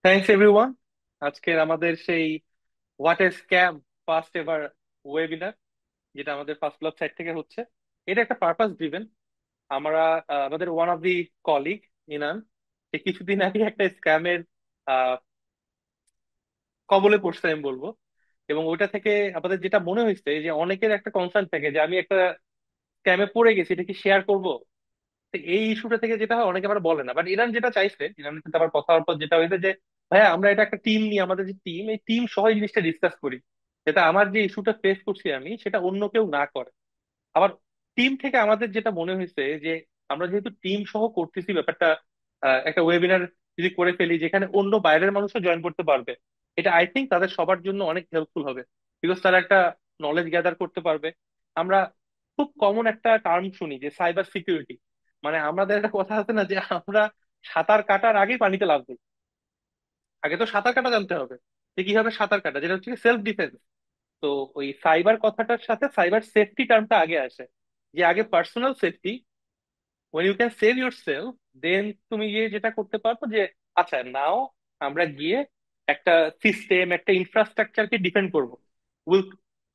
Thanks everyone. আজকের আমাদের সেই what a scam first ever webinar, যেটা আমাদের ফার্স্ট ক্লাব সাইট থেকে হচ্ছে, এটা একটা পারপাস ড্রিভেন। আমরা আমাদের one of the colleague Inan, সে কিছুদিন আগে একটা স্ক্যামের কবলে পড়ছে আমি বলবো। এবং ওইটা থেকে আমাদের যেটা মনে হয়েছে যে অনেকের একটা কনসার্ন থাকে যে আমি একটা স্ক্যামে পড়ে গেছি, এটা কি শেয়ার করবো। তো এই ইস্যুটা থেকে যেটা হয় অনেকে আবার বলে না, বাট ইরান যেটা চাইছে, ইরানের সাথে আবার কথা হওয়ার পর যেটা হয়েছে যে ভাইয়া আমরা এটা একটা টিম নিয়ে, আমাদের যে টিম, এই টিম সহ এই জিনিসটা ডিসকাস করি, যাতে আমার যে ইস্যুটা ফেস করছি আমি সেটা অন্য কেউ না করে। আবার টিম থেকে আমাদের যেটা মনে হয়েছে যে আমরা যেহেতু টিম সহ করতেছি ব্যাপারটা, একটা ওয়েবিনার যদি করে ফেলি যেখানে অন্য বাইরের মানুষও জয়েন করতে পারবে, এটা আই থিঙ্ক তাদের সবার জন্য অনেক হেল্পফুল হবে। বিকজ তারা একটা নলেজ গ্যাদার করতে পারবে। আমরা খুব কমন একটা টার্ম শুনি যে সাইবার সিকিউরিটি, মানে আমাদের একটা কথা আছে না যে আমরা সাঁতার কাটার আগে পানিতে লাফ দিই। আগে তো সাঁতার কাটা জানতে হবে, যে কিভাবে সাঁতার কাটা, যেটা হচ্ছে সেলফ ডিফেন্স। তো ওই সাইবার কথাটার সাথে সাইবার সেফটি টার্মটা আগে আসে, যে আগে personal safety, when you can save yourself, then তুমি গিয়ে যেটা করতে পারবো যে আচ্ছা নাও আমরা গিয়ে একটা সিস্টেম, একটা ইনফ্রাস্ট্রাকচারকে ডিফেন্ড করব, will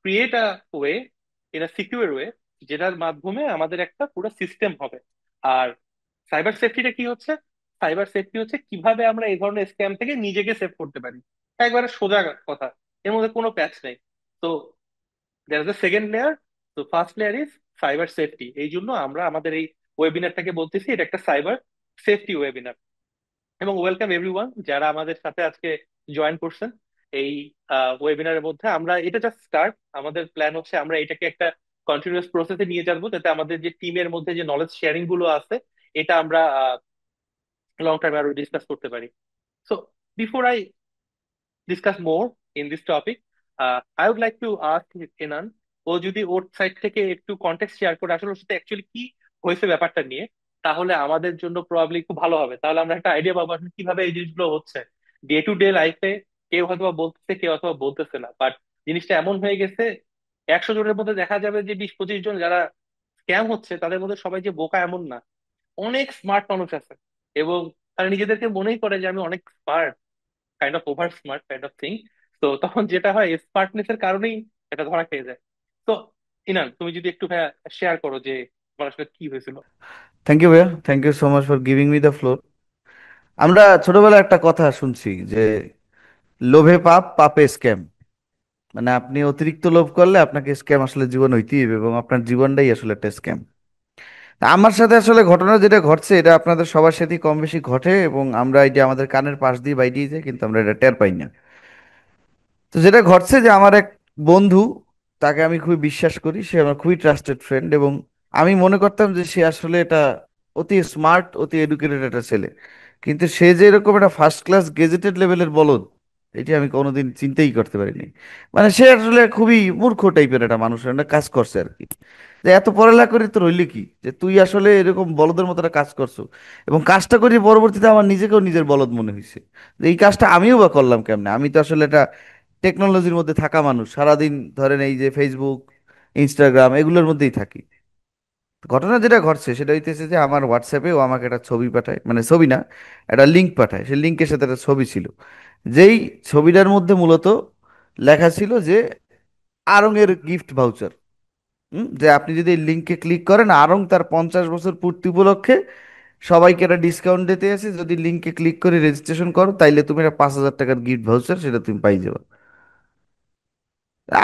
create a way, in a secure way, যেটার মাধ্যমে আমাদের একটা পুরো সিস্টেম হবে। আর সাইবার সেফটিটা কি হচ্ছে? সাইবার সেফটি হচ্ছে কিভাবে আমরা এই ধরনের স্ক্যাম থেকে নিজেকে সেভ করতে পারি। একবারে সোজা কথা, এর মধ্যে কোনো প্যাচ নেই। তো there is a second layer. তো first layer is cyber safety. এই জন্য আমরা আমাদের এই ওয়েবিনারটাকে বলতেছি এটা একটা সাইবার সেফটি ওয়েবিনার। এবং ওয়েলকাম এভরিওয়ান যারা আমাদের সাথে আজকে জয়েন করছেন এই ওয়েবিনারের মধ্যে। আমরা এটা জাস্ট স্টার্ট, আমাদের প্ল্যান হচ্ছে আমরা এটাকে একটা কন্টিনিউয়াস প্রসেসে নিয়ে যাবো, যাতে আমাদের যে টিমের মধ্যে যে নলেজ শেয়ারিং গুলো আছে এটা আমরা লং টাইম আরো ডিসকাস করতে পারি। So before I discuss more in this topic, I would like to ask এনান, ও যদি ওর সাইড থেকে একটু কন্টেক্সট শেয়ার করে আসলে ওর সাথে অ্যাকচুয়ালি কি হয়েছে ব্যাপারটা নিয়ে, তাহলে আমাদের জন্য প্রবাবলি খুব ভালো হবে। তাহলে আমরা একটা আইডিয়া পাবো আসলে কিভাবে এই জিনিসগুলো হচ্ছে ডে টু ডে লাইফে। কেউ হয়তো বা বলতেছে, কেউ অথবা বলতেছে না, বাট জিনিসটা এমন হয়ে গেছে 100 জনের মধ্যে দেখা যাবে যে 20-25 জন যারা স্ক্যাম হচ্ছে, তাদের মধ্যে সবাই যে বোকা এমন না, অনেক স্মার্ট মানুষ আছে। এবং তারা নিজেদেরকে মনেই করে যে আমি অনেক smart, kind of over smart kind of thing. তো তখন যেটা হয় স্মার্টনেস এর কারণেই এটা ধরা খেয়ে যায়। তো ইনান, তুমি যদি একটু ভাইয়া শেয়ার করো যে তোমার আসলে কি হয়েছিল। থ্যাংক ইউ ভাইয়া, thank you so much for giving me the floor. আমরা ছোটবেলায় একটা কথা শুনছি যে লোভে পাপ, পাপে স্ক্যাম। মানে আপনি অতিরিক্ত লোভ করলে আপনাকে স্ক্যাম আসলে জীবন হইতেই হবে, এবং আপনার জীবনটাই আসলে একটা স্ক্যাম। আমার সাথে আসলে ঘটনা যেটা ঘটছে এটা আপনাদের সবার সাথেই কম বেশি ঘটে, এবং আমরা এটা আমাদের কানের পাশ দিয়ে বাইরেই যায়, কিন্তু আমরা এটা টের পাই না। তো যেটা ঘটছে যে আমার এক বন্ধু, তাকে আমি খুবই বিশ্বাস করি, সে আমার খুবই ট্রাস্টেড ফ্রেন্ড, এবং আমি মনে করতাম যে সে আসলে এটা অতি স্মার্ট, অতি এডুকেটেড একটা ছেলে। কিন্তু সে যে এরকম একটা ফার্স্ট ক্লাস গেজেটেড লেভেলের বলদ, এটি আমি কোনোদিন চিন্তাই করতে পারিনি। মানে সে আসলে খুবই মূর্খ টাইপের একটা মানুষ, একটা কাজ করছে আর কি। যে এত পড়ালেখা করে তোর হইলে কি যে তুই আসলে এরকম বলদের মতো একটা কাজ করছো। এবং কাজটা করি পরবর্তীতে আমার নিজেকেও নিজের বলদ মনে হয়েছে, যে এই কাজটা আমিও বা করলাম কেমনে। আমি তো আসলে এটা টেকনোলজির মধ্যে থাকা মানুষ, সারাদিন ধরেন এই যে ফেসবুক, ইনস্টাগ্রাম এগুলোর মধ্যেই থাকি। ঘটনা যেটা ঘটছে সেটা হইতেছে যে আমার হোয়াটসঅ্যাপে ও আমাকে একটা ছবি পাঠায়, মানে ছবি না, একটা লিঙ্ক পাঠায়। সেই লিঙ্কের সাথে একটা ছবি ছিল, যেই ছবিটার মধ্যে মূলত লেখা ছিল যে আড়ং-এর গিফট ভাউচার। যে আপনি যদি এই লিঙ্কে ক্লিক করেন, আড়ং তার 50 বছর পূর্তি উপলক্ষে সবাইকে একটা ডিসকাউন্ট দিতে আছে, যদি লিঙ্কে ক্লিক করে রেজিস্ট্রেশন করো তাইলে তুমি একটা 5,000 টাকার গিফট ভাউচার সেটা তুমি পাই যাবে।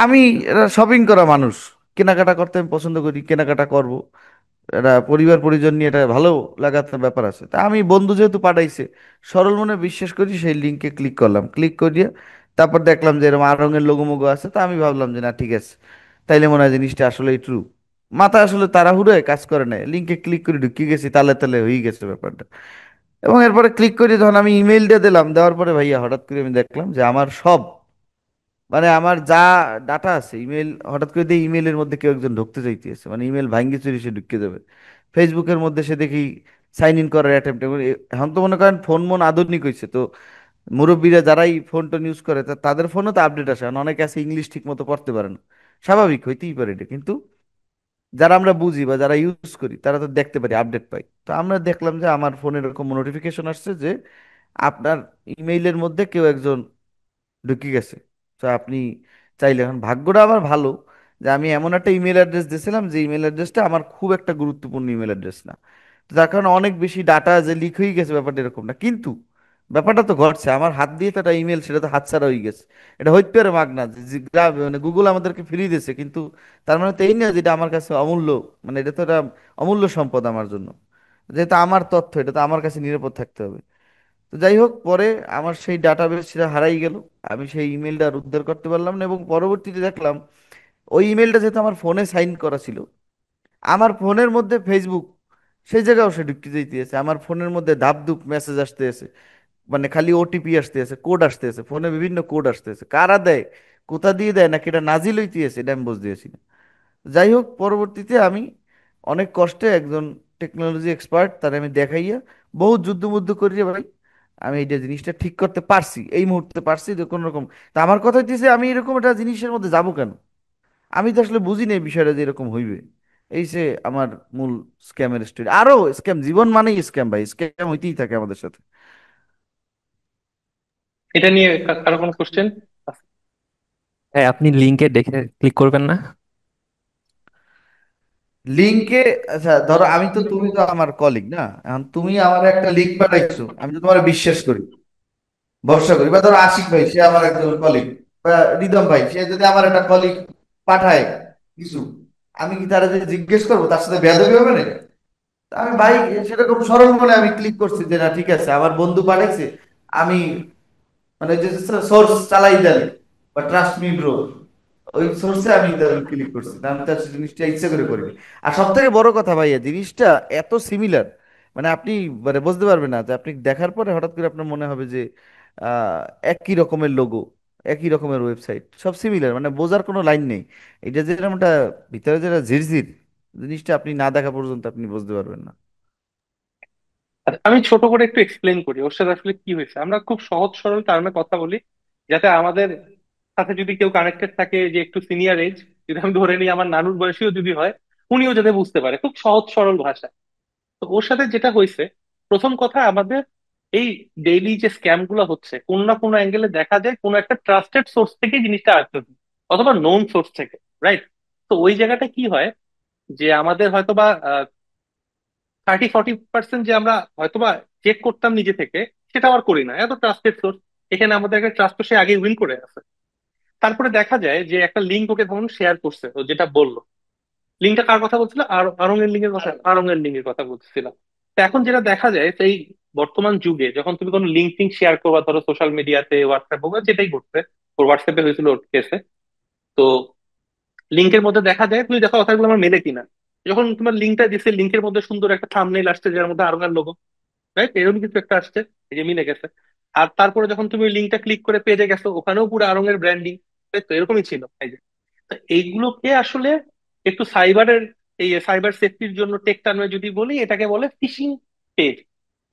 আমি এটা শপিং করা মানুষ, কেনাকাটা করতে আমি পছন্দ করি, কেনাকাটা করব। এটা পরিবার পরিজন নিয়ে এটা ভালো লাগার তো ব্যাপার আছে। তা আমি বন্ধু যেহেতু পাঠাইছে, সরল মনে বিশ্বাস করি, সেই লিঙ্কে ক্লিক করলাম। ক্লিক করিয়ে তারপর দেখলাম যে এরকম আর রঙের লোগো মোগো আছে। তা আমি ভাবলাম যে না, ঠিক আছে, তাইলে মনে হয় জিনিসটা আসলেই ট্রু। মাথা আসলে তাড়াহুড়োয় কাজ করে নাই, লিঙ্কে ক্লিক করে ঢুকিয়ে গেছি, তালে তালে হয়ে গেছে ব্যাপারটা। এবং এরপরে ক্লিক করে যখন আমি ইমেইল দিয়ে দিলাম, দেওয়ার পরে ভাইয়া হঠাৎ করে আমি দেখলাম যে আমার সব, মানে আমার যা ডাটা আছে ইমেল, হঠাৎ করে দিয়ে ইমেলের মধ্যে কেউ একজন ঢুকতে চাইতেছে, মানে ইমেল ভাঙ্গি চুরি সে ঢুকে যাবে। ফেসবুকের মধ্যে সে দেখি সাইন ইন করার অ্যাটেম্প্ট। এখন তো মনে করেন ফোন মন আধুনিক হয়েছে তো, মুরব্বীরা যারাই ফোন টোন ইউজ করে তাদের ফোনও তো আপডেট আসে। এখন অনেকে আছে ইংলিশ ঠিক মতো পড়তে পারে না, স্বাভাবিক হইতেই পারে এটা, কিন্তু যারা আমরা বুঝি বা যারা ইউজ করি তারা তো দেখতে পারি, আপডেট পাই। তো আমরা দেখলাম যে আমার ফোনে এরকম নোটিফিকেশন আসছে যে আপনার ইমেইলের মধ্যে কেউ একজন ঢুকে গেছে। তো আপনি চাইলে, এখন ভাগ্যটা আমার ভালো যে আমি এমন একটা ইমেল অ্যাড্রেস দিয়েছিলাম যে ইমেল অ্যাড্রেসটা আমার খুব একটা গুরুত্বপূর্ণ ইমেল অ্যাড্রেস না। তো যার কারণে অনেক বেশি ডাটা যে লিক হয়ে গেছে ব্যাপারটা এরকম না, কিন্তু ব্যাপারটা তো ঘটছে, আমার হাত দিয়ে তো একটা ইমেল, সেটা তো হাতছাড়া হয়ে গেছে। এটা হইতে পারে মাগনা, মানে গুগল আমাদেরকে ফ্রি দিয়েছে, কিন্তু তার মানে তো এই না যেটা আমার কাছে অমূল্য, মানে এটা তো একটা অমূল্য সম্পদ আমার জন্য, যেহেতু আমার তথ্য, এটা তো আমার কাছে নিরাপদ থাকতে হবে। তো যাই হোক, পরে আমার সেই ডাটাবেস সেটা হারাই গেল, আমি সেই ইমেলটা আর উদ্ধার করতে পারলাম না, এবং পরবর্তীতে দেখলাম ওই ইমেলটা যেহেতু আমার ফোনে সাইন করা ছিল, আমার ফোনের মধ্যে ফেসবুক সেই জায়গাও সে ঢুকতে যাইতেছে, আমার ফোনের মধ্যে ধাপধুপ মেসেজ আসতে আছে, মানে খালি ওটিপি আসতে আছে, কোড আসতে আছে, ফোনে বিভিন্ন কোড আসতে আছে, কারা দেয়, কোথা দিয়ে দেয়, নাকি এটা নাজিল হইতে আছে, এটা আমি বুঝতে দিয়েছি না। যাই হোক, পরবর্তীতে আমি অনেক কষ্টে একজন টেকনোলজি এক্সপার্ট তার আমি দেখাইয়া বহু যুদ্ধ মুদ্ধ করিয়া ভাই আমি এই যে জিনিসটা ঠিক করতে পারছি, এই মুহূর্তে পারছি যে কোনো রকম। তা আমার কথা হইতেছে, আমি এরকম একটা জিনিসের মধ্যে যাবো কেন? আমি তো আসলে বুঝি না এই বিষয়টা যে এরকম হইবে। এই যে আমার মূল স্ক্যামের স্টোরি, আরো স্ক্যাম, জীবন মানেই স্ক্যাম ভাই, স্ক্যাম হইতেই থাকে আমাদের সাথে। এটা নিয়ে কারো কোনো কোশ্চেন? হ্যাঁ, আপনি লিঙ্কে দেখে ক্লিক করবেন না? লিঙ্কে, আচ্ছা ধরো আমি তো, তুমি তো আমার কলিগ না, এখন তুমি আমার একটা লিঙ্ক পাঠাইছো, আমি তো তোমার বিশ্বাস করি, ভরসা করি, বা ধরো আশিক ভাই সে আমার একজন কলিগ, বা রিদম ভাই সে যদি আমার একটা কলিগ পাঠায় কিছু, আমি কি তারা যে জিজ্ঞেস করবো তার সাথে বেয়াদবি হবে না? তা আমি ভাই সেরকম সরল মনে আমি ক্লিক করছি যে না ঠিক আছে, আমার বন্ধু পাঠাইছে, আমি মানে যে সোর্স চালাই দেন, বা ট্রাস্ট মি ব্রো, ওই সোর্সে আমি ক্লিক করছি, না আমি তার জিনিসটা ইচ্ছে করে করিনি। আর সব থেকে বড় কথা ভাইয়া, জিনিসটা এত সিমিলার, মানে আপনি মানে বুঝতে পারবেন না, যে আপনি দেখার পরে হঠাৎ করে আপনার মনে হবে যে আহ, একই রকমের লোগো, একই রকমের ওয়েবসাইট, সব সিমিলার, মানে বোঝার কোনো লাইন নেই। এটা যেরকম একটা ভিতরে যেটা ঝিরঝির, জিনিসটা আপনি না দেখা পর্যন্ত আপনি বুঝতে পারবেন না। আচ্ছা, আমি ছোট করে একটু এক্সপ্লেন করি ওর সাথে আসলে কি হয়েছে। আমরা খুব সহজ সরল টার্মে কথা বলি, যাতে আমাদের সাথে যদি কেউ কানেক্টেড থাকে যে একটু সিনিয়র এজ, যদি আমি ধরে নিই আমার নানুর বয়সীও যদি হয়, উনিও যাতে বুঝতে পারে খুব সহজ সরল ভাষা। তো ওর সাথে যেটা হয়েছে, প্রথম কথা আমাদের এই ডেইলি যে স্ক্যাম গুলো হচ্ছে, কোন না কোনো অ্যাঙ্গেলে দেখা যায় কোনো একটা ট্রাস্টেড সোর্স থেকে জিনিসটা আসছে, অথবা নোন সোর্স থেকে, রাইট? তো ওই জায়গাটা কি হয়, যে আমাদের হয়তোবা 30-40% যে আমরা হয়তোবা চেক করতাম নিজে থেকে, সেটা আর করি না, এত ট্রাস্টেড সোর্স, এখানে আমাদের একটা ট্রাস্ট তো সে আগে উইন করে আছে। তারপরে দেখা যায় যে একটা লিঙ্ক ওকে তখন শেয়ার করছে, ও যেটা বললো। লিঙ্কটা কার কথা বলছিল? আরং এর লিঙ্কের কথা, আরং এর লিঙ্কের কথা বলছিলাম। তো এখন যেটা দেখা যায় সেই বর্তমান যুগে যখন তুমি কোনো লিঙ্ক টিঙ্ক শেয়ার করবা, ধরো সোশ্যাল মিডিয়াতে, হোয়াটসঅ্যাপ হোক বা যেটাই করতে, ওর হোয়াটসঅ্যাপে হয়েছিল ওর কেসে। তো লিঙ্কের মধ্যে দেখা যায়, তুমি দেখো কথাগুলো আমার মেলে কিনা। যখন তোমার লিঙ্কটা দিচ্ছে, লিঙ্কের মধ্যে সুন্দর একটা থাম্বনেইল আসছে যার মধ্যে আরং এর লোগো, রাইট? এরকম কিছু একটা আসছে, এই যে মিলে গেছে। আর তারপরে যখন তুমি লিঙ্কটা ক্লিক করে পেজে গেছো, ওখানেও পুরো আড়ং এর ব্র্যান্ডিং, তাই তো? এরকমই ছিল এই যে। তো এইগুলোকে আসলে একটু সাইবারের, এই সাইবার সেফটির জন্য টেক টার্মে যদি বলি, এটাকে বলে ফিশিং পেজ।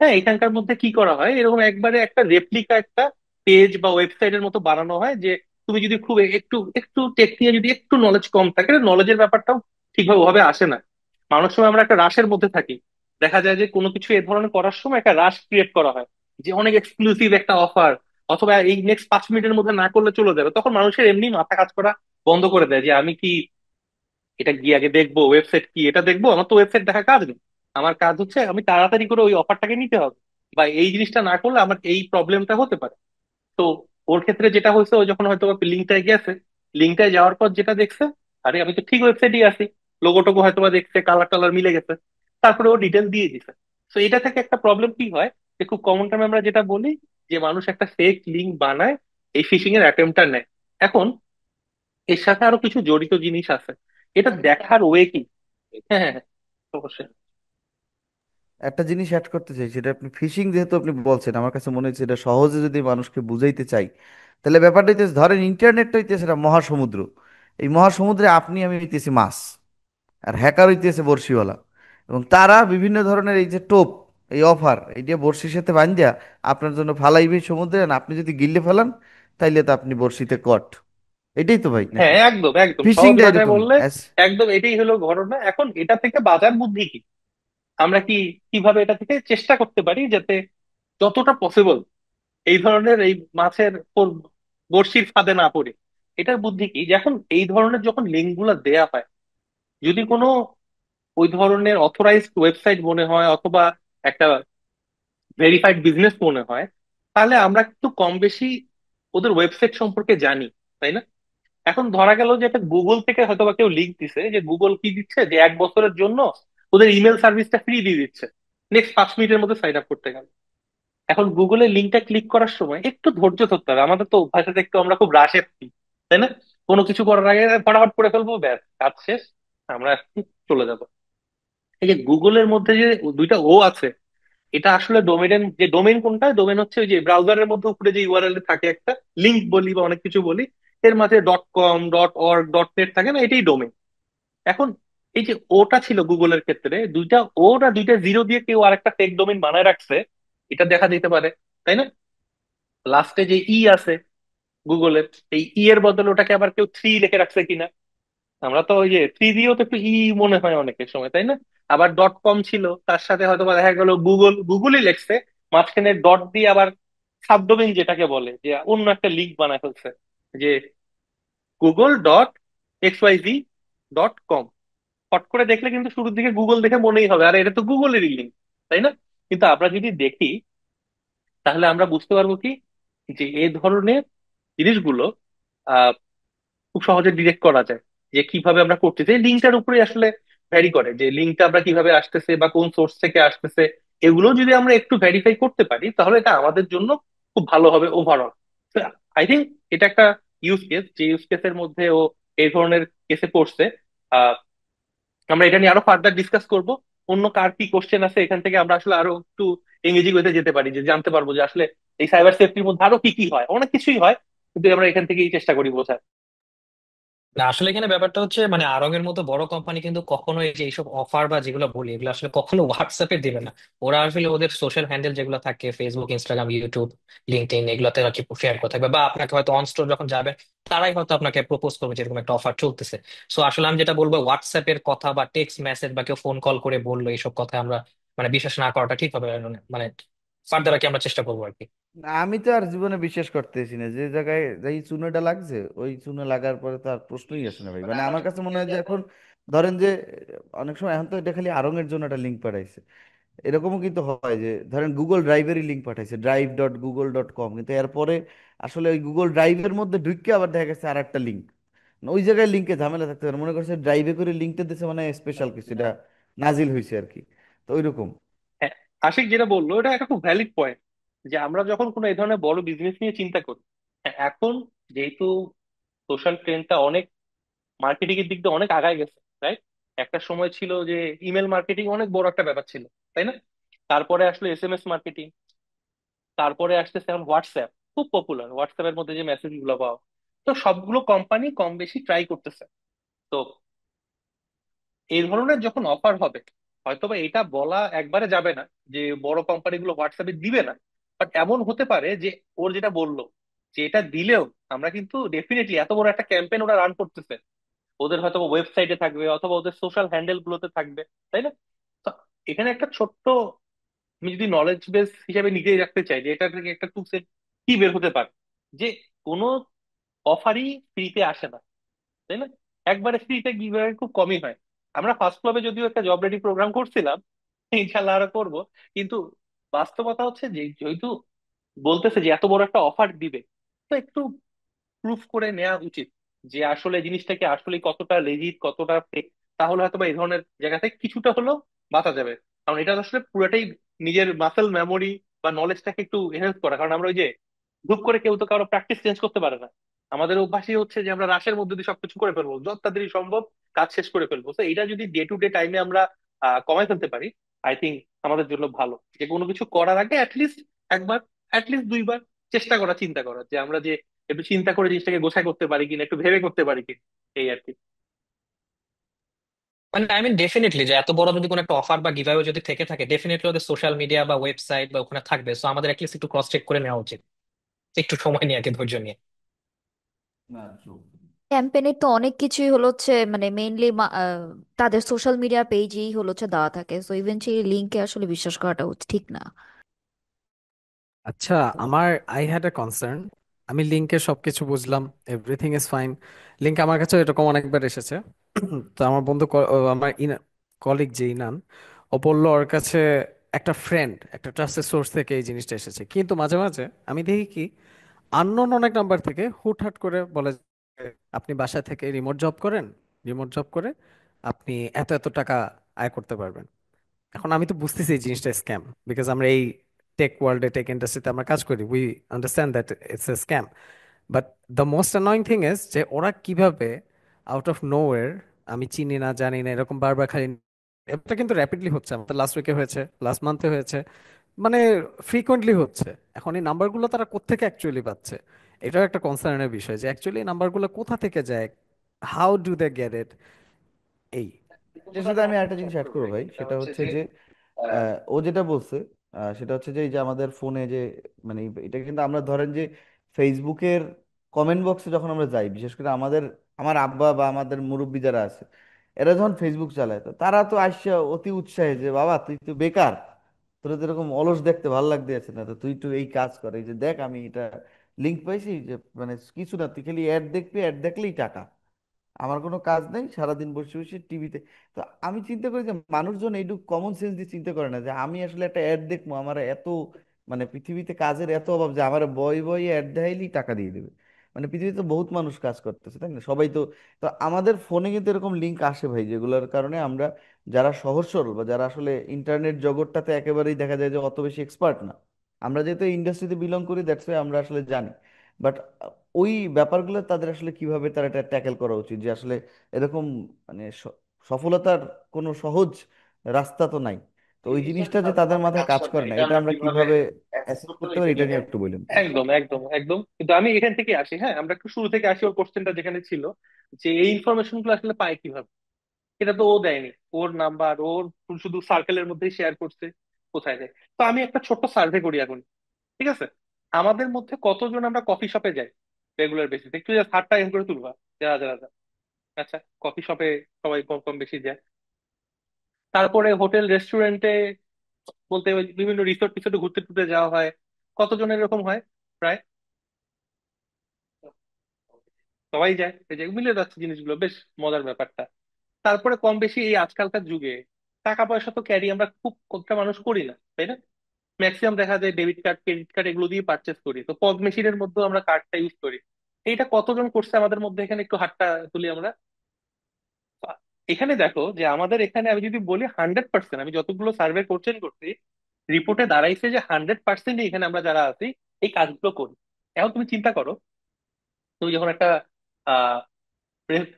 হ্যাঁ, এখানকার মধ্যে কি করা হয়, এরকম একবারে একটা রেপ্লিকা একটা পেজ বা ওয়েবসাইটের মতো বানানো হয়, যে তুমি যদি খুব একটু একটু টেক নিয়ে যদি একটু নলেজ কম থাকে, নলেজের ব্যাপারটাও ঠিকভাবে ভাবে আসে না। মানুষ সময় আমরা একটা রাশের মধ্যে থাকি, দেখা যায় যে কোনো কিছু এ ধরনের করার সময় একটা রাশ ক্রিয়েট করা হয়, যে অনেক এক্সক্লুসিভ একটা অফার, অথবা এই নেক্সট 5 মিনিটের মধ্যে না করলে চলে যাবে, তখন মানুষের এমনি মাথা কাজ করা বন্ধ করে দেয়, যে আমি কি এটা গিয়ে আগে দেখবো ওয়েবসাইট কি, এটা দেখবো? আমার তো ওয়েবসাইট দেখা কাজ নেই, আমার কাজ হচ্ছে আমি তাড়াতাড়ি করে ওই অফারটাকে নিতে হবে, বা এই জিনিসটা না করলে আমার এই প্রবলেমটা হতে পারে। তো ওর ক্ষেত্রে যেটা হয়েছে, ও যখন হয়তো লিঙ্কটায় গেছে, লিঙ্কটায় যাওয়ার পর যেটা দেখছে, আরে আমি তো ঠিক ওয়েবসাইটই আছি, লোগো টোগো হয়তোবা দেখছে, কালার টালার মিলে গেছে, তারপরে ও ডিটেল দিয়ে দিছে। তো এটা থেকে একটা প্রবলেম কি হয়, যে খুব কমন টাইমে আমরা যেটা বলি, যে মানুষ একটা ফেক লিঙ্ক বানায়, এই ফিশিং এর অ্যাটেম্পটটা নেয়। এখন এর সাথে আরো কিছু জড়িত জিনিস আছে, এটা দেখার ওয়ে কি। হ্যাঁ, হ্যাঁ, হ্যাঁ, অবশ্যই। একটা জিনিস অ্যাড করতে চাই, সেটা আপনি ফিশিং যেহেতু আপনি বলছেন, আমার কাছে মনে হচ্ছে এটা সহজে যদি মানুষকে বুঝাইতে চাই, তাহলে ব্যাপারটা হইতেছে, ধরেন ইন্টারনেটটা হইতেছে একটা মহাসমুদ্র, এই মহাসমুদ্রে আপনি আমি হইতেছি মাছ, আর হ্যাকার হইতেছে বড়শিওয়ালা, এবং তারা বিভিন্ন ধরনের এই যে টোপ, এই অফার, এই যে বড়শির সাথে বান্ধিয়া আপনার জন্য ফালাইবে সমুদ্রে, আর আপনি যদি গিলে ফেলান তাইলে তো আপনি বড়শিতে কট। এটাই তো ভাই হ্যাঁ, নাকি? একদম একদম সহজ ফিশিংটা ভাষায় এরকমই। বললে একদম এটাই হলো ঘটনা। এখন এটা থেকে বাঁচার বুদ্ধি কি? আমরা কি কিভাবে এটা থেকে চেষ্টা করতে পারি যাতে যতটা পসিবল এই ধরনের এই মাছের বড়শির ফাঁদে না পড়ে। এটার বুদ্ধি কি, যে এখন এই ধরনের যখন লিঙ্ক গুলা দেয়া হয়, যদি কোনো ওই ধরনের অথরাইজড ওয়েবসাইট মনে হয় অথবা একটা ভেরিফাইড বিজনেস মনে হয়, তাহলে আমরা কিন্তু কম বেশি ওদের ওয়েবসাইট সম্পর্কে জানি, তাই না? এখন ধরা গেল যে একটা গুগল থেকে হয়তো বা কেউ লিঙ্ক দিছে, যে গুগল কি দিচ্ছে, যে 1 বছরের জন্য ওদের ইমেল সার্ভিসটা ফ্রি দিয়ে দিচ্ছে, নেক্সট 5 মিনিটের মধ্যে সাইন আপ করতে গেল। এখন গুগলের লিঙ্কটা ক্লিক করার সময় একটু ধৈর্য ধরতে হবে, আমাদের তো অভ্যাসে একটু আমরা খুব রাশে থাকি, তাই না? কোনো কিছু করার আগে ফটাফট করে ফেলবো, ব্যাস কাজ শেষ, আমরা চলে যাব। এই যে গুগলের মধ্যে যে দুইটা ও আছে, এটা আসলে ডোমেনের, যে ডোমেন কোনটা, ডোমেন হচ্ছে ওই যে ব্রাউজারের মধ্যে উপরে যে ইউআরএল থাকে একটা লিঙ্ক বলি বা অনেক কিছু বলি, এর মাঝে .com .org .net থাকে না, এটাই ডোমেন। এখন এই যে ওটা ছিল গুগলের ক্ষেত্রে, দুইটা ও না দুইটা জিরো দিয়ে কেউ আরেকটা ফেক ডোমেন বানায় রাখছে, এটা দেখা যেতে পারে, তাই না? লাস্টে যে ই আছে গুগলের, এই ই এর বদলে ওটাকে আবার কেউ থ্রি লিখে রাখছে কিনা। আমরা তো ওই যে থ্রি দিয়েও তো একটু ই মনে হয় অনেকের সময়, তাই না? আবার .com ছিল, তার সাথে হয়তো বা দেখা গেল গুগলই লেখছে, মাঝখানে ডট দিয়ে আবার সাবডোমেইন যেটাকে বলে, যে অন্য একটা লিঙ্ক বানায় ফেলছে, যে google.xyz.com। হট করে দেখলে কিন্তু শুরুর দিকে গুগল দেখে মনেই হবে আরে এটা তো গুগলেরই লিঙ্ক, তাই না? কিন্তু আমরা যদি দেখি, তাহলে আমরা বুঝতে পারবো কি, যে এই ধরনের জিনিসগুলো খুব সহজে ডিরেক্ট করা যায়, যে কিভাবে আমরা করতেছি এই লিঙ্কটার উপরে আসলে ভ্যারি করে, যে লিঙ্কটা আমরা কিভাবে আসতেছে বা কোন সোর্স থেকে আসতেছে, এগুলো যদি আমরা একটু ভেরিফাই করতে পারি, তাহলে এটা আমাদের জন্য খুব ভালো হবে ওভারঅল। আই থিঙ্ক এটা একটা ইউজ কেস, যে ইউজ কেসের মধ্যে ও এই ধরনের কেসে পড়ছে। আহ আমরা এটা নিয়ে আরো ফার্দার ডিসকাস করব। অন্য কার কি কোশ্চেন আছে এখান থেকে আমরা আসলে আরো একটু এঙ্গেজিং হতে যেতে পারি, যে জানতে পারবো যে আসলে এই সাইবার সেফটির মধ্যে আরো কি কি হয়, অনেক কিছুই হয়, কিন্তু আমরা এখান থেকেই চেষ্টা করি বোঝার। না আসলে এখানে ব্যাপারটা হচ্ছে মানে আড়ং এর মতো বড় কোম্পানি কিন্তু কখনো এই যে এইসব অফার বা যেগুলো বলি এগুলো আসলে কখনো হোয়াটসঅ্যাপে দিবে না। ওরা আসলে ওদের সোশ্যাল হ্যান্ডেল যেগুলো থাকে ফেসবুক, ইনস্টাগ্রাম, ইউটিউব, লিঙ্কডইন, এগুলোতে আর কি শেয়ার করতে থাকবে, বা আপনাকে হয়তো অন স্টোর যখন যাবেন তারাই হয়তো আপনাকে প্রপোজ করবে যে এরকম একটা অফার চলতেছে। সো আসলে আমি যেটা বলবো, হোয়াটসঅ্যাপের কথা বা টেক্সট মেসেজ বা কেউ ফোন কল করে বললো এইসব কথা আমরা মানে বিশ্বাস না করাটা ঠিক হবে। মানে ফার্দার আর কি আমরা চেষ্টা করবো আর কি। না, আমি তো আর জীবনে বিশ্বাস করতেছি না, যে জায়গায় যেই চুনোটা লাগছে ওই চুনো লাগার পরে তো আর প্রশ্নই আসে না ভাই। মানে আমার কাছে মনে হয় যে এখন ধরেন যে অনেক সময় এখন তো এটা খালি আরঙের জন্য একটা লিঙ্ক পাঠাইছে, এরকমও কিন্তু হয় যে ধরেন গুগল ড্রাইভেরই লিঙ্ক পাঠাইছে drive.google.com, কিন্তু এরপরে আসলে ওই গুগল ড্রাইভের মধ্যে ঢুকে আবার দেখা গেছে আর একটা লিঙ্ক। ওই জায়গায় লিঙ্কে ঝামেলা থাকতে পারে, মনে করছে ড্রাইভে করে লিঙ্কটা দিছে মানে স্পেশাল কিছু, এটা নাজিল হয়েছে আর কি। তো ওইরকম। হ্যাঁ, আশিক যেটা বললো এটা একটা খুব ভ্যালিড পয়েন্ট, যে আমরা যখন কোনো এই ধরনের বড় বিজনেস নিয়ে চিন্তা করি, হ্যাঁ, এখন যেহেতু সোশ্যাল ট্রেন্ডটা অনেক মার্কেটিং এর দিক দিয়ে অনেক আগায় গেছে, রাইট? একটা সময় ছিল যে ইমেল মার্কেটিং অনেক বড় একটা ব্যাপার ছিল, তাই না? তারপরে আসলো এসএমএস মার্কেটিং, তারপরে আসতেছে এখন হোয়াটসঅ্যাপ, খুব পপুলার হোয়াটসঅ্যাপের মধ্যে যে মেসেজ গুলো পাওয়া। তো সবগুলো কোম্পানি কম বেশি ট্রাই করতেছে। তো এই ধরনের যখন অফার হবে, হয়তোবা এটা বলা একবারে যাবে না যে বড় কোম্পানিগুলো হোয়াটসঅ্যাপে দিবে না, বাট এমন হতে পারে যে ওর যেটা বললো, যে এটা দিলেও আমরা কিন্তু ডেফিনেটলি এত বড় একটা ক্যাম্পেইন ওরা রান করতেছে, ওদের হয়তো ওয়েবসাইটে থাকবে অথবা ওদের সোশ্যাল হ্যান্ডেল গুলোতে থাকবে, তাই না? তো এখানে একটা ছোট্ট, আমি যদি নলেজ বেস হিসাবে নিজেই রাখতে চাই, যে এটা থেকে একটা টু সেট কি বের হতে পারে, যে কোনো অফারই ফ্রিতে আসে না, তাই না? একবারে ফ্রিতে গিভঅ্যাওয়ে খুব কমই হয়। আমরা ফার্স্ট ক্লাবে যদিও একটা জব রেডি প্রোগ্রাম করছিলাম, ইনশাল্লাহ আরো করবো, কিন্তু বাস্তবতা হচ্ছে যে যেহেতু বলতেছে যে এত বড় একটা অফার দিবে, তো একটু প্রুফ করে নেওয়া উচিত, যে আসলে জিনিসটাকে আসলে কতটা লেজিট কতটা ফেক। তাহলে হয়তো বা এই ধরনের জায়গা থেকে কিছুটা হলেও বাঁচা যাবে। কারণ এটা আসলে পুরোটাই নিজের মাসেল মেমোরি বা নলেজটাকে একটু এনহেন্স করা, কারণ আমরা ওই যে গ্রুপ করে কেউ তো কারো প্র্যাকটিস চেঞ্জ করতে পারে না। আমাদের অভ্যাসই হচ্ছে যে আমরা রাশের মধ্যে দিয়ে সবকিছু করে ফেলবো, যত তাড়াতাড়ি সম্ভব কাজ শেষ করে ফেলবো। তো এটা যদি ডে টু ডে টাইমে আমরা কমাই ফেলতে পারি, আই থিঙ্ক আমাদের জন্য ভালো। যে কোনো কিছু করার আগে অ্যাটলিস্ট একবার, অ্যাটলিস্ট দুইবার চেষ্টা করা, চিন্তা করা, যে আমরা যে একটু চিন্তা করে জিনিসটাকে গোছাই করতে পারি কিনা, একটু ভেবে করতে পারি কিনা, এই আর কি। মানে আই মিন ডেফিনেটলি যে এত বড় যদি কোনো একটা অফার বা গিভঅ্যাওয়ে যদি থেকে থাকে ডেফিনেটলি ওদের সোশ্যাল মিডিয়া বা ওয়েবসাইট বা ওখানে থাকবে। সো আমাদের অ্যাটলিস্ট একটু ক্রস চেক করে নেওয়া উচিত, একটু সময় নিয়ে আর কি, ধৈর্য নিয়ে। না, true। ক্যাম্পেইনের তো অনেক কিছুই হলো হচ্ছে মানে মেইনলি তাদের সোশ্যাল মিডিয়া পেজেই হলো হচ্ছে দেওয়া থাকে, সো ইভেন্চুয়ালি লিঙ্কে আসলে বিশ্বাস করাটা ঠিক না। আচ্ছা, আমার আই হ্যাড এ কনসার্ন। আমি লিঙ্কে সবকিছু বুঝলাম, এভরিথিং ইজ ফাইন। লিঙ্ক আমার কাছে এরকম অনেকবার এসেছে। তো আমার বন্ধু আমার কলিগ যে ইনান, ও বললো ওর কাছে একটা ফ্রেন্ড, একটা ট্রাস্টেড সোর্স থেকে এই জিনিসটা এসেছে, কিন্তু মাঝে মাঝে আমি দেখি কি আননোন অনেক নাম্বার থেকে হুটহাট করে বলে যে, আপনি বাসা থেকে রিমোট জব করেন, রিমোট জব করে আপনি এত এত টাকা আয় করতে পারবেন। এখন আমি তো বুঝতেছি এই জিনিসটা স্ক্যাম, বিকজ আমরা এই টেক ওয়ার্ল্ডে, টেক ইন্ডাস্ট্রিতে আমরা কাজ করি, we understand that it's a scam. But the most annoying thing is যে ওরা কিভাবে আউট অফ নোওয়্যার, আমি চিনি না জানি না এরকম বারবার খালি, এটা কিন্তু র্যাপিডলি হচ্ছে, আমাদের লাস্ট উইকে হয়েছে, লাস্ট মান্থে হয়েছে, মানে ফ্রিকোয়েন্টলি হচ্ছে। এখন এই নাম্বারগুলো তারা কোত্থেকে অ্যাকচুয়ালি পাচ্ছে? এটাও একটা কনসার্নের বিষয় যে অ্যাকচুয়ালি এই নাম্বারগুলো কোথা থেকে যায়, how do they get it, এই। এটার সাথে আমি আরেকটা জিনিস অ্যাড করবো ভাই, সেটা হচ্ছে যে ও যেটা বলছে, সেটা হচ্ছে যে এই যে আমাদের ফোনে যে মানে এটা কিন্তু আমরা ধরেন যে ফেসবুকের কমেন্ট বক্সে যখন আমরা যাই, বিশেষ করে আমার আব্বা বা আমাদের মুরব্বি যারা আছে, এরা যখন ফেসবুক চালায়, তো তারা তো আসছে অতি উৎসাহে যে বাবা তুই তো বেকার, তোর তো এরকম অলস দেখতে ভালো লাগতে আছে না, তো তুই তো এই কাজ কর, এই যে দেখ আমি এটা লিঙ্ক পাইছি, যে মানে কিছু না, তুই খালি অ্যাড দেখবি, অ্যাড দেখলেই টাকা, আমার কোনো কাজ নেই, সারাদিন বসে বসে টিভিতে। তো আমি চিন্তা করি যে মানুষজন এইটুকু কমন সেন্স দিয়ে চিন্তা করে না যে আমি আসলে একটা অ্যাড দেখবো, আমার এত মানে পৃথিবীতে কাজের এত অভাব যে আমার বই বই অ্যাড দেখাইলেই টাকা দিয়ে দেবে। মানে পৃথিবীতে বহুত মানুষ কাজ করতেছে, তাই না? সবাই তো, তো আমাদের ফোনে কিন্তু এরকম লিঙ্ক আসে ভাই, যেগুলোর কারণে আমরা যারা সহজ সরল বা যারা আসলে ইন্টারনেট জগৎটাতে একেবারেই দেখা যায় যে অত বেশি এক্সপার্ট না, আমরা যেহেতু ইন্ডাস্ট্রিতে বিলং করি, দ্যাটস ওয়াই আমরা আসলে জানি। বাট ওই ব্যাপারগুলো তাদের আসলে কিভাবে তারা এটা ট্যাকেল করা উচিত, যে আসলে এরকম মানে সফলতার কোনো সহজ রাস্তা তো নাই। তো ওই জিনিসটা যে তাদের মাথায় কাজ করে না, এটা আমরা কিভাবে অ্যাসেস করতে পারি, এটা নিয়ে একটু বলুন প্লিজ। একদম একদম একদম, কিন্তু আমি এখান থেকে আসি, হ্যাঁ আমরা একটু শুরু থেকে আসি, ওর কোশ্চেনটা যেখানে ছিল যে এই ইনফরমেশন গুলো আসলে পায় কিভাবে। এটা তো ও দেয়নি, ওর নাম্বার ওর শুধু সার্কেলের মধ্যেই শেয়ার করছে, কোথায় দেয়। তো আমি একটা ছোট্ট সার্ভে করি এখন, ঠিক আছে? আমাদের মধ্যে কতজন আমরা কফি শপে যাই রেগুলার বেসিস, একটু জাস্ট হাতটা এম করে তুলবা, যারা যারা যারা। আচ্ছা, কফি শপে সবাই কম কম বেশি যায়। তারপরে হোটেল রেস্টুরেন্টে বলতে ওই বিভিন্ন রিসোর্ট টিসোর্টে ঘুরতে টুরতে যাওয়া হয়। কতজনের এরকম হয়? প্রায় সবাই যায়, এই যে মিলে যাচ্ছে জিনিসগুলো, বেশ মজার ব্যাপারটা। তারপরে কম বেশি এই আজকালকার যুগে টাকা পয়সা তো ক্যারি আমরা খুব কতটা মানুষ করি না, তাই না? ম্যাক্সিমাম দেখা যায় ডেবিট কার্ড, ক্রেডিট কার্ড এগুলো দিয়ে পার্চেস করি, তো পজ মেশিনের মধ্যেও আমরা কার্ডটা ইউজ করি। এইটা কতজন করছে আমাদের মধ্যে, এখানে একটু হাতটা তুলি আমরা। এখানে দেখো যে আমাদের এখানে আমি যদি বলি 100%, আমি যতগুলো সার্ভে করছেন করছি, রিপোর্টে দাঁড়াইছে যে 100% এখানে আমরা যারা আছি এই কাজগুলো করি। এখন তুমি চিন্তা করো, তুমি যখন একটা আহ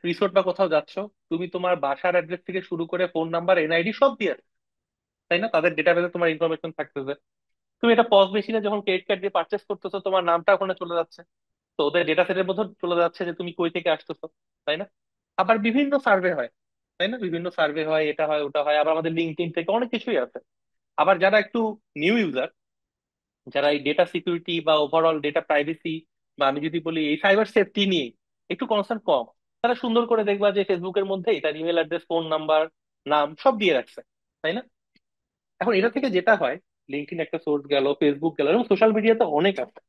রিসোর্ট বা কোথাও যাচ্ছ, তুমি তোমার বাসার অ্যাড্রেস থেকে শুরু করে ফোন নাম্বার, এনআইডি সব দিয়ে রাখো, তাই না? তাদের ডেটাবেসে তোমার ইনফরমেশন থাকতেছে। তুমি এটা পজ মেশিনে যখন ক্রেডিট কার্ড দিয়ে পার্চেস করতেছো, তোমার নামটা ওখানে চলে যাচ্ছে, তো ওদের ডেটা সেটের মধ্যে চলে যাচ্ছে যে তুমি কই থেকে আসতেছো, তাই না? আবার বিভিন্ন সার্ভে হয়, তাই না? বিভিন্ন সার্ভে হয়, এটা হয় ওটা হয়, আবার আমাদের লিঙ্কডইন থেকে অনেক কিছুই আছে। আবার যারা একটু নিউ ইউজার, যারা এই ডেটা সিকিউরিটি বা ওভারঅল ডেটা প্রাইভেসি, বা আমি যদি বলি এই সাইবার সেফটি নিয়ে একটু কনসার্ন কম, তারা সুন্দর করে দেখবা যে ফেসবুকের মধ্যেই তার ইমেল অ্যাড্রেস, ফোন নাম্বার, নাম সব দিয়ে রাখছে, তাই না? এখন এটা থেকে যেটা হয়, লিঙ্কডইন একটা সোর্স গেল, ফেসবুক গেল, এবং সোশ্যাল মিডিয়াতে অনেক আছে।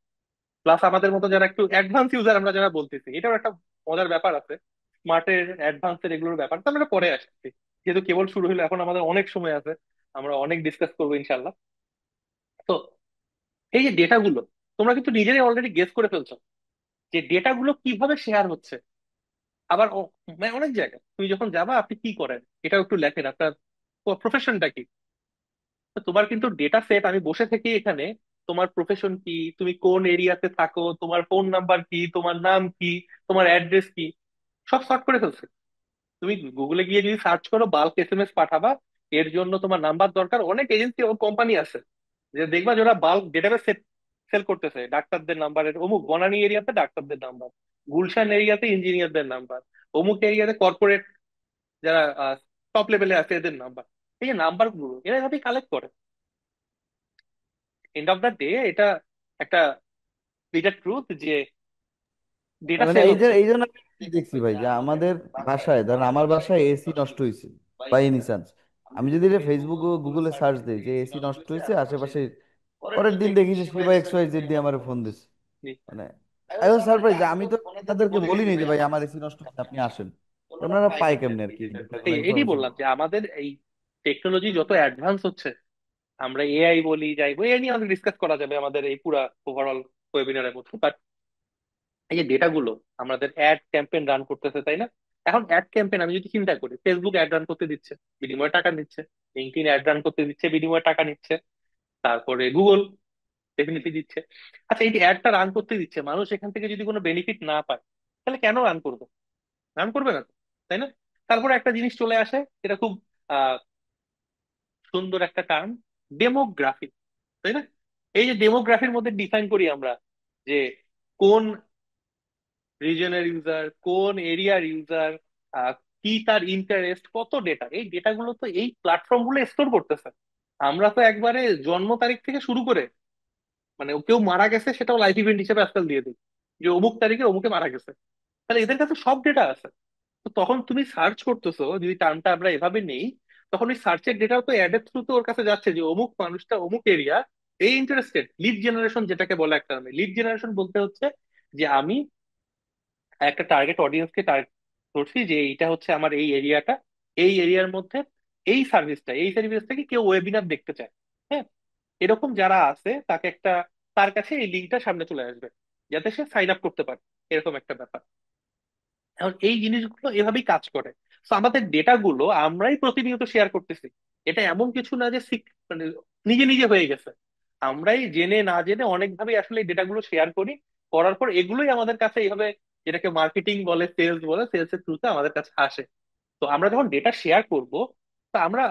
প্লাস আমাদের মতো যারা একটু অ্যাডভান্স ইউজার আমরা যারা বলতেছি, এটাও একটা মজার ব্যাপার আছে। স্মার্টের, অ্যাডভান্সের এগুলোর ব্যাপার তো আমরা পরে আসছি, যেহেতু কেবল শুরু হলো, এখন আমাদের অনেক সময় আছে, আমরা অনেক ডিসকাস করবো ইনশাল্লাহ। তো এই যে ডেটাগুলো, তোমরা কিন্তু নিজেরাই অলরেডি গেস করে ফেলছো যে ডেটাগুলো কিভাবে শেয়ার হচ্ছে। আবার মানে অনেক জায়গায় তুমি যখন যাবা, আপনি কি করেন এটাও একটু লেখেন, আপনার প্রফেশনটা কি। তো তোমার কিন্তু ডেটা সেট, আমি বসে থেকে এখানে তোমার প্রফেশন কি, তুমি কোন এরিয়াতে থাকো, তোমার ফোন নাম্বার কি, তোমার নাম কি, তোমার অ্যাড্রেস কি, সব শর্ট করে ফেলছে। তুমি গুগলে গিয়ে যদি সার্চ করো বাল্ক এসএমএস পাঠাবা, এর জন্য তোমার নাম্বার দরকার, অনেক এজেন্সি ও কোম্পানি আছে যে দেখবা যে ওরা বাল্ক ডেটাবেস সেল করতেছে, ডাক্তারদের নাম্বারের, অমুক বনানী এরিয়াতে ডাক্তারদের নাম্বার, গুলশান এরিয়াতে ইঞ্জিনিয়ারদের নাম্বার, অমুক এরিয়াতে কর্পোরেট যারা টপ লেভেলে আছে এদের নাম্বার। এই যে নাম্বার গুলো এরা এভাবেই কালেক্ট করে। এন্ড অফ দ্য ডে এটা একটা বিটার ট্রুথ যে ডেটা মানে সেল এই যে হচ্ছে। এই জন্য আমি দেখছি ভাই যে আমাদের বাসায়, ধরেন আমার বাসায় এসি নষ্ট হয়েছে বাই এনি চান্স, আমি যদি এটা ফেসবুক ও গুগলে সার্চ দিই যে এসি নষ্ট হয়েছে আশেপাশে পরের দিন দেখি যে শিবা XYZ দিয়ে আমার ফোন দিচ্ছে। জি। মানে আই ওয়াজ সারপ্রাইজ, আমি তো ওনাদেরকে বলিনি যে ভাই আমার এসি নষ্ট হচ্ছে আপনি আসেন। ওনারা পায় কেমনে আর কি ডেটাগুলো, এটি ইনফরমেশন। বললাম যে আমাদের এই টেকনোলজি যত অ্যাডভান্স হচ্ছে, আমরা এআই বলি যাই বলি, এ নিয়ে অনেক ডিসকাস করা যাবে আমাদের এই পুরা ওভারঅল ওয়েবিনারের মধ্যে। বাট এই যে ডেটাগুলো আমাদের অ্যাড ক্যাম্পেইন রান করতেছে, তাই না? এখন অ্যাড ক্যাম্পেইন আমি যদি চিন্তা করি, ফেসবুক অ্যাড রান করতে দিচ্ছে, বিনিময়ে টাকা নিচ্ছে। লিঙ্কডইন অ্যাড রান করতে দিচ্ছে, বিনিময়ে টাকা নিচ্ছে। তারপরে গুগল ডেফিনেটলি দিচ্ছে। আচ্ছা, এই যে অ্যাডটা রান করতে দিচ্ছে, মানুষ এখান থেকে যদি কোনো বেনিফিট না পায়, তাহলে কেন রান করবে? রান করবে না তো, তাই না? তারপরে একটা জিনিস চলে আসে, এটা খুব আহ সুন্দর একটা টার্ম, ডেমোগ্রাফি, তাই না? এই যে ডেমোগ্রাফির মধ্যে ডিফাইন করি আমরা যে কোন রিজনের ইউজার, কোন এরিয়ার ইউজার, কি তার ইন্টারেস্ট, কত ডেটা, এই ডেটাগুলো তো এই প্ল্যাটফর্ম গুলো স্টোর করতেছে। আমরা তো একবারে জন্ম তারিখ থেকে শুরু করে, মানে কেউ মারা গেছে সেটাও লাইফ ইভেন্ট হিসেবে আজকাল দিয়ে দিই, যে অমুক তারিখে অমুকে মারা গেছে। তাহলে এদের কাছে সব ডেটা আছে। তো তখন তুমি সার্চ করতেছো, যদি টার্মটা আমরা এভাবে নেই, তখন ওই সার্চের ডেটাও তো অ্যাডের থ্রুতে ওর কাছে যাচ্ছে যে অমুক মানুষটা অমুক এরিয়া এই ইন্টারেস্টেড। লিড জেনারেশন যেটাকে বলে একটা, লিড জেনারেশন বলতে হচ্ছে যে আমি একটা টার্গেট অডিয়েন্সকে টার্গেট করছি, যে এইটা হচ্ছে আমার এই এরিয়াটা, এই এরিয়ার মধ্যে এই সার্ভিসটাকে কেউ ওয়েবিনার দেখতে চায়। হ্যাঁ, এরকম যারা আছে তাকে একটা, তার কাছে এই লিঙ্কটা সামনে চলে আসবে যাতে সে সাইন আপ করতে পারে, এরকম একটা ব্যাপার। এখন এই জিনিসগুলো এভাবেই কাজ করে। তো আমাদের ডেটাগুলো আমরাই প্রতিনিয়ত শেয়ার করতেছি। এটা এমন কিছু না যে মানে নিজে নিজে হয়ে গেছে। আমরাই জেনে না জেনে অনেকভাবে আসলে এই ডেটাগুলো শেয়ার করি। করার পর এগুলোই আমাদের কাছে এইভাবে, যেটাকে মার্কেটিং বলে, সেলস বলে, সেলস এর থ্রুতে আমাদের কাছে আসে। তো আমরা যখন ডেটা শেয়ার করব, তো আমরা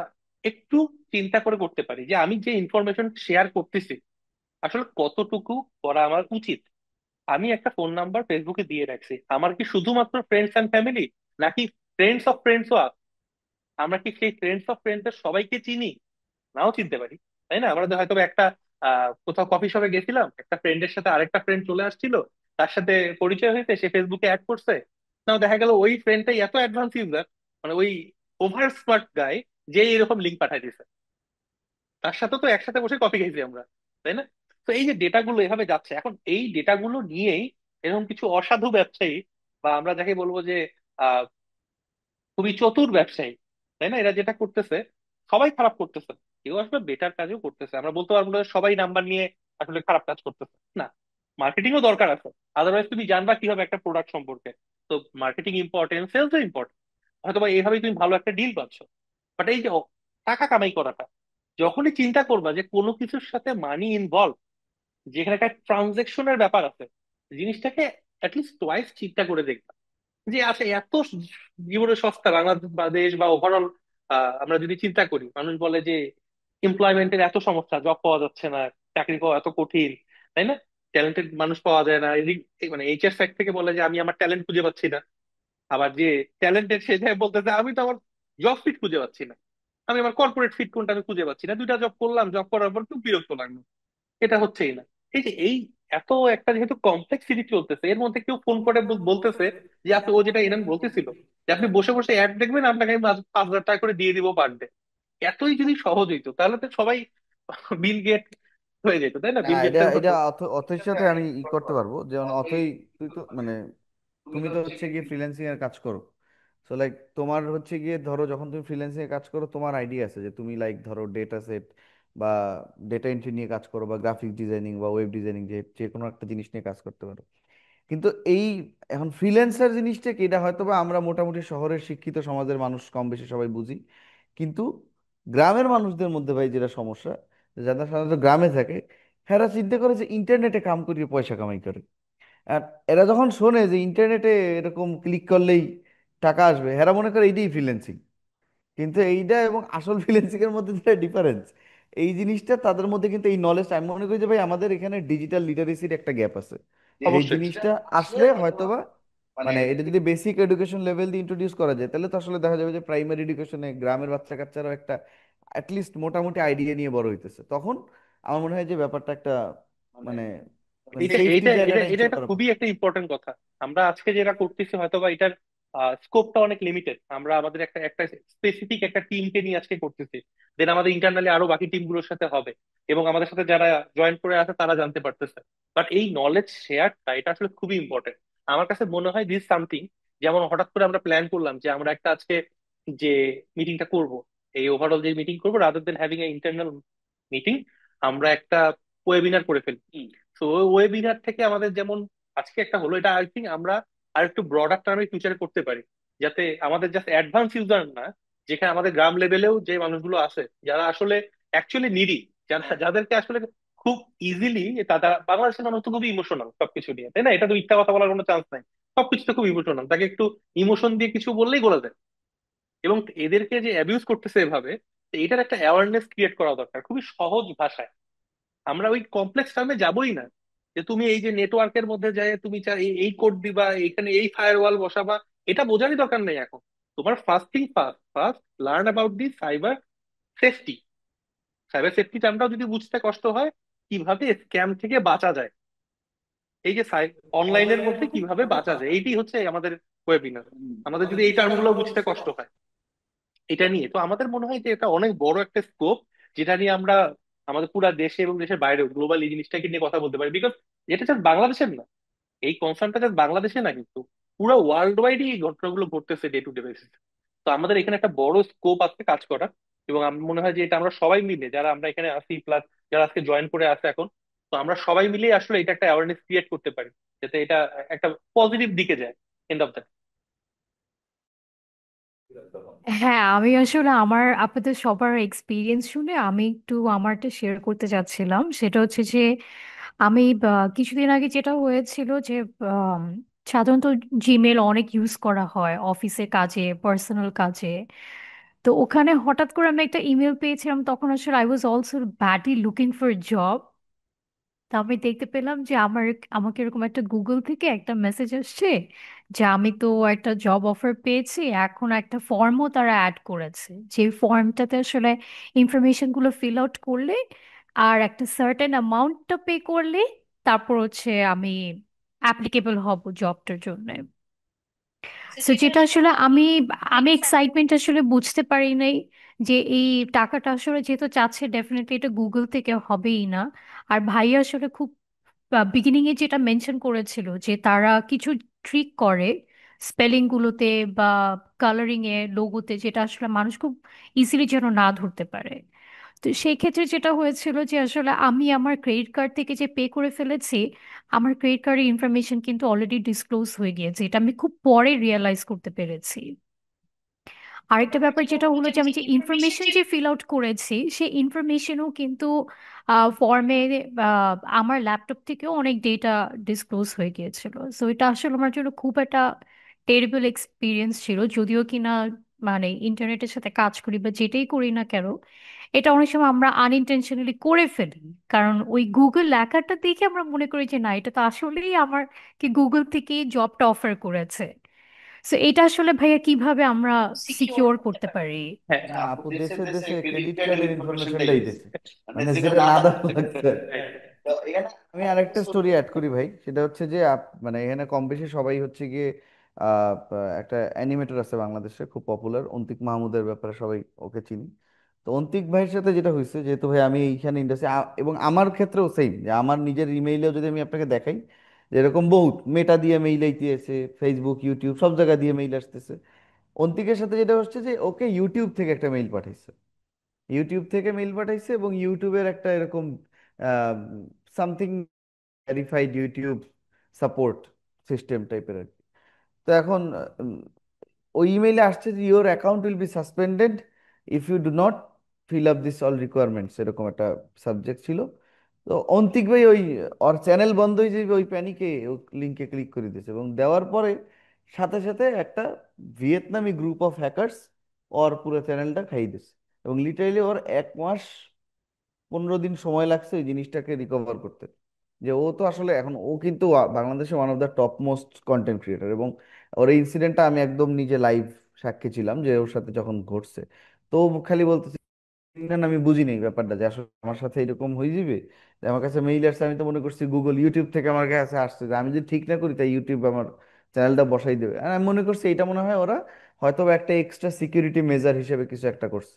একটু চিন্তা করে করতে পারি যে আমি যে ইনফরমেশন শেয়ার করতেছি আসলে কতটুকু করা আমার উচিত। আমি একটা ফোন নাম্বার ফেসবুকে দিয়ে রাখছি, আমার কি শুধুমাত্র ফ্রেন্ডস অ্যান্ড ফ্যামিলি, নাকি ফ্রেন্ডস অফ ফ্রেন্ডসও আছে? আমরা কি সেই ফ্রেন্ডস অফ ফ্রেন্ডস এর সবাইকে চিনি? নাও চিনতে পারি, তাই না? আমরা তো হয়তো একটা কোথাও কফি শপে গেছিলাম, একটা ফ্রেন্ডের সাথে আরেকটা ফ্রেন্ড চলে আসছিল, তার সাথে পরিচয় হয়েছে, সে ফেসবুকে অ্যাড করছে। নাও দেখা গেল ওই ফ্রেন্ডটাই এত অ্যাডভান্স ইউজার, মানে ওই ওভার স্মার্ট গাই, যে এরকম লিঙ্ক পাঠাই দিছে, তার সাথে তো একসাথে বসে কফি খেয়েছি আমরা, তাই না? তো এই যে ডেটাগুলো এভাবে যাচ্ছে, এখন এই ডেটাগুলো নিয়েই এরকম কিছু অসাধু ব্যবসায়ী, বা আমরা যাকে বলবো যে আহ খুবই চতুর ব্যবসায়ী, তাই না, এরা যেটা করতেছে, সবাই খারাপ করতেছে। কেউ আসলে বেটার কাজও করতেছে, আমরা বলতে পারবো না যে সবাই নাম্বার নিয়ে আসলে খারাপ কাজ করতেছে না। মার্কেটিংও দরকার আছে, আদারওয়াইজ তুমি জানবা কিভাবে একটা প্রোডাক্ট সম্পর্কে। তো মার্কেটিং ইম্পর্টেন্ট, সেলসও ইম্পর্টেন্ট। হয়তো বা এইভাবেই তুমি ভালো একটা ডিল পাচ্ছ। বাট এই যে টাকা কামাই করাটা, যখনই চিন্তা করবা যে কোনো কিছুর সাথে মানি ইনভলভ, যেখানে একটা ট্রানজেকশনের ব্যাপার আছে, জিনিসটাকে অ্যাটলিস্ট টোয়াইস চিন্তা করে দেখবা যে আচ্ছা এত জীবনে সস্তা বাংলাদেশ বা ওভারঅল। আমরা যদি চিন্তা করি, মানুষ বলে যে এমপ্লয়মেন্টের এত সমস্যা, জব পাওয়া যাচ্ছে না, চাকরি পাওয়া এত কঠিন, তাই না? ট্যালেন্টেড মানুষ পাওয়া যায় না। মানে এইচআর সাইড থেকে বলে যে আমি আমার ট্যালেন্ট খুঁজে পাচ্ছি না। আবার যে ট্যালেন্টেড সে যায় বলতেছে আমি তো আমার জব ফিট খুঁজে পাচ্ছি না, আমি আমার কর্পোরেট ফিট কোনটা আমি খুঁজে পাচ্ছি না, দুইটা জব করলাম, জব করার পর খুব বিরক্ত লাগলো, এটা হচ্ছেই না। এই যে এই এত একটা যেহেতু কমপ্লেক্সিটি চলতেছে, এর মধ্যে কেউ ফোন করে বলতেছে যে আপনি, ও যেটা এরকম বলতেছিল যে আপনি বসে বসে অ্যাড দেখবেন, আপনাকে আমি 5,000 টাকা করে দিয়ে দিব পার ডে। এতই যদি সহজ হইতো তাহলে তো সবাই বিল গেট হয়ে যেত, তাই না? না, বিল এটা গেটসের এটা মতো। অথৈর সাথে আমি করতে পারবো, যেমন অথৈ, তুই তো মানে তুমি তো হচ্ছে গিয়ে ফ্রিল্যান্সিং এর কাজ করো। সো লাইক তোমার হচ্ছে গিয়ে ধরো যখন তুমি ফ্রিল্যান্সিং এর কাজ করো, তোমার আইডিয়া আছে যে তুমি লাইক ধরো ডেটা সেট বা ডেটা এন্ট্রি নিয়ে কাজ করো, বা গ্রাফিক ডিজাইনিং বা ওয়েব ডিজাইনিং, যে যে কোনো একটা জিনিস নিয়ে কাজ করতে পারো। কিন্তু এই এখন ফ্রিল্যান্সার জিনিসটা কি, এটা হয়তো বা আমরা মোটামুটি শহরের শিক্ষিত সমাজের মানুষ কম বেশি সবাই বুঝি। কিন্তু গ্রামের মানুষদের মধ্যে ভাই যেটা সমস্যা, যে যারা সাধারণত গ্রামে থাকে, এরা চিন্তা করে যে ইন্টারনেটে কাম করিয়ে পয়সা কামাই করে। আর এরা যখন শোনে যে ইন্টারনেটে এরকম ক্লিক করলেই টাকা আসবে, এরা মনে করে এইটাই ফ্রিল্যান্সিং। কিন্তু এইটা এবং আসল ফ্রিল্যান্সিং এর মধ্যে যেটা ডিফারেন্স, এই জিনিসটা তাদের মধ্যে কিন্তু এই নলেজ, আমি মনে করি যে ভাই আমাদের এখানে ডিজিটাল লিটারেসির একটা গ্যাপ আছে। এই অবশ্যই। জিনিসটা আসলে হয়তোবা মানে এটা যদি বেসিক এডুকেশন লেভেল দিয়ে ইন্ট্রোডিউস করা যায়, তাহলে তো আসলে দেখা যাবে যে প্রাইমারি এডুকেশনে গ্রামের বাচ্চা কাচ্চারাও একটা অ্যাটলিস্ট মোটামুটি আইডিয়া নিয়ে বড় হইতেছে। তখন আমার মনে হয় যে ব্যাপারটা একটা মানে মানে এটা সেফটি এটা এটা জায়গাটা এটা ইনশিওর একটা করা। খুবই একটা ইম্পর্টেন্ট কথা। আমরা আজকে যেটা করতেছি হয়তো বা এটার স্কোপটা অনেক লিমিটেড। আমরা আমাদের একটা একটা স্পেসিফিক একটা টিমকে নিয়ে আজকে করতেছি, দেন আমাদের ইন্টারনালি আরো বাকি টিমগুলোর সাথে হবে, এবং আমাদের সাথে যারা জয়েন করে আছে তারা জানতে পারতেছে। বাট এই নলেজ শেয়ারটা এটা আসলে খুবই ইম্পর্টেন্ট। আমার কাছে মনে হয় দিস সামথিং, যেমন হঠাৎ করে আমরা প্ল্যান করলাম যে আমরা একটা আজকে যে মিটিংটা করব, এই ওভারঅল যে মিটিং করবো, rather than having a internal meeting, আমরা একটা ওয়েবিনার করে ফেলি। তো ওই ওয়েবিনার থেকে আমাদের যেমন আজকে একটা হলো, এটা আই থিঙ্ক আমরা আর একটু ব্রডার টার্মে ফিউচারে করতে পারি, যাতে আমাদের জাস্ট অ্যাডভান্স ইউজার না, যেখানে আমাদের গ্রাম লেভেলেও যে মানুষগুলো আছে যারা আসলে অ্যাকচুয়ালি নিডি, যারা যাদেরকে আসলে খুব ইজিলি, তারা বাংলাদেশের মানুষ তো খুবই ইমোশনাল সবকিছু নিয়ে, তাই না? এটা তো মিথ্যা কথা বলার কোনো চান্স নাই। সবকিছু তো খুব ইমোশনাল, তাকে একটু ইমোশন দিয়ে কিছু বললেই বলা যায়। এবং এদেরকে যে অ্যাবিউজ করতেছে এভাবে, তো এটার একটা অ্যাওয়ারনেস ক্রিয়েট করা দরকার খুবই সহজ ভাষায়। আমরা ওই কমপ্লেক্স টার্মে যাবোই না, যে তুমি এই যে নেটওয়ার্কের মধ্যে যায় তুমি এই এই কোড দিবা, এখানে এই ফায়ারওয়াল বসাবা, এটা বোঝারই দরকার নেই এখন। তোমার first thing first, first learn about the cyber safety. Cyber safety টার্মটাও যদি বুঝতে কষ্ট হয়, কিভাবে স্ক্যাম থেকে বাঁচা যায়, এই যে অনলাইনের মধ্যে কিভাবে বাঁচা যায়, এইটি হচ্ছে আমাদের ওয়েবিনার। আমাদের যদি এই টার্মগুলো বুঝতে কষ্ট হয় এটা নিয়ে, তো আমাদের মনে হয় যে এটা অনেক বড় একটা স্কোপ, যেটা নিয়ে আমরা আমাদের পুরা দেশে এবং দেশের বাইরেও গ্লোবাল এই জিনিসটাকে নিয়ে কথা বলতে পারি। বিকজ এটা জাস্ট বাংলাদেশের না, এই কনসার্নটা জাস্ট বাংলাদেশে না, কিন্তু পুরো ওয়ার্ল্ড ওয়াইডই এই ঘটনাগুলো ঘটতেছে ডে টু ডে বেসিস। তো আমাদের এখানে একটা বড় স্কোপ আছে কাজ করার। এবং আমার মনে হয় যে এটা আমরা সবাই মিলে, যারা আমরা এখানে আছি প্লাস যারা আজকে জয়েন করে আছে এখন, তো আমরা সবাই মিলে আসলে এটা একটা অ্যাওয়ারনেস ক্রিয়েট করতে পারি, যাতে এটা একটা পজিটিভ দিকে যায় এন্ড অফ দ্য। হ্যাঁ, আমি আসলে আমার আপনাদের সবার এক্সপিরিয়েন্স শুনে আমি একটু আমারটা শেয়ার করতে চাচ্ছিলাম। সেটা হচ্ছে যে আমি কিছুদিন আগে যেটা হয়েছিল যে আম, সাধারণত জিমেল অনেক ইউজ করা হয় অফিসের কাজে, পার্সোনাল কাজে। তো ওখানে হঠাৎ করে আমি একটা ইমেল পেয়েছিলাম, তখন আসলে I was also badly looking for job. তা আমি দেখতে পেলাম যে আমাকে এরকম একটা গুগল থেকে একটা মেসেজ আসছে যে আমি তো একটা জব অফার পেয়েছি, এখন একটা ফর্মও তারা অ্যাড করেছে, যে ফর্মটাতে আসলে ইনফরমেশনগুলো ফিল আউট করলে আর একটা সার্টেন অ্যামাউন্টটা পে করলে তারপর হচ্ছে আমি অ্যাপ্লিকেবল হব জবটার জন্য। সো যেটা আসলে আমি আমি এক্সাইটমেন্ট আসলে বুঝতে পারি নাই যে এই টাকাটা আসলে যেহেতু চাচ্ছে, ডেফিনেটলি এটা গুগল থেকে হবেই না। আর ভাই আসলে খুব বিগিনিং এ যেটা মেনশন করেছিল যে তারা কিছু ট্রিক করে স্পেলিং গুলোতে বা কালারিং এ, লোগোতে, যেটা আসলে মানুষ খুব ইজিলি যেন না ধরতে পারে। তো সেই ক্ষেত্রে যেটা হয়েছিল যে আসলে আমি আমার ক্রেডিট কার্ড থেকে যে পে করে ফেলেছি, আমার ক্রেডিট কার্ডের ইনফরমেশন কিন্তু অলরেডি ডিসক্লোজ হয়ে গিয়েছে, এটা আমি খুব পরে রিয়েলাইজ করতে পেরেছি। আরেকটা ব্যাপার যেটা হলো যে আমি যে ইনফরমেশন যে ফিল আউট করেছি সেই ইনফরমেশনও কিন্তু ফর্মে আমার ল্যাপটপ থেকেও অনেক ডেটা ডিসক্লোজ হয়ে গিয়েছিল। সো এটা আসলে আমার জন্য খুব একটা টেরিবল এক্সপিরিয়েন্স ছিল, যদিও কিনা মানে ইন্টারনেটের সাথে কাজ করি বা যেটাই করি না কেন, এটা অনেক সময় আমরা আনইনটেনশনালি করে ফেলি। কারণ ওই গুগল লেখাটা দেখে আমরা মনে করি যে না, এটা তো আসলেই আমার কি গুগল থেকে জবটা অফার করেছে। সো এটা আসলে ভাইয়া কিভাবে আমরা সিকিউর করতে পারি? হ্যাঁ, না আপু, দেশে দেশে ক্রেডিট কার্ডের ইনফরমেশনটাই দিছে, মানে যেটা না দেওয়া লাগছে। তো এখানে আমি আরেকটা স্টোরি অ্যাড করি ভাই, সেটা হচ্ছে যে মানে এখানে কম বেশি সবাই হচ্ছে গিয়ে একটা অ্যানিমেটর আছে বাংলাদেশে খুব পপুলার, অন্তিক মাহমুদের ব্যাপারে সবাই ওকে চিনি। তো অন্তিক ভাইয়ের সাথে যেটা হয়েছে, যেহেতু ভাই আমি এইখানে ইন্ডাস্ট্রি, এবং আমার ক্ষেত্রেও সেম, যে আমার নিজের ইমেইলেও যদি আমি আপনাকে দেখাই, যেরকম বহুত মেটা দিয়ে মেইল আইতেছে, ফেসবুক ইউটিউব সব জায়গা দিয়ে মেইল আসতেছে। অন্তিকের সাথে যেটা হচ্ছে যে ওকে ইউটিউব থেকে একটা মেইল পাঠাইছে, ইউটিউব থেকে মেইল পাঠাইছে, এবং ইউটিউবের একটা এরকম something verified YouTube support system টাইপের আর কি। তো এখন ওই ইমেইলে আসছে যে your account will be suspended if you do not fill up this all requirements, এরকম একটা সাবজেক্ট ছিল। তো অন্তিক ভাই ওই ওর চ্যানেল বন্ধ হয়ে যাবে ওই প্যানিকে লিঙ্কে ক্লিক করে দিয়েছে, এবং দেওয়ার পরে সাথে সাথে একটা ভিয়েতনামি গ্রুপ অফ হ্যাকার্স ওর পুরো চ্যানেলটা খাইয়ে দিয়েছে। এবং লিটারালি ওর 1 মাস 15 দিন সময় লাগছে ওই জিনিসটাকে রিকভার করতে। যে ও তো আসলে এখন ও কিন্তু বাংলাদেশে one of the top most content creator, এবং ওর এই ইনসিডেন্টটা আমি একদম নিজে লাইভ সাক্ষী ছিলাম যে ওর সাথে যখন ঘটছে। তো ও খালি বলতেছে, না না, আমি বুঝিনি এই ব্যাপারটা যে আসলে আমার সাথে এরকম হয়ে যাবে। যে আমার কাছে মেইল আসছে, আমি তো মনে করছি গুগল ইউটিউব থেকে আমার কাছে আসছে, যে আমি যদি ঠিক না করি তাই ইউটিউব আমার চ্যানেলটা বসাই দেবে। আর আমি মনে করছি এটা মনে হয় ওরা হয়তো বা একটা এক্সট্রা সিকিউরিটি মেজার হিসেবে কিছু একটা করছে,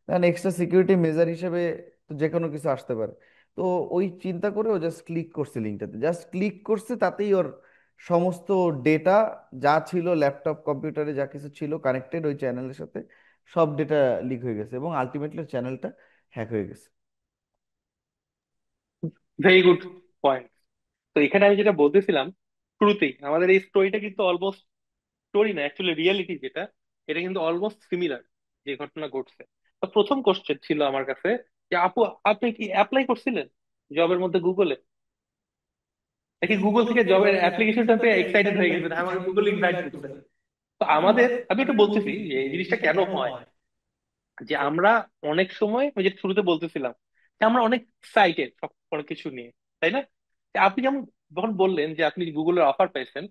কারণ এক্সট্রা সিকিউরিটি মেজার হিসেবে তো যে কোনো কিছু আসতে পারে। তো ওই চিন্তা করে ও জাস্ট ক্লিক করছে লিঙ্কটাতে, জাস্ট ক্লিক করছে, তাতেই ওর সমস্ত ডেটা যা ছিল ল্যাপটপ কম্পিউটারে যা কিছু ছিল কানেক্টেড ওই চ্যানেলের সাথে, সব ডেটা লিক হয়ে গেছে এবং আলটিমেটলি চ্যানেলটা হ্যাক হয়ে গেছে। Very good point. তো এখানে আমি যেটা বলতেছিলাম শুরুতেই, আমাদের এই স্টোরিটা কিন্তু অলমোস্ট স্টোরি না, অ্যাকচুয়ালি রিয়েলিটি যেটা, এটা কিন্তু অলমোস্ট সিমিলার যে ঘটনা ঘটছে। তো প্রথম কোশ্চেন ছিল আমার কাছে যে আপু, আপনি কি অ্যাপ্লাই করছিলেন জবের মধ্যে গুগলে, নাকি গুগল থেকে জবের অ্যাপ্লিকেশনটা পেয়ে এক্সাইটেড হয়ে গেছেন আমাকে গুগল ইনভাইট করছে? তো আমাদের, আমি একটু বলতেছি যে এই জিনিসটা কেন হয়, যে আমরা অনেক সময় ওই যে শুরুতে বলতেছিলাম যে আমরা অনেক এক্সাইটেড সব কোনো কিছু নিয়ে, তাই না? যে আপনি যেমন যখন বললেন যে আপনি গুগলের অফার পাইছেন,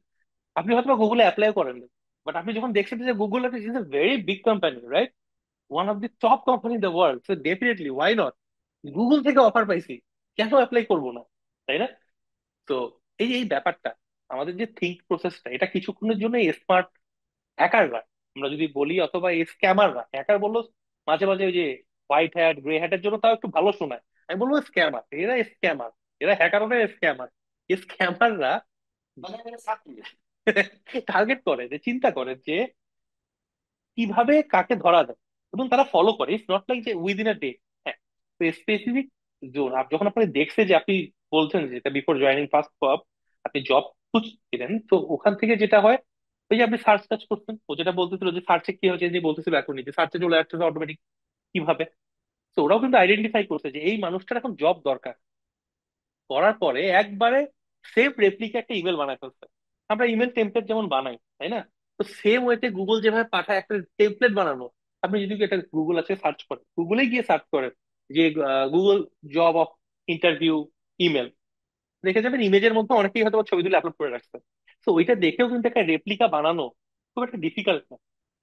আপনি হয়তো গুগলে অ্যাপ্লাই করেন, বাট আপনি যখন দেখছেন যে Google is a very big company, right, one of the top company in the world, so definitely why not, Google থেকে অফার পাইছি, কেন অ্যাপ্লাই করবো না, তাই না? তো এই যে এই ব্যাপারটা, আমাদের যে থিঙ্ক প্রসেসটা, এটা কিছুক্ষণের জন্য স্মার্ট হ্যাকাররা, আমরা যদি বলি, অথবা এই স্ক্যামাররা, হ্যাকার বললো মাঝে মাঝে ওই যে হোয়াইট হ্যাট গ্রে হ্যাটের জন্য তাও একটু ভালো শোনায়, আমি বলবো স্ক্যামার, এরা স্ক্যামার, এরা হ্যাকার হবে স্ক্যামার। স্ক্যামাররা টার্গেট করে, যে চিন্তা করে যে কিভাবে কাকে ধরা যায়, এবং তারা ফলো করে, ইটস নট লাইক যে উইদিন আ ডে। হ্যাঁ, তো স্পেসিফিক জোন যখন আপনি দেখছে যে আপনি বলছেন যে এটা বিফোর জয়নিং ফার্স্ট জব আপনি জব খুঁজছিলেন, তো ওখান থেকে যেটা হয়, ওই যে আপনি সার্চ টাচ করছেন, ও যেটা বলতেছিল যে সার্চে কি হচ্ছে, যে বলতেছিল এখন যে সার্চে চলে আসছে অটোমেটিক কিভাবে। তো ওরাও কিন্তু আইডেন্টিফাই করছে যে এই মানুষটার এখন জব দরকার, করার পরে একবারে সেম রেপ্লিকা একটা ইমেল বানায় ফেলছে। আমরা ইমেল টেমপ্লেট যেমন বানাই, তাই না? তো সেম ওয়েতে গুগল যেভাবে পাঠায় একটা টেমপ্লেট বানানো, আপনি যদি এটা গুগল আছে সার্চ করেন, গুগলে গিয়ে সার্চ করেন যে Google job of interview email, দেখে যাবেন ইমেজের মধ্যে অনেকেই হয়তো ছবি তুলে আপলোড করে রাখছে। তো ওইটা দেখেও কিন্তু একটা রেপ্লিকা বানানো খুব একটা ডিফিকাল্ট না,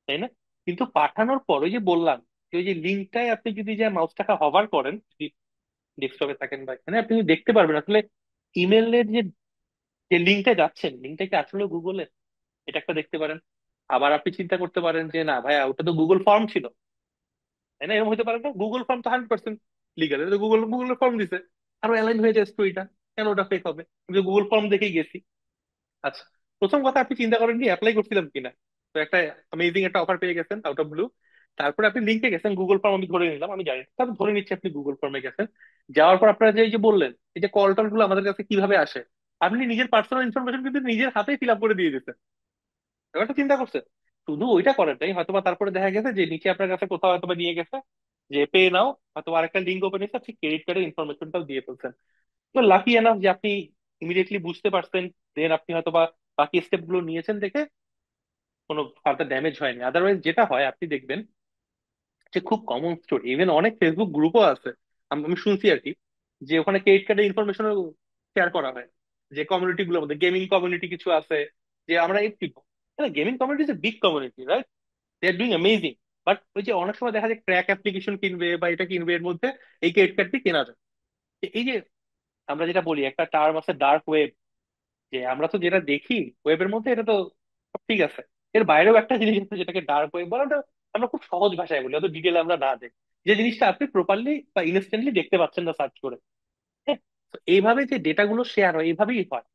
তাই না? কিন্তু পাঠানোর পর ওই যে বললাম, যে ওই যে লিঙ্কটায় আপনি যদি যে মাউসটাকে হভার করেন, ডেস্কটপে থাকেন বা এখানে, আপনি দেখতে পারবেন আসলে ইমেলের যে যে লিঙ্কটা যাচ্ছেন, লিঙ্কটা কি আসলে গুগলে, এটা একটা দেখতে পারেন। আবার আপনি চিন্তা করতে পারেন যে না ভাইয়া, ওটা তো গুগল ফর্ম ছিল, তাই না? এরকম হতে পারে না, গুগল ফর্ম তো 100% লিগাল, এটা তো গুগল ফর্ম দিছে, আরো অ্যালাইন হয়ে যায় স্টোরিটা, কেন ওটা ফেক হবে? আমি গুগল ফর্ম দেখেই গেছি। আচ্ছা, প্রথম কথা আপনি চিন্তা করেন কি অ্যাপ্লাই করছিলাম কিনা। তো একটা অ্যামেজিং একটা অফার পেয়ে গেছেন আউট অফ ব্লু, তারপরে আপনি লিঙ্কে গেছেন, গুগল ফর্ম আমি ধরে নিলাম, আমি জানি না, তারপর ধরে নিচ্ছি আপনি গুগল ফর্মে গেছেন। যাওয়ার পর আপনারা যে এই যে বললেন এই যে কল টল গুলো আমাদের কাছে কিভাবে আসে, আপনি নিজের পার্সোনাল ইনফরমেশন কিন্তু নিজের হাতেই ফিল আপ করে দিয়ে দিচ্ছেন। ব্যাপারটা চিন্তা করছেন? শুধু ওইটা করেন নাই, হয়তোবা তারপরে দেখা গেছে যে নিচে আপনার কাছে কোথাও হয়তোবা নিয়ে গেছে যে পে নাও, হয়তো আরেকটা লিঙ্ক ওপেন হয়েছে, আপনি ক্রেডিট কার্ডের ইনফরমেশনটাও দিয়ে ফেলছেন। তো লাকি এনাফ যে আপনি ইমিডিয়েটলি বুঝতে পারছেন, দেন আপনি হয়তোবা বাকি স্টেপ গুলো নিয়েছেন দেখে কোনো ফার্দার ড্যামেজ হয়নি। আদারওয়াইজ যেটা হয় আপনি দেখবেন যে খুব কমন স্টোরি, ইভেন অনেক ফেসবুক গ্রুপও আছে, আমি শুনছি আর কি, যে ওখানে ক্রেডিট কার্ডের ইনফরমেশন শেয়ার করা হয়, যে কমিউনিটি গুলোর মধ্যে গেমিং কমিউনিটি কিছু আছে, যে আমরা এই gaming community is a big community, right, they are doing amazing. But ওই যে অনেক সময় দেখা যায় ক্র্যাক অ্যাপ্লিকেশন কিনবে বা এটা কিনবে, এর মধ্যে এই ক্রেডিট কার্ডটি কেনা যায়। এই যে আমরা যেটা বলি একটা টার্ম আছে ডার্ক ওয়েব, যে আমরা তো যেটা দেখি ওয়েবের মধ্যে এটা তো সব ঠিক আছে, এর বাইরেও একটা জিনিস আছে যেটাকে ডার্ক ওয়েব বলে। ওটা আমরা খুব সহজ ভাষায় বলি, অত ডিটেল আমরা না দেখি, যে জিনিসটা আপনি প্রপারলি বা ইনস্ট্যান্টলি দেখতে পাচ্ছেন না সার্চ করে। হ্যাঁ, তো এইভাবে যে ডেটা গুলো শেয়ার হয় এইভাবেই হয়।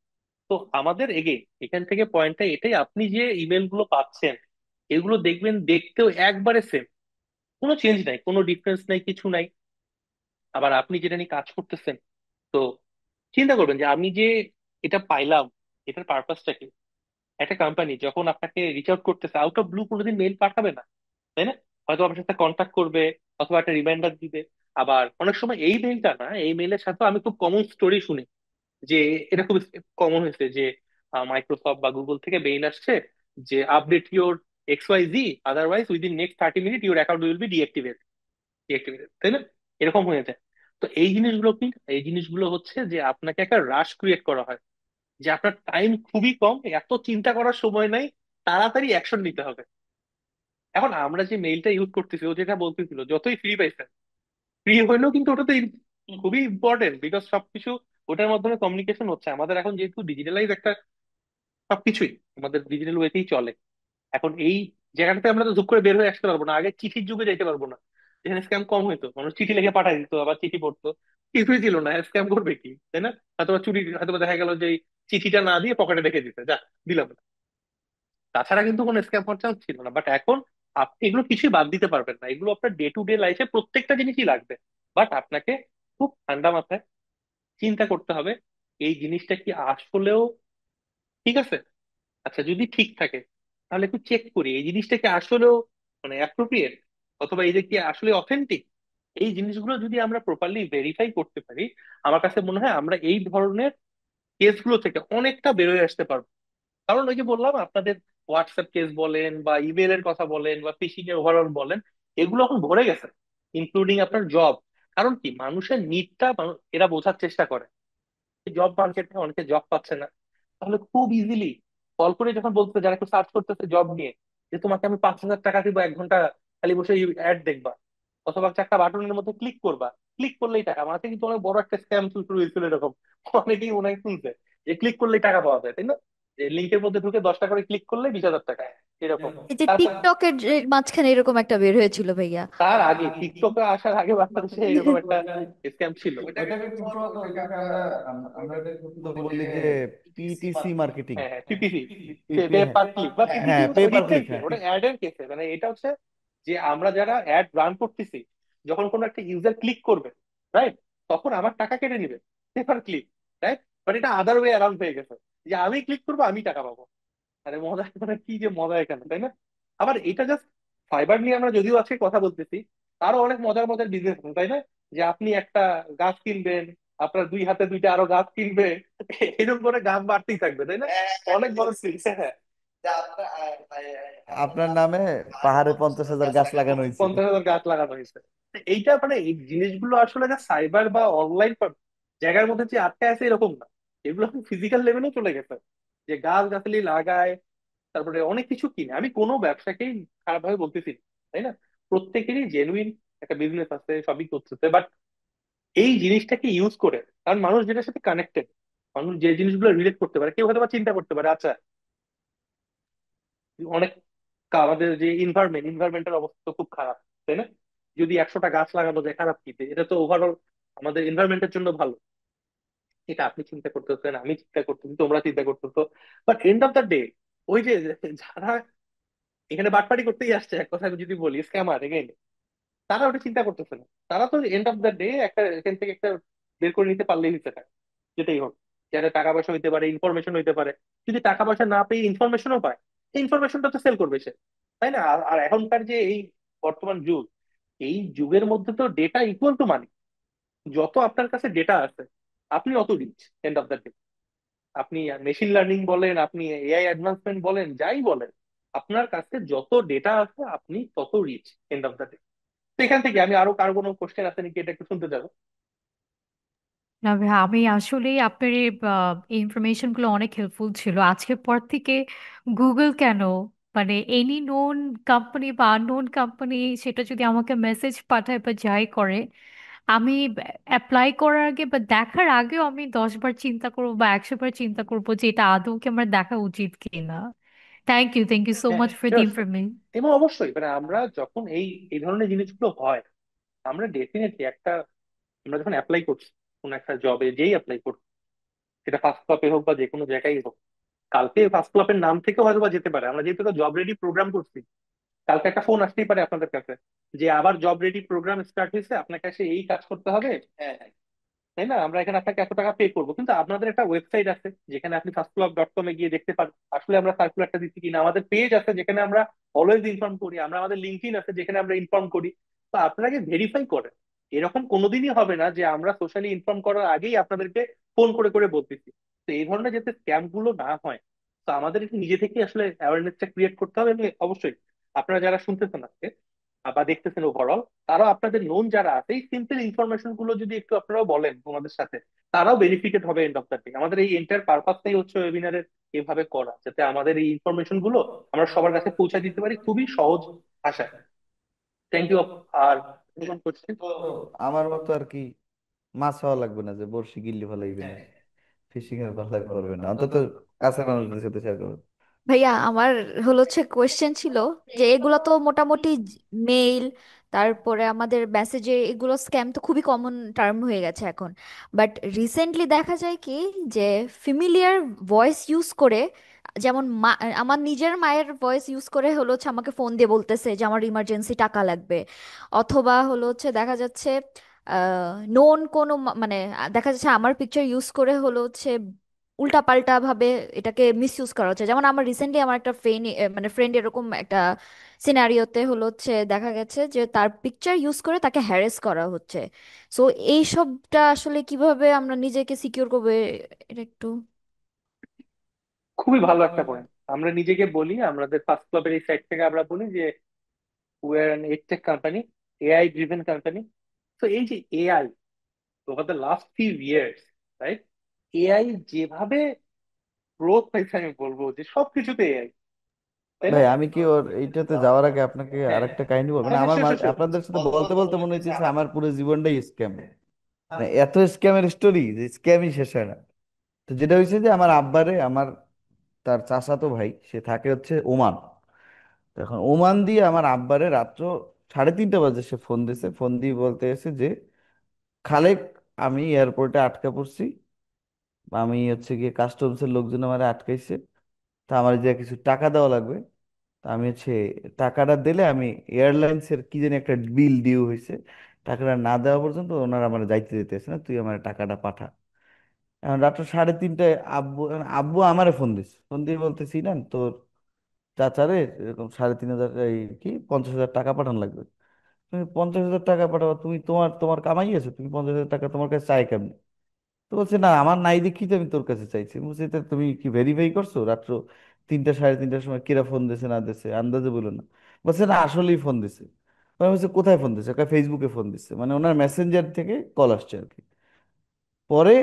তো আমাদের এখান থেকে পয়েন্টটা এটাই, আপনি যে ইমেল গুলো পাচ্ছেন এগুলো দেখবেন দেখতেও একবারে সেম, কোনো চেঞ্জ নাই, কোনো ডিফারেন্স নাই, কিছু নাই। আবার আপনি যেটা নিয়ে কাজ করতেছেন, তো চিন্তা করবেন যে আমি যে এটা পাইলাম, এটার পারপাসটা কি। একটা কোম্পানি যখন আপনাকে রিচ আউট করতেছে আউট অফ ব্লু, কোনোদিন মেইল পাঠাবে না, তাই না? হয়তো আপনার সাথে কন্ট্যাক্ট করবে, অথবা একটা রিমাইন্ডার দিবে। আবার অনেক সময় এই মেইলটা না, এই মেইলের সাথে আমি খুব কমন স্টোরি শুনি, যে এটা খুব কমন হয়েছে যে মাইক্রোসফট বা গুগল থেকে মেইল আসছে যে update your XYZ, otherwise within next 30 minute your account will B ডিএক্টিভেটেড, তাই না? এরকম হয়ে যায়। তো এই জিনিসগুলো হচ্ছে যে আপনাকে একটা রাশ ক্রিয়েট করা হয়, যে আপনার টাইম খুবই কম, এত চিন্তা করার সময় নাই, তাড়াতাড়ি অ্যাকশন নিতে হবে। এখন আমরা যে মেইলটা ইউজ করতেছি, ও যেটা বলতেছিল যতই ফ্রি পাইছেন, ফ্রি হইলেও কিন্তু ওটা তো খুবই ইম্পর্টেন্ট, বিকজ সবকিছু ওটার মাধ্যমে কমিউনিকেশন হচ্ছে আমাদের এখন, যেহেতু ডিজিটালাইজ একটা সবকিছুই, আমাদের ডিজিটাল ওয়েতেই চলে। এখন এই জায়গাটাতে আমরা তো ঝুপ করে বের হয়ে আসতে পারবো না, আগে চিঠির যুগে যাইতে পারবো না, যেখানে স্ক্যাম কম হইতো, মানুষ চিঠি লিখে পাঠাই দিত, আবার চিঠি পড়তো, কিছুই ছিল না, স্ক্যাম করবে কি, তাই না? হয়তো চুরি, হয়তো দেখা গেল যে এই চিঠিটা না দিয়ে পকেটে রেখে দিতে, যা দিলাম না। তাছাড়া কিন্তু কোনো স্ক্যাম হওয়ার চান্স ছিল না। বাট এখন আপনি এগুলো কিছুই বাদ দিতে পারবেন না, এগুলো আপনার ডে টু ডে লাইফে প্রত্যেকটা জিনিসই লাগবে। বাট আপনাকে খুব ঠান্ডা মাথায় চিন্তা করতে হবে, এই জিনিসটা কি আসলেও ঠিক আছে? আচ্ছা, যদি ঠিক থাকে তাহলে একটু চেক করি এই জিনিসটা কি আসলেও মানে অ্যাপ্রোপ্রিয়েট, অথবা এই যে কি আসলে অথেন্টিক। এই জিনিসগুলো যদি আমরা প্রপারলি ভেরিফাই করতে পারি, আমার কাছে মনে হয় আমরা এই ধরনের কেসগুলো থেকে অনেকটা বেরোয় আসতে পারবো। কারণ ওই যে বললাম, আপনাদের হোয়াটসঅ্যাপ কেস বলেন বা ইমেলের কথা বলেন বা ফিশিং এর ওভারঅল বলেন, এগুলো এখন ভরে গেছে, ইনক্লুডিং আপনার জব। কারণ কি, মানুষের নিডটা এরা বোঝার চেষ্টা করে। জব মার্কেটে অনেকে জব পাচ্ছে না, তাহলে খুব ইজিলি কল করে যখন বলতে, যারা একটু সার্চ করতেছে জব নিয়ে, যে তোমাকে আমি 5,000 টাকা দিব 1 ঘন্টা খালি বসে অ্যাড দেখবা, অথবা চারটা বাটনের মধ্যে ক্লিক করবা, ক্লিক করলেই টাকা। মাঝে কিন্তু অনেক বড় একটা স্ক্যাম শুরু হয়েছিল এরকম, অনেকেই মনে হয় শুনছে, যে ক্লিক করলেই টাকা পাওয়া যায়, তাই না? যে লিঙ্কের মধ্যে ঢুকে 10টা করে ক্লিক করলে 20,000 টাকা, এরকম। এই যে তারপর টিকটকের মাঝখানে এরকম একটা বের হয়েছিল ভাইয়া। তার আগে, টিকটকে আসার আগে বাংলাদেশে এরকম একটা স্ক্যাম ছিল। ওইটাকে প্রথমত ওইটাকে আমরা এটাকে প্রথমত বলি যে পিটিসি মার্কেটিং। হ্যাঁ, হ্যাঁ, পিপিসি, পিপি, পে হ্যাঁ। পার ক্লিক বা পিপিসি হ্যাঁ, হচ্ছে পেপার ক্লিক, রিসেন্টলি, হ্যাঁ। ওটা অ্যাড এর কেসে, মানে এটা হচ্ছে যে আমরা যারা অ্যাড রান করতেছি, যখন কোনো একটা ইউজার ক্লিক করবে, রাইট, তখন আমার টাকা কেটে নিবে, পেপার ক্লিক, রাইট। বাট এটা আদার ওয়ে অ্যারাউন্ড হয়ে গেছে, যে আমি ক্লিক করবো আমি টাকা পাবো। আরে মজা, মানে কি যে মজা এখানে, তাই না? আবার এটা জাস্ট ফাইবার নিয়ে আমরা যদিও আজকে কথা বলতেছি, তারও অনেক মজার মজার বিজনেস আছে, তাই না? যে আপনি একটা গাছ কিনবেন, আপনার 2 হাতে 2টা আরো গাছ কিনবে, এরকম করে গাছ বাড়তেই থাকবে, তাই না? অনেক বড় সিরিজ, হ্যাঁ। আপনার নামে পাহাড়ে 50,000 গাছ লাগানো হয়েছে। 50,000 গাছ লাগানো হয়েছে। তো এইটা মানে এই জিনিসগুলো আসলে যে সাইবার বা অনলাইন জায়গার মধ্যে যে আটকে আছে এরকম না, এগুলো এখন ফিজিক্যাল লেভেলেও চলে গেছে, যে গাছ গাছালি লাগায়, তারপরে অনেক কিছু কিনে। আমি কোনো ব্যবসাকেই খারাপ ভাবে বলতেছি না, তাই না? প্রত্যেকেরই জেনুইন একটা বিজনেস আছে, সবই করতেছে। বাট এই জিনিসটাকে ইউজ করে, কারণ মানুষ যেটার সাথে কানেক্টেড, মানুষ যে জিনিসগুলো রিলেট করতে পারে, কেউ হয়তো বা চিন্তা করতে পারে, আচ্ছা অনেক আমাদের যে ইনভারমেন্টের অবস্থা তো খুব খারাপ, তাই না? যদি 100টা গাছ লাগানো যায়, খারাপ কি, এটা তো ওভারঅল আমাদের এনভায়রনমেন্টের জন্য ভালো। এটা আপনি চিন্তা করতেছেন, আমি চিন্তা করতেছি, তোমরা চিন্তা করতেছো। But and of the day, ওই যে যারা এখানে বাটপারি করতেই আসছে, এক কথা যদি বলি, স্ক্যামার এগেইন, তারা ওটা চিন্তা করতেছে না। তারা তো এন্ড অফ দ্য ডে একটা এখান থেকে একটা বের করে নিতে পারলেই হচ্ছে টাকা, যেটাই হোক, যারা টাকা পয়সা হইতে পারে, ইনফরমেশন হইতে পারে। যদি টাকা পয়সা না পেয়ে ইনফরমেশনও পায়, এই ইনফরমেশনটা তো সেল করবে সে, তাই না? আর আর এখনকার যে এই বর্তমান যুগ, এই যুগের মধ্যে তো ডেটা ইকুয়াল টু মানি। যত আপনার কাছে ডেটা আছে, আপনি অত rich end of the day. আপনি মেশিন লার্নিং বলেন, আপনি এআই অ্যাডভান্সমেন্ট বলেন, যাই বলেন, আপনার কাছে যত ডেটা আছে আপনি তত rich end of the day. তো এখান থেকে আমি আরো কারো কোনো কোশ্চেন আছে নাকি, এটা একটু শুনতে যাবো। না ভাই, আমি আসলেই আপনার এই ইনফরমেশন গুলো অনেক হেল্পফুল ছিল। আজকের পর থেকে গুগল কেন, মানে এনি নোন কোম্পানি বা আননোন কোম্পানি, সেটা যদি আমাকে মেসেজ পাঠায় বা যাই করে, আমি অ্যাপ্লাই করার আগে বা দেখার আগেও আমি 10 বার চিন্তা করবো বা 100 বার চিন্তা করবো যে এটা আদৌ কি আমার দেখা উচিত কিনা। থ্যাংক ইউ সো হ্যাঁ, much for the sure. Information. এবং অবশ্যই মানে আমরা যখন এই এই ধরনের জিনিসগুলো হয়, আমরা ডেফিনেটলি একটা, আমরা যখন অ্যাপ্লাই করছি কোন একটা জবে, যেই অ্যাপ্লাই করছি, সেটা ফার্স্ট ক্লাবে হোক বা যে কোনো জায়গায় হোক, কালকে ফার্স্ট ক্লাবের নাম থেকেও হয়তো বা যেতে পারে। আমরা যেহেতু জব রেডি প্রোগ্রাম করছি, কালকে একটা ফোন আসতেই পারে আপনাদের কাছে, যে আবার জব রেডি প্রোগ্রাম স্টার্ট হয়েছে, আপনাকে এসে এই কাজ করতে হবে, তাই না? আমরা এখানে আপনাকে এত টাকা পে করবো, কিন্তু আপনাদের একটা ওয়েবসাইট আছে যেখানে আপনি ফার্স্টক্লাব.কম গিয়ে দেখতে পারেন আসলে আমরা সার্কুলারটা দিচ্ছি কিনা। আমাদের পেজ আছে যেখানে আমরা অলওয়েজ ইনফর্ম করি, আমরা আমাদের লিঙ্কডইন আছে যেখানে আমরা ইনফর্ম করি। তো আপনাকে ভেরিফাই করেন। এরকম কোনোদিনই হবে না যে আমরা সোশ্যালি ইনফর্ম করার আগেই আপনাদেরকে ফোন করে করে বলতেছি। তো এই ধরনের যাতে স্ক্যাম গুলো না হয়, তো আমাদের একটু নিজে থেকে আসলে অ্যাওয়ারনেসটা ক্রিয়েট করতে হবে। এবং অবশ্যই আপনারা যারা শুনতেছেন আজকে বা দেখতেছেন ওভারঅল, তারাও আপনাদের নোন যারা আছে, এই সিম্পল ইনফরমেশন গুলো যদি একটু আপনারাও বলেন তোমাদের সাথে, তারাও বেনিফিটেড হবে এন্ড অফ দ্য ডে। আমাদের এই এন্টার পারপাসটাই হচ্ছে ওয়েবিনারের এভাবে করা, যাতে আমাদের এই ইনফরমেশন গুলো আমরা সবার কাছে পৌঁছে দিতে পারি খুবই সহজ ভাষায়। Thank you. আর কোশ্চেন? তো আমার মতো আর কি, মাছ হওয়া লাগবে না যে বড়শি গিল্লি ফেলাইবে না, ফিশিং এর পাল্লায় পড়বে না, অন্তত কাছের মানুষদের সাথে শেয়ার করবে। ভাইয়া আমার হচ্ছে কোয়েশ্চেন ছিল যে এগুলো তো মোটামুটি মেইল, তারপরে আমাদের মেসেজে এগুলো স্ক্যাম তো খুবই কমন টার্ম হয়ে গেছে এখন। বাট রিসেন্টলি দেখা যায় কি যে ফ্যামিলিয়ার ভয়েস ইউজ করে, যেমন আমার নিজের মায়ের ভয়েস ইউজ করে হচ্ছে আমাকে ফোন দিয়ে বলতেছে যে আমার ইমার্জেন্সি টাকা লাগবে। অথবা হচ্ছে দেখা যাচ্ছে নোন কোনো মানে দেখা যাচ্ছে আমার পিকচার ইউজ করে হচ্ছে উল্টাপাল্টা ভাবে এটাকে মিসইউজ করা হচ্ছে। যেমন আমার রিসেন্টলি আমার একটা ফ্রেন্ড, মানে ফ্রেন্ড এরকম একটা সিনারিওতে হচ্ছে দেখা গেছে যে তার পিকচার ইউজ করে তাকে হ্যারেস করা হচ্ছে। সো এই সবটা আসলে কিভাবে আমরা নিজেকে সিকিউর করবো, এটা একটু। খুবই ভালো একটা পয়েন্ট। আমরা নিজেকে বলি, আমাদের ফার্স্ট ক্লাবের এই সাইড থেকে আমরা বলি যে we are an edtech company, AI driven company. তো এই যে AI over the last few years, right, AI যেভাবে গ্রোথ পাইছে আমি বলবো যে সবকিছুতে এআই, তাই না? ভাই আমি কি ওর এইটাতে যাওয়ার আগে আপনাকে হ্যাঁ, আরেকটা কাহিনী বলবো, মানে হ্যাঁ, আমার শিওর, শিওর। আপনাদের সাথে বলতে বলতে মনে হচ্ছে আমার পুরো জীবনটাই স্ক্যাম। মানে এত স্ক্যামের স্টোরি যে স্ক্যামই শেষ হয় না। তো যেটা হয়েছে যে আমার আব্বারে আমার তার চাচাতো ভাই সে থাকে হচ্ছে ওমান। তো এখন ওমান দিয়ে আমার আব্বারে রাত্র 3:30 বাজে সে ফোন দিছে, ফোন দিয়ে বলতে এসে যে খালেক আমি এয়ারপোর্টে আটকা পড়ছি, আমি হচ্ছে গিয়ে কাস্টমসের লোকজন আমার আটকাইছে, তা আমার যে কিছু টাকা দেওয়া লাগবে। তা আমি হচ্ছে টাকাটা দিলে আমি এয়ারলাইন্সের কি জানি একটা বিল ডিউ হয়েছে, টাকাটা না দেওয়া পর্যন্ত ওনারা আমার যাইতে দিতেছে না, তুই আমার টাকাটা পাঠা। এখন রাত্র 3:30টায় আব্বু আব্বু আমারে ফোন দিছে, ফোন দিয়ে বলতেছি না তোর চাচারে এরকম 3,500 এই কি 50,000 টাকা পাঠানো লাগবে। তুমি 50,000 টাকা পাঠাবো, তুমি তোমার তোমার কামাই আছে, তুমি 50,000 টাকা তোমার কাছে চাই কেমনে? তো বলছে না আমার নাই দেখি তো আমি তোর কাছে চাইছি। আমি বলছি "তা তুমি কি ভেরিফাই করছো রাত্র 3টা 3:30টার সময় কিরা ফোন দিছে না দিছে আন্দাজে বলো না"? বলছে না আসলেই ফোন দিছে। আমি বলছি কোথায় ফোন দিছে? ফেসবুকে ফোন দিছে, মানে ওনার মেসেঞ্জার থেকে কল আসছে আর কি। পরে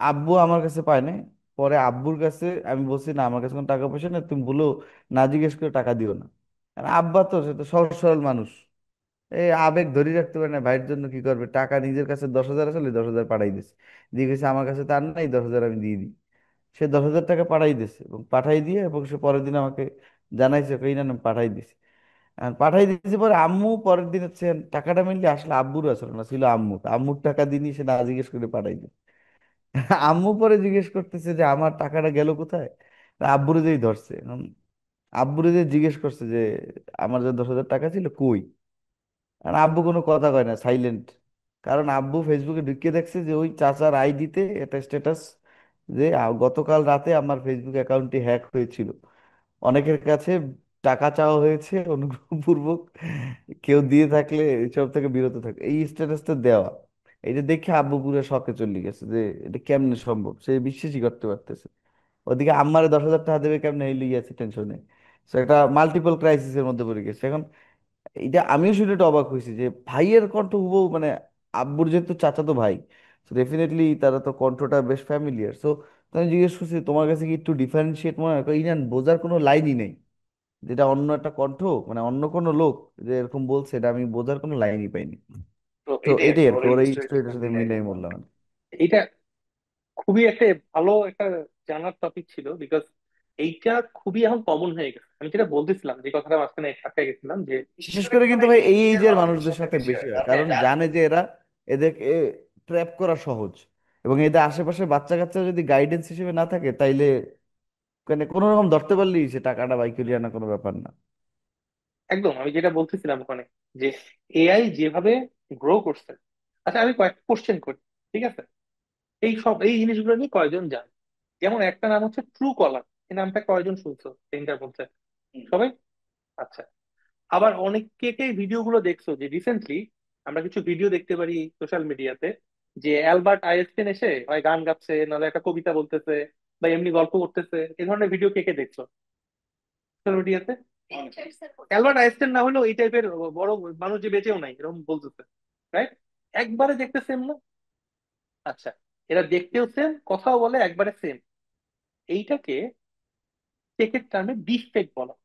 আব্বু আমার কাছে পায় নাই। পরে আব্বুর কাছে আমি বলছি না আমার কাছে কোনো টাকা পয়সা নেই, তুমি বলো না জিজ্ঞেস করে টাকা দিও না। আর আব্বা তো সে তো সহজ সরল মানুষ, এই আবেগ ধরে রাখতে পারে না, ভাইয়ের জন্য কি করবে, টাকা নিজের কাছে 10,000 আসলে 10,000 পাঠাই দিছে। দিয়ে গেছে আমার কাছে তার নাই, 10,000 আমি দিয়ে দিই। সে 10,000 টাকা পাঠাই দিছে এবং পাঠাই দিয়ে এবং সে পরের দিন আমাকে জানাইছে কই না আমি পাঠাই দিছি। আর পাঠাই দিয়েছে পরে আম্মু পরের দিন হচ্ছে টাকাটা মিললে আসলে আব্বুর আসলে না ছিল আম্মু, আম্মুর টাকা দিনই সে না জিজ্ঞেস করে পাঠাই দিছে। আম্মু পরে জিজ্ঞেস করতেছে যে আমার টাকাটা গেল কোথায়। তা আব্বুরে যেই ধরছে এখন, আব্বুরে যে জিজ্ঞেস করছে যে আমার যে 10,000 টাকা ছিল কই। আর আব্বু কোনো কথা কয় না, সাইলেন্ট। কারণ আব্বু ফেসবুকে ঢুকিয়ে দেখছে যে ওই চাচার আইডিতে একটা স্ট্যাটাস যে গতকাল রাতে আমার ফেসবুক অ্যাকাউন্টটি হ্যাক হয়েছিল, অনেকের কাছে টাকা চাওয়া হয়েছে, অনুগ্রহপূর্বক কেউ দিয়ে থাকলে এসব থেকে বিরত থাকে, এই স্ট্যাটাসটা দেওয়া। এটা দেখে আব্বু পুরো শকে চলে গেছে যে এটা কেমনে সম্ভব, সে বিশ্বাসই করতে পারতেছে। ওদিকে আম্মারে 10,000 টাকা দেবে কেমনে, এই লিগে আছে টেনশনে। সো একটা মাল্টিপল ক্রাইসিসের মধ্যে পড়ে গেছে এখন। এটা আমিও শুনে একটু অবাক হয়েছি যে ভাইয়ের কণ্ঠ হুবহু, মানে আব্বুর যেহেতু চাচাতো ভাই, ডেফিনেটলি তারা তো কণ্ঠটা বেশ ফ্যামিলিয়ার। সো আমি জিজ্ঞেস করছি তোমার কাছে কি একটু ডিফারেন্সিয়েট মনে হয়? কয়, ইনান বোঝার কোনো লাইনই নেই, যেটা অন্য একটা কণ্ঠ, মানে অন্য কোনো লোক যে এরকম বলছে এটা আমি বোঝার কোনো লাইনই পাইনি। তো তো এটাই আর এটাই কি আর কি ওর এই ওর এই স্টোরিটার স্টোরিটার সাথে সাথে মিলাই মিলাই বললাম। বললাম আর কি। এটা খুবই একটা ভালো একটা জানার টপিক ছিল, বিকজ এইটা খুবই এখন কমন হয়ে গেছে। আমি যেটা বলতেছিলাম, যে কথাটা মাঝখানে আটকে গেছিলাম, যে বিশেষ বিশেষ করে করে কিন্তু কিন্তু ভাই ভাই এই এই এজের এজের মানুষদের মানুষদের সাথে সাথে বেশি বেশি হয়, হয়, কারণ কারণ জানে যে এরা এদেরকে ট্র্যাপ করা সহজ। এবং এদের আশেপাশে বাচ্চা কাচ্চা যদি গাইডেন্স হিসেবে না থাকে তাইলে মানে কোনো রকম ধরতে পারলেই সে টাকাটা বাইক করিয়ে আনা কোনো ব্যাপার না। একদম আমি যেটা বলতেছিলাম ওখানে, যে এআই যেভাবে গ্রো করছে। আচ্ছা আমি কয়েকটা কোশ্চেন করি, ঠিক আছে? এই জিনিসগুলো নিয়ে কয়জন জানে? যেমন একটা নাম হচ্ছে ট্রু কলার, এই নামটা কয়জন শুনছো তিনটার মধ্যে? সবাই? আচ্ছা। আবার অনেকেই ভিডিওগুলো দেখছো যে রিসেন্টলি আমরা কিছু ভিডিও দেখতে পারি সোশ্যাল মিডিয়াতে, যে অ্যালবার্ট আইনস্টাইন এসে হয় গান গাচ্ছে, নাহলে একটা কবিতা বলতেছে, বা এমনি গল্প করতেছে। এই ধরনের ভিডিও কে কে দেখছো সোশ্যাল মিডিয়াতে? অ্যালবার্ট আইনস্টাইন না হলেও এই টাইপের বড় মানুষ যে বেঁচেও নাই এরকম বলতেছে, রাইট? একবারে দেখতে সেম না? আচ্ছা, এরা দেখতেও সেম, কথাও বলে একবারে সেম। এইটাকে টেকের টার্মে ডিপ ফেক বলা হয়।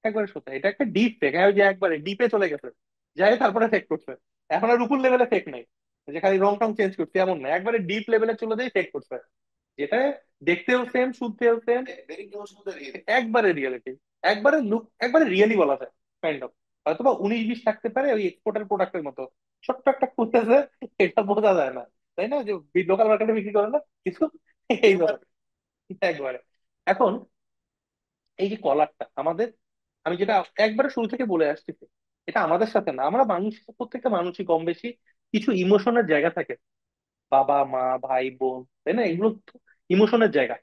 একবারে সত্যি, এটা একটা ডিপ ফেক। ওই যে একবারে ডিপে চলে গেছে, যাই তারপরে ফেক করছে। এখন আর উপর লেভেলে ফেক নাই, যে খালি রং টং চেঞ্জ করছে এমন না, একবারে ডিপ লেভেলে চলে যায় ফেক করছে। যেটা দেখতেও সেম, শুনতেও সেম, একবারে রিয়েলিটি, একবারে লুক, একবারে রিয়েলি বলা যায় কাইন্ড অফ। হয়তো বা 19-20 থাকতে পারে, ওই এক্সপোর্টের প্রোডাক্টের মতো ছোট্ট একটা খুলতেছে, এটা বোঝা যায় না, তাই না? যে লোকাল মার্কেটে বিক্রি করে না কিছু, এই ধরনের একবারে। এখন এই যে কলারটা আমাদের, আমি যেটা একবারে শুরু থেকে বলে আসছি, এটা আমাদের সাথে না, আমরা মানুষ, প্রত্যেকটা মানুষই কম বেশি কিছু ইমোশনের জায়গা থাকে, বাবা মা ভাই বোন, তাই না? এগুলো ইমোশনের জায়গা।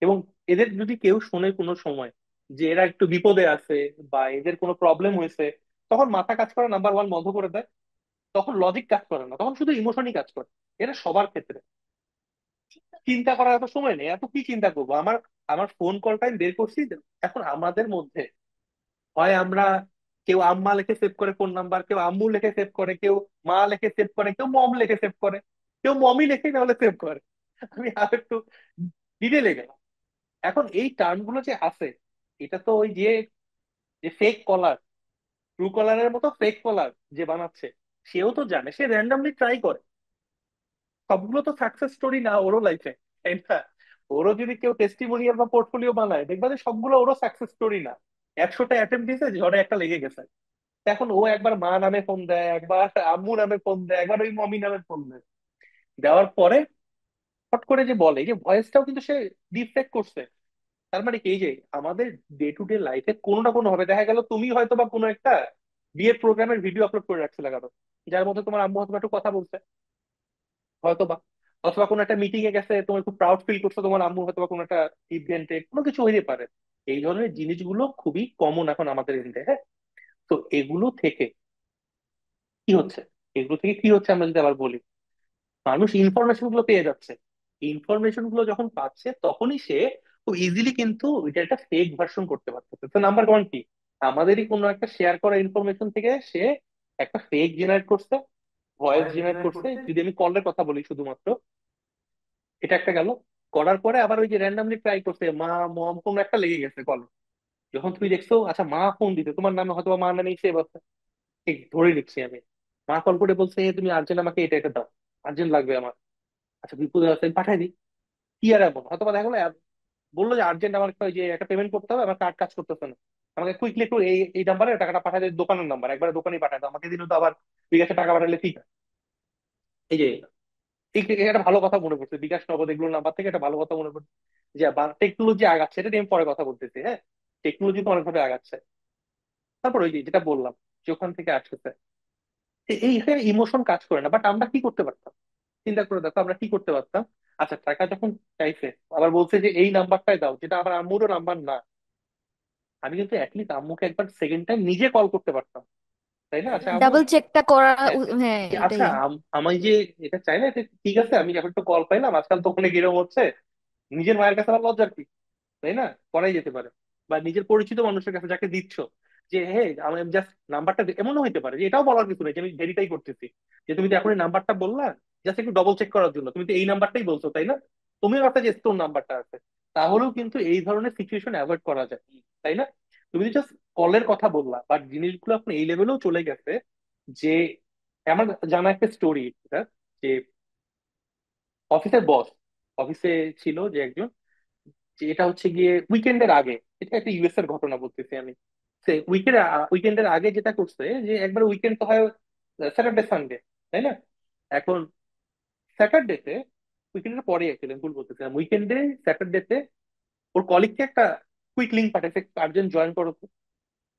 এবং এদের যদি কেউ শোনে কোনো সময় যে এরা একটু বিপদে আছে বা এদের কোনো প্রবলেম হয়েছে, তখন মাথা কাজ করা নাম্বার ওয়ান বন্ধ করে দেয়, তখন লজিক কাজ করে না, তখন শুধু ইমোশনই কাজ করে। এটা সবার ক্ষেত্রে। চিন্তা করার এত সময় নেই, এত কি চিন্তা করবো? আমার আমার ফোন কলটা আমি বের করছি। এখন আমাদের মধ্যে হয় আমরা, কেউ আম্মা লিখে সেভ করে ফোন নাম্বার, কেউ আম্মু লিখে সেভ করে, কেউ মা লিখে সেভ করে, কেউ মম লিখে সেভ করে, কেউ মমি লিখে তাহলে সেভ করে। আমি আর একটু ডিটেলে গেলাম। এখন এই টার্ম গুলো যে আছে, এটা তো ওই যে যে ফেক কলার, ট্রু কলারের মতো ফেক কলার যে বানাচ্ছে, সেও তো জানে, সে র্যান্ডামলি ট্রাই করে। সবগুলো তো সাকসেস স্টোরি না ওরও লাইফে, তাই না? ওরও যদি কেউ টেস্টিমোনিয়াল বা পোর্টফোলিও বানায়, দেখবা যে সবগুলো ওরও সাকসেস স্টোরি না। 100টা অ্যাটেম্প দিয়েছে, ঝড়ে একটা লেগে গেছে। এখন ও একবার মা নামে ফোন দেয়, একবার আম্মু নামে ফোন দেয়, একবার ওই মমি নামে ফোন দেয়, দেওয়ার পরে ফট করে যে বলে, এই যে ভয়েসটাও কিন্তু সে ডিফেক্ট করছে। তার মানে কি, এই যে আমাদের ডে টু ডে লাইফে কোনো না কোনো ভাবে দেখা গেল তুমি হয়তো বা কোনো একটা বিয়ের প্রোগ্রামের ভিডিও আপলোড করে রাখছিলে কারো, যার মধ্যে তোমার আম্মু হয়তো বা একটু কথা বলছে, হয়তো বা, অথবা কোনো একটা মিটিং এ গেছে, তোমার খুব প্রাউড ফিল করছো, তোমার আম্মু হয়তো বা কোনো একটা ইভেন্টে কোনো কিছু হইতে পারে। এই ধরনের জিনিসগুলো খুবই কমন এখন আমাদের ইন্ডিয়ায়, হ্যাঁ। তো এগুলো থেকে কি হচ্ছে, এগুলো থেকে কি হচ্ছে আমরা যদি আবার বলি, মানুষ ইনফরমেশন গুলো পেয়ে যাচ্ছে। ইনফরমেশন গুলো যখন পাচ্ছে, তখনই সে খুব ইজিলি কিন্তু এটা একটা ফেক ভার্সন করতে পারতেছে। তো নাম্বার ওয়ান কি, আমাদেরই কোনো একটা শেয়ার করা ইনফরমেশন থেকে সে একটা ফেক জেনারেট করছে, ভয়েস জেনারেট করছে। যদি আমি কলের কথা বলি শুধুমাত্র, এটা একটা গেল। করার পরে আবার ওই যে র্যান্ডামলি ট্রাই করছে, মা মম কোনো একটা লেগে গেছে কল। যখন তুমি দেখছো, আচ্ছা মা ফোন দিতে তোমার নামে, হয়তো বা মা নামেই সেভ আছে, ঠিক ধরে নিচ্ছি আমি, মা কল করে বলছে, "এ, তুমি আর্জেন্ট আমাকে এটা এটা দাও, আর্জেন্ট লাগবে আমার।" আচ্ছা বিপুল আছে, আমি পাঠাই দিই। কি আর এমন, হয়তো বা দেখা গেলো বললো যে আর্জেন্ট আমার একটা, ওই যে একটা পেমেন্ট করতে হবে, আমার কার্ড কাজ করতেছে না, আমাকে কুইকলি একটু এই এই নাম্বারে টাকাটা পাঠাই দেয়, দোকানের নাম্বার, একবারে দোকানেই পাঠায় দাও আমাকে, দিনও তো আবার বিকাশে টাকা পাঠালে ঠিক হয়। এই যে একটা ভালো কথা মনে পড়ছে, বিকাশ নগদ এগুলো নাম্বার থেকে একটা ভালো কথা মনে পড়ছে, যে টেকনোলজি আগাচ্ছে, এটা নিয়ে আমি পরে কথা বলতেছি, হ্যাঁ। টেকনোলজি তো অনেকভাবে আগাচ্ছে। তারপর ওই যে যেটা বললাম, যে ওখান থেকে আসতেছে, এইখানে ইমোশন কাজ করে না, বাট আমরা কি করতে পারতাম, চিন্তা করে দেখো আমরা কি করতে পারতাম। আচ্ছা টাকা যখন চাইছে, আবার বলছে যে এই নাম্বারটাই দাও, যেটা আমার আম্মুরও নাম্বার না, আমি কিন্তু অ্যাটলিস্ট আম্মুকে একবার সেকেন্ড টাইম নিজে কল করতে পারতাম, তাই না? আচ্ছা আম্মু, ডাবল চেকটা করা হ্যাঁ, হ্যাঁ, আচ্ছা এটাই। আমি যে এটা চাই না, এটা ঠিক আছে, আমি যখন একটু কল পাইলাম, আজকাল তো ওখানে গিরম হচ্ছে, নিজের মায়ের কাছে আমার লজ্জার কি, তাই না? করাই যেতে পারে। বা নিজের পরিচিত মানুষের কাছে যাকে দিচ্ছ, যে হে আমি জাস্ট নাম্বারটা, এমনও হইতে পারে যে এটাও বলার কিছু নেই যে আমি ভেরিফাই করতেছি, যে তুমি তো এখন এই নাম্বারটা বললা জাস্ট একটু ডবল চেক করার জন্য, তুমি তো এই নাম্বারটাই বলছো, তাই না? তুমিও একটা যে তোর নাম্বারটা আছে, তাহলেও কিন্তু এই ধরনের সিচুয়েশন অ্যাভয়েড করা যায়, তাই না? তুমি জাস্ট কলের কথা বললা, বাট জিনিসগুলো এখন এই লেভেলেও চলে গেছে যে, আমার জানা একটা স্টোরি, যে অফিসের বস, অফিসে ছিল যে একজন, যে এটা হচ্ছে গিয়ে উইকেন্ডের আগে, এটা একটা ইউএস এর ঘটনা বলতেছি আমি, সে উইকেন্ডের আগে যেটা করছে, যে একবার উইকেন্ড তো হয় স্যাটারডে সানডে, তাই না? এখন স্যাটারডেতে, উইকেন্ডের পরে অ্যাকচুয়ালি ভুল বলতেছিলাম, উইকেন্ডে স্যাটারডেতে ওর কলিগকে একটা কুইক লিঙ্ক পাঠাইছে, আর্জেন্ট জয়েন করো তো।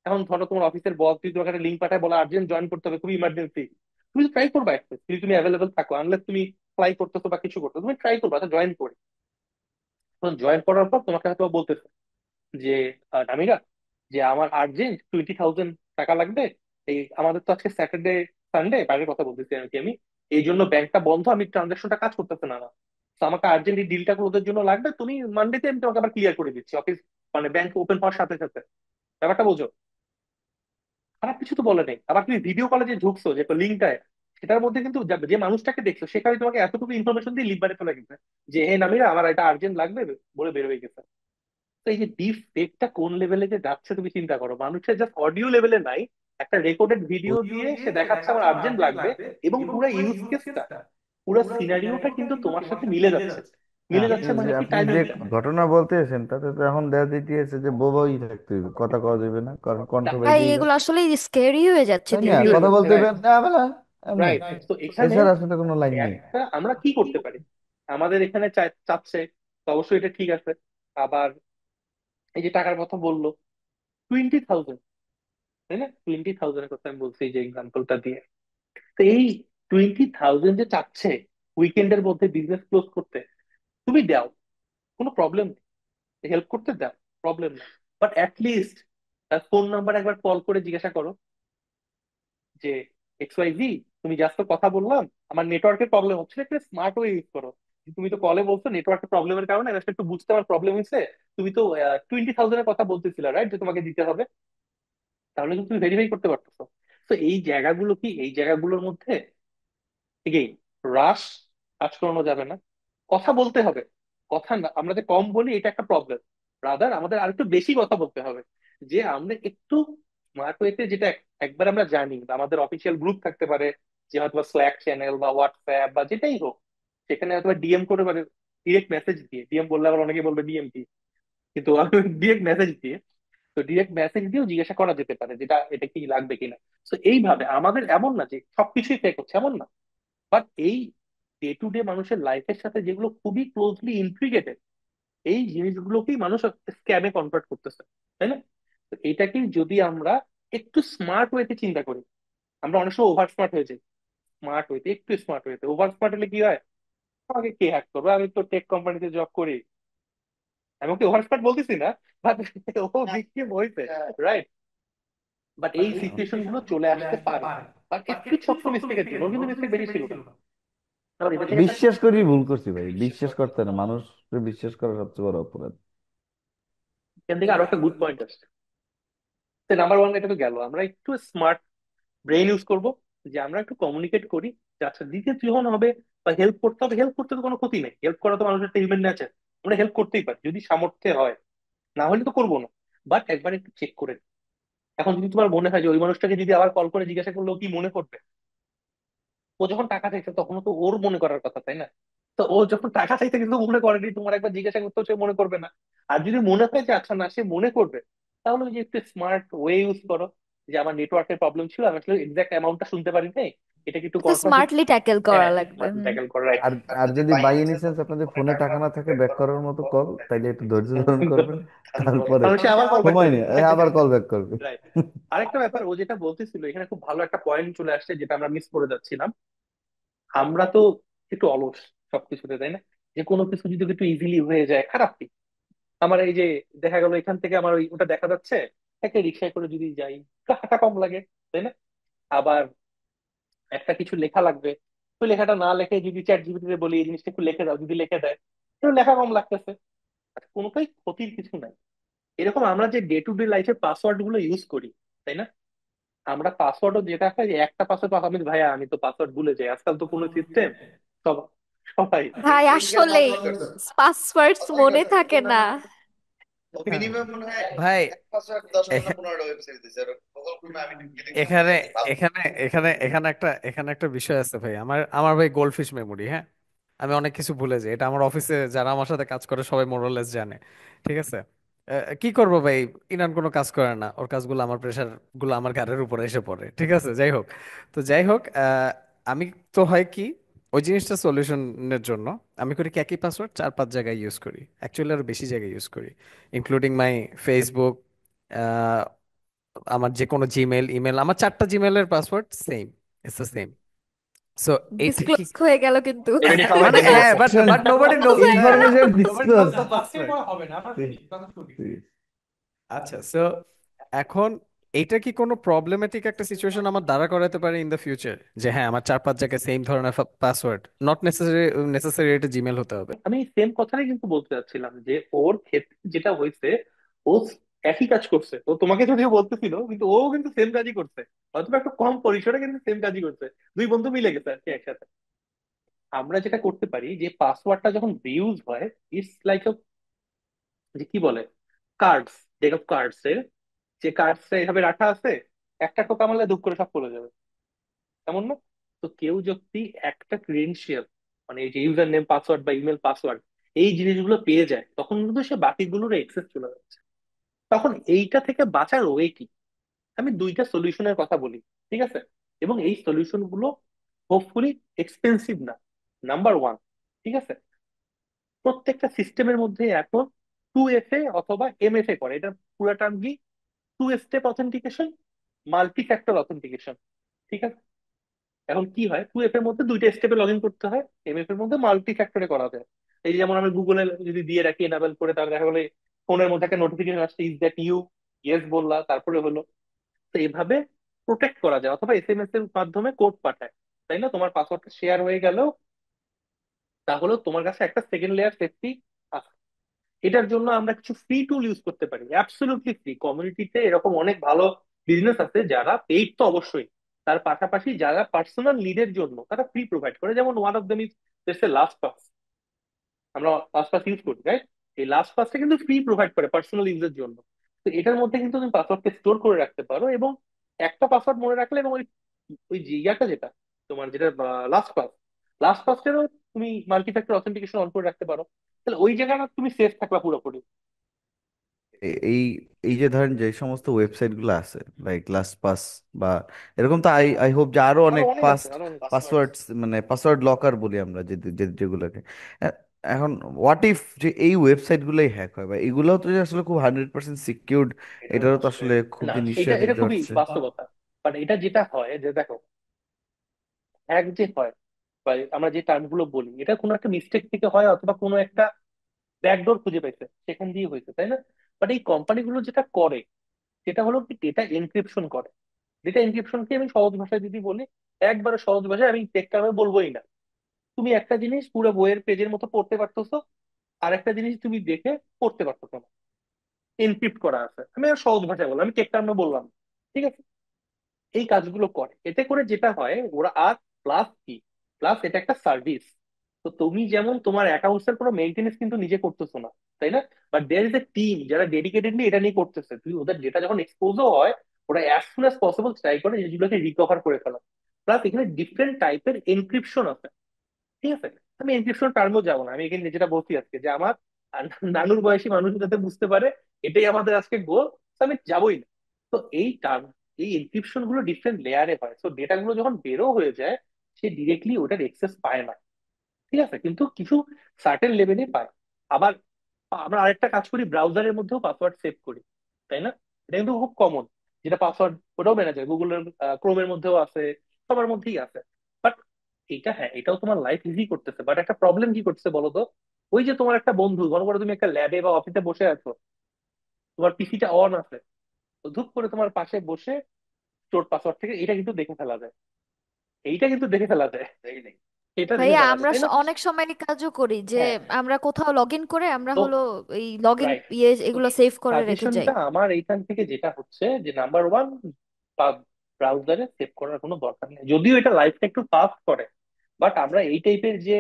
এখন ধরো তোমার অফিসের বস যদি তোমাকে একটা লিঙ্ক পাঠায়, বলে আর্জেন্ট জয়েন করতে হবে, খুবই ইমার্জেন্সি, তুমি তো ট্রাই করবা একটু, যদি তুমি অ্যাভেলেবল থাকো, আনলেস তুমি ফ্লাই করতেছো বা কিছু করতেছো, তুমি ট্রাই করবা, আচ্ছা জয়েন করি। তখন জয়েন করার পর তোমাকে হয়তো বলতেছে যে, নামিরা, যে আমার আর্জেন্ট 20,000 টাকা লাগবে, এই আমাদের তো আজকে স্যাটারডে সানডে, বাইরের কথা বলতেছি আর কি আমি, এই জন্য ব্যাংকটা বন্ধ, আমি ট্রানজাকশনটা কাজ করতেছে না না, তো আমাকে আর্জেন্ট এই ডিলটা ক্লোজের জন্য লাগবে, তুমি মানডেতে আমি তোমাকে আবার ক্লিয়ার করে দিচ্ছি, অফিস মানে ব্যাংক ওপেন হওয়ার সাথে সাথে। ব্যাপারটা বোঝো, খারাপ কিছু তো বলে নেই। আবার তুমি ভিডিও কলে যে ঢুকছো, যে লিঙ্কটায়, সেটার মধ্যে কিন্তু যে মানুষটাকে দেখছো, সেখানে তোমাকে এতটুকু ইনফরমেশন দিয়ে লিভ চলে গেছে, যে হে নামিরা আমার এটা আর্জেন্ট লাগবে, বলে বের হয়ে গেছে। তো এই যে ডিপ ফেকটা কোন লেভেলে যে যাচ্ছে তুমি চিন্তা করো, মানুষের জাস্ট অডিও লেভেলে নাই, একটা রেকর্ডেড ভিডিও দিয়ে সে দেখাচ্ছে আমার আর্জেন্ট লাগবে, এবং পুরো ইউজ কেসটা, পুরো সিনারিওটা কিন্তু তোমার সাথে মিলে যাচ্ছে। হ্যাঁ মিলে আপনি যাচ্ছে যে মানে কি আপনি টাইমে যে মিলে। ঘটনা বলতেছেন তাতে তো এখন দেখা দিতেছে যে বোবাই থাকতে হইবে, কথা কওয়া যাবে না, কারণ কণ্ঠ ভাই বাইরেই গেল, এগুলো আসলে স্কেরি হয়ে যাচ্ছে তাই না? দিন দেরি দিন। হয়ে কথা যাচ্ছে, বলতে রাইট। পারেন না বেলা এমনি, রাইট, তো এখানে এছাড়া আসলে কোনো লাইন নেই। একটা আমরা কি করতে পারি, আমাদের এখানে চাচ্ছে, তো অবশ্যই এটা ঠিক আছে। আবার এই যে টাকার কথা বললো, 20,000, তাই না? 20,000 কথা আমি বলছি যে এক্সাম্পলটা দিয়ে। তো এই 20,000 যে চাচ্ছে উইকেন্ডের মধ্যে বিজনেস ক্লোজ করতে, তুমি দাও, কোনো প্রবলেম নেই, হেল্প করতে দাও, প্রবলেম নেই। বাট লিস্ট তার ফোন নাম্বার একবার কল করে জিজ্ঞাসা করো যে XYZ, তুমি জাস্ট তো কথা বললাম, আমার নেটওয়ার্কের প্রবলেম হচ্ছে, একটা স্মার্ট ওয়ে ইউজ করো। তুমি তো কলে বলছো নেটওয়ার্কের প্রবলেমের কারণে আমি আসলে একটু বুঝতে আমার প্রবলেম হয়েছে, তুমি তো 20,000 কথা বলতেছিলে, রাইট, যে তোমাকে দিতে হবে, তাহলে কিন্তু তুমি ভেরিফাই করতে পারতেছো। তো এই জায়গাগুলো কি, এই জায়গাগুলোর মধ্যে এগেইন রাশ কাজ করানো যাবে না, কথা বলতে হবে। কথা না, আমরা যে কম বলি এটা একটা প্রবলেম, রাদার আমাদের আর একটু বেশি কথা বলতে হবে। যে আমরা একটু স্মার্ট ওয়েতে, যেটা একবার আমরা জানি, বা আমাদের অফিসিয়াল গ্রুপ থাকতে পারে, যে হয়তো স্ল্যাক চ্যানেল বা হোয়াটসঅ্যাপ বা যেটাই হোক, সেখানে হয়তো ডিএম করে, মানে ডিরেক্ট মেসেজ দিয়ে, ডিএম বললে আবার অনেকে বলবে ডিএম কি, কিন্তু ডিরেক্ট মেসেজ দিয়ে, তো ডিরেক্ট মেসেজ দিয়েও জিজ্ঞাসা করা যেতে পারে যেটা এটা কি লাগবে কিনা। তো এইভাবে আমাদের এমন না যে সবকিছুই ফেক হচ্ছে, এমন না, বাট এই ডে টু ডে মানুষের লাইফের সাথে যেগুলো খুবই ক্লোজলি ইন্ট্রিগেটেড, এই জিনিসগুলোকেই মানুষ স্ক্যামে কনভার্ট করতেছে, তাই না? তো এইটাকে যদি আমরা একটু স্মার্ট ওয়েতে চিন্তা করি, আমরা অনেক সময় ওভার স্মার্ট হয়ে যাই। স্মার্ট ওয়েতে, একটু স্মার্ট ওয়েতে, ওভার স্মার্ট হলে কি হয়, আমাকে কে হ্যাক করবে, আমি তো টেক কোম্পানিতে জব করি, আমি ওকে ওভার স্মার্ট বলতেছি না, বাট ও ভিকটিম হইছে, রাইট? বাট এই সিচুয়েশন গুলো চলে আসতে পারে, বাট একটু ছোট্ট মিস্টেকের জন্য, ওর কিন্তু মিস্টেক বেশি ছিল না, আবার এটা থেকে একটা বিশ্বাস করি ভুল করছি ভাই, বিশ্বাস করতে না, মানুষকে বিশ্বাস করা সবচেয়ে বড় অপরাধ। এখান থেকে আরো একটা গুড পয়েন্ট আসছে। নাম্বার ওয়ান এটা তো গেল, আমরা একটু স্মার্ট ব্রেন ইউজ করব, যে আমরা একটু কমিউনিকেট করি, যে আচ্ছা দ্বিতীয় যখন হবে বা হেল্প করতে হবে, হেল্প করতে তো কোনো ক্ষতি নেই, হেল্প করা তো মানুষের একটা হিউম্যান নেচার, আমরা হেল্প করতেই পারি যদি সামর্থ্যে হয়, না হলে তো করবো না। বাট একবার একটু চেক করে নিই। এখন যদি তোমার মনে হয় যে ওই মানুষটাকে যদি আবার কল করে জিজ্ঞাসা করলো কি মনে করবে, ও যখন টাকা চাইছে তখনও তো ওর মনে করার কথা, তাই না? তো ও যখন টাকা চাইতে কিন্তু মনে করেনি, তোমার একবার জিজ্ঞাসা করতে সে মনে করবে না। আর যদি মনে হয় যে আচ্ছা না সে মনে করবে, তাহলে ওই যে একটু স্মার্ট ওয়ে ইউজ করো, যে আমার নেটওয়ার্কের প্রবলেম ছিল, আমি আসলে এক্সাক্ট অ্যামাউন্টটা শুনতে পারি নাই, এটা কি একটু তো কনফার্ম। স্মার্টলি ট্যাকেল করা হ্যাঁ, লাগবে। স্মার্ট ট্যাকেল করা, রাইট। আর আর যদি বাই এনি সেন্স আপনাদের ফোনে টাকা না থাকে ব্যাক করার মতো কল, তাইলে একটু ধৈর্য ধারণ করবেন, তারপরে তাহলে সে আবার কল ব্যাক সময় করবে, নিয়ে আবার কল ব্যাক করবে। রাইট। আরেকটা ব্যাপার ও যেটা বলতেছিল, এখানে খুব ভালো একটা পয়েন্ট চলে আসছে যেটা আমরা মিস করে যাচ্ছিলাম। আমরা তো একটু অলস সবকিছুতে, তাই না? যে কোনো কিছু যদি একটু ইজিলি হয়ে যায়, খারাপ কি? আমার এই যে দেখা গেল এখান থেকে আমার ওই ওটা দেখা যাচ্ছে, একটা রিক্সায় করে যদি যাই, একটু হাঁটা কম লাগে, তাই না? আবার একটা কিছু লেখা লাগবে, তো লেখাটা না লেখে যদি চ্যাট জিপিটিতে বলি এই জিনিসটা একটু লিখে দাও, যদি লিখে দেয়, তো লেখা কম লাগতেছে, আর কোনোটাই ক্ষতির কিছু নাই। এরকম আমরা যে ডে টু ডে লাইফে পাসওয়ার্ড গুলো ইউজ করি, তাই না? আমরা পাসওয়ার্ডও যেটা হয় যে একটা পাসওয়ার্ড, আমি ভাইয়া আমি তো পাসওয়ার্ড ভুলে যাই, আজকাল তো কোনো সিস্টেম, সব সবাই ভাই আসলেই পাসওয়ার্ডস মনে থাকে না। হ্যাঁ ভাই, এখা- এখানে এখানে এখানে একটা বিষয় আছে ভাই, আমার আমার ভাই গোল্ডফিশ মেমোরি। হ্যাঁ, আমি অনেক কিছু ভুলে যাই, এটা আমার অফিসে যারা আমার সাথে কাজ করে সবাই মোরলেস জানে। ঠিক আছে, কি করবো ভাই, ইনান কোনো কাজ করে না, ওর কাজগুলো আমার প্রেশার গুলো আমার ঘাড়ের উপরে এসে পড়ে। ঠিক আছে, যাই হোক, তো যাই হোক, আমি তো হয় কি, ওই জিনিসটা সলিউশনের জন্য আমি করি কি, একই পাসওয়ার্ড 4-5 জায়গায় ইউজ করি, অ্যাকচুয়ালি আরো বেশি জায়গায় ইউজ করি, ইনক্লুডিং মাই ফেসবুক, আমার যে কোনো জিমেল, ইমেল, আমার 4টা জিমেলের password same, it's the same. So এইটা কি, ডিসক্লোজ হয়ে গেল কিন্তু। এমনি খাওয়াই মানে দিবে হ্যাঁ, এরকম। But but nobody knows the, information nobody knows disclose. The password. আচ্ছা, সো এখন এইটা কি কোনো প্রবলেমেটিক একটা সিচুয়েশন আমার দাঁড়া করাতে পারে ইন দ্য ফিউচার, যে হ্যাঁ আমার 4-5 জায়গায় সেম ধরনের পাসওয়ার্ড, নট নেসেসারি এটা জিমেল হতে হবে? আমি সেম কথাটাই কিন্তু বলতে চাচ্ছিলাম, যে ওর ক্ষেত্রে যেটা হয়েছে, ও একই কাজ করছে, ও তোমাকে যদিও বলতেছিল কিন্তু ও কিন্তু সেম কাজই করছে, হয়তো বা একটু কম পরিসরে কিন্তু সেম কাজই করছে, দুই বন্ধু মিলে গেছে আর কি একসাথে। আমরা যেটা করতে পারি, যে পাসওয়ার্ডটা যখন রিউজ হয়, ইটস লাইক যে কি বলে, কার্ডস, ডেক অফ কার্ডস এর, যে কার্ডস এভাবে রাখা আছে, একটা টোকা মারলে ধুপ করে সব পড়ে যাবে, এমন না? তো কেউ যদি একটা ক্রেডেনশিয়াল, মানে এই যে ইউজার নেম পাসওয়ার্ড বা ইমেল পাসওয়ার্ড, এই জিনিসগুলো পেয়ে যায়, তখন কিন্তু সে বাকিগুলোর এক্সেস চলে যাচ্ছে। তখন এইটা থেকে বাঁচার ওয়ে কি? আমি দুইটা সলিউশনের কথা বলি, ঠিক আছে? এবং এই সলিউশন গুলো হোপফুলি এক্সপেন্সিভ না। নাম্বার ওয়ান, ঠিক আছে, প্রত্যেকটা সিস্টেমের মধ্যে এখন 2FA অথবা MFA করে, এটা পুরো টার্ম কি, 2 step authentication, multi factor authentication, ঠিক আছে? এখন কি হয়, 2FA এর মধ্যে দুইটা স্টেপে লগ ইন করতে হয়, MFA এর মধ্যে মাল্টি ফ্যাক্টরে করা যায়। এই যে যেমন আমি গুগলে যদি দিয়ে রাখি এনাবেল করে, তাহলে দেখা গেলো ফোনের মধ্যে একটা নোটিফিকেশন আসছে, ইজ দ্যাট ইউ, ইয়েস বললা, তারপরে হলো। তো এভাবে প্রোটেক্ট করা যায়, অথবা SMS এর মাধ্যমে কোড পাঠায়, তাই না? তোমার পাসওয়ার্ডটা শেয়ার হয়ে গেল, তাহলেও তোমার কাছে একটা সেকেন্ড লেয়ার সেফটি আছে। এটার জন্য আমরা কিছু ফ্রি টুল ইউজ করতে পারি, অ্যাবসলিউটলি ফ্রি। কমিউনিটিতে এরকম অনেক ভালো বিজনেস আছে যারা পেইড তো অবশ্যই, তার পাশাপাশি যারা পার্সোনাল নিডের জন্য তারা ফ্রি প্রোভাইড করে। যেমন one of them is last pass. আমরা লাস্ট পাস ইউজ করি, রাইট? এই লাস্ট পাসটা কিন্তু ফ্রি প্রোভাইড করে পার্সোনাল ইউজের জন্য। তো এটার মধ্যে কিন্তু তুমি পাসওয়ার্ডকে স্টোর করে রাখতে পারো, এবং একটা পাসওয়ার্ড মনে রাখলে, এবং ওই ওই যে ইয়াটা যেটা তোমার যেটা লাস্ট পাসেরও তুমি মাল্টি ফ্যাক্টর অথেন্টিকেশন অন করে রাখতে পারো। তাহলে ওই জায়গাটা তুমি সেফ থাকলা পুরোপুরি। এই এই যে ধরেন যে সমস্ত ওয়েবসাইট গুলো আছে, লাইক লাস্ট পাস বা এরকম, তো আই আই হোপ যে আরো আরো অনেক অনেক আছে, আরো অনেক আছে। পাসওয়ার্ড, মানে পাসওয়ার্ড লকার বলি আমরা যেগুলোকে। এখন হোয়াট ইফ যে এই ওয়েবসাইট গুলোই হ্যাক হয়, বা এগুলো তো যে আসলে খুব 100% সিকিউরড, এটারও তো আসলে না, খুবই এটা নিশ্চয়তা এটা দিতে খুবই পারছে। বাস্তবতা। বাট এটা যেটা হয় যে দেখো, হ্যাক যে হয় বা আমরা যে টার্ম গুলো বলি, এটা কোনো একটা মিস্টেক থেকে হয়, অথবা কোনো একটা ব্যাকডোর খুঁজে পাইছে সেখান দিয়ে হয়েছে, তাই না? বাট এই কোম্পানিগুলো যেটা করে সেটা হলো কি, ডেটা এনক্রিপশন করে। ডেটা এনক্রিপশনকে আমি সহজ ভাষায় যদি বলি, একবারে সহজ ভাষায়, আমি টেক টার্মে বলবোই না। তুমি একটা জিনিস পুরো বইয়ের পেজের মতো পড়তে পারতেছো, আর একটা জিনিস তুমি দেখে পড়তে পারতেছো না, এনক্রিপ্ট করা আছে। আমি আর সহজ ভাষায় বললাম, আমি টেক টার্মে বললাম, ঠিক আছে? এই কাজগুলো করে, এতে করে যেটা হয় ওরা, আর প্লাস কি, প্লাস এটা একটা সার্ভিস। তো তুমি যেমন তোমার অ্যাকাউন্টস এর কোনো মেইনটেনেন্স কিন্তু নিজে করতেছো না, তাই না? But there is a team যারা ডেডিকেটেডলি এটা নিয়ে করতেছে। তুই ওদের ডেটা যখন এক্সপোজও হয়, ওরা as soon as possible try করে জিনিসগুলোকে রিকভার করে ফেলা। প্লাস এখানে ডিফারেন্ট টাইপের এনক্রিপশন আছে, ঠিক আছে? আমি এনক্রিপশন টার্মও যাবো না, আমি এখানে যেটা বলছি আজকে, যে আমার নানুর বয়সী মানুষ যাতে বুঝতে পারে এটাই আমাদের আজকে গোল, আমি যাবোই না। তো এই টার্ম, এই এনক্রিপশন গুলো ডিফারেন্ট লেয়ারে হয়, তো ডেটা গুলো যখন বেরো হয়ে যায়, সে ডিরেক্টলি ওটার এক্সেস পায় না, ঠিক আছে? কিন্তু কিছু সার্টেন লেভেলে পায়। আবার আমরা আরেকটা কাজ করি, ব্রাউজারের মধ্যেও পাসওয়ার্ড সেভ করি, তাই না? এটা কিন্তু খুব কমন, যেটা পাসওয়ার্ড ওটাও ম্যানেজ হয়, গুগলের ক্রোমের মধ্যেও আছে, সবার মধ্যেই আছে। বাট এটা, হ্যাঁ, এটাও তোমার লাইফ ইজি করতেছে, বাট একটা প্রবলেম কি করতেছে বলো তো? ওই যে তোমার একটা বন্ধু, মনে করো তুমি একটা ল্যাবে বা অফিসে বসে আছো, তোমার পিসিটা অন আছে, তো ধুপ করে তোমার পাশে বসে স্টোর পাসওয়ার্ড থেকে এটা কিন্তু দেখে ফেলা যায়, এইটা কিন্তু দেখে ফেলা যায়, এটা দেখে ভাইয়া ফেলা যায়, আমরা তাই না? অনেক সময় এই কাজও করি যে হ্যাঁ। আমরা কোথাও লগ ইন করে আমরা তো হলো এই লগ ইন রাইট। তো এগুলো সেভ করে রেখে যাই। সাজেশনটা আমার এইখান থেকে যেটা হচ্ছে, যে নাম্বার ওয়ান, ব্রাউজারে সেভ করার কোনো দরকার নেই, যদিও এটা লাইফটা একটু ফাস্ট করে। বাট আমরা এই টাইপের যে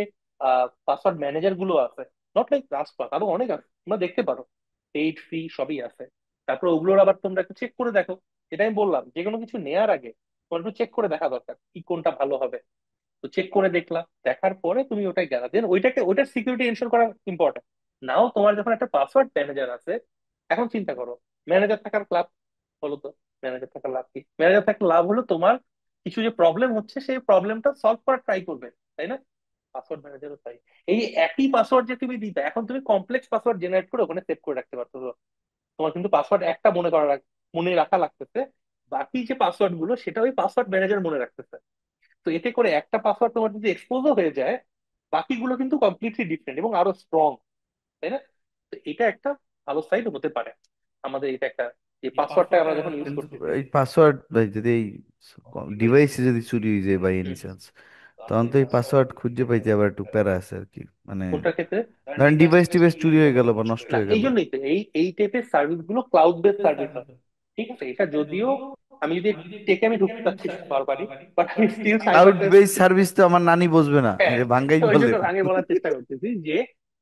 পাসওয়ার্ড ম্যানেজার গুলো আছে, নট লাইক লাস্টপাস, আরো অনেক আছে, তোমরা দেখতে পারো, পেইড ফ্রি সবই আছে। তারপর ওগুলোর আবার তোমরা একটু চেক করে দেখো। যেটা আমি বললাম, যে কোনো কিছু নেয়ার আগে তোমার একটু চেক করে দেখা দরকার, কি কোনটা ভালো হবে। তো চেক করে দেখলা, দেখার পরে তুমি ওটাই গেলা, দেন ওইটাকে, ওইটার সিকিউরিটি এনশোর করা ইম্পর্টেন্ট। নাও তোমার যখন একটা পাসওয়ার্ড ম্যানেজার আছে, এখন চিন্তা করো, ম্যানেজার থাকার লাভ, বলো তো? ম্যানেজার থাকার লাভ কি? ম্যানেজার থাকার লাভ হলো তোমার কিছু যে প্রবলেম হচ্ছে সেই প্রবলেমটা সলভ করার ট্রাই করবে, তাই না? পাসওয়ার্ড ম্যানেজারও তাই। এই একই পাসওয়ার্ড যে তুমি দিতে, এখন তুমি কমপ্লেক্স পাসওয়ার্ড জেনারেট করে ওখানে সেভ করে রাখতে পারতো। তোমার কিন্তু পাসওয়ার্ড একটা মনে রাখা লাগতেছে, বাকি যে পাসওয়ার্ড গুলো সেটা ওই পাসওয়ার্ড ম্যানেজার মনে রাখতেছে। তো এতে করে একটা পাসওয়ার্ড তোমার যদি এক্সপোজও হয়ে যায়, বাকিগুলো কিন্তু কমপ্লিটলি ডিফারেন্ট এবং আরো স্ট্রং, তাই না? তো এটা একটা ভালো সাইড হতে পারে আমাদের, এটা একটা, যে পাসওয়ার্ডটা আমরা যখন ইউজ কিন্তু করতেছি। এই পাসওয়ার্ড যদি এই ডিভাইসে যদি চুরি হয়ে যায় বাই এনি হুম। চান্স, তখন তো এই পাসওয়ার্ড খুঁজে পাইতে আবার একটু প্যারা আছে আর কি। মানে কোনটার ক্ষেত্রে? ধরেন ডিভাইস টিভাইস চুরি হয়ে গেল বা নষ্ট না, হয়ে এই গেল। জন্যই তো এই এই টাইপের সার্ভিস গুলো ক্লাউড বেসড সার্ভিস হয়, ঠিক আছে? এটা যদিও, আমি যদি টেকে আমি ঢুকতে চাচ্ছি বারবারই, বাট আমি still cyber. Cloud base service তো আমার নানি বুঝবে না, হ্যাঁ, যে ভাঙ্গাই তো ওই জন্য বলেন। আমি বলার চেষ্টা করতেছি যে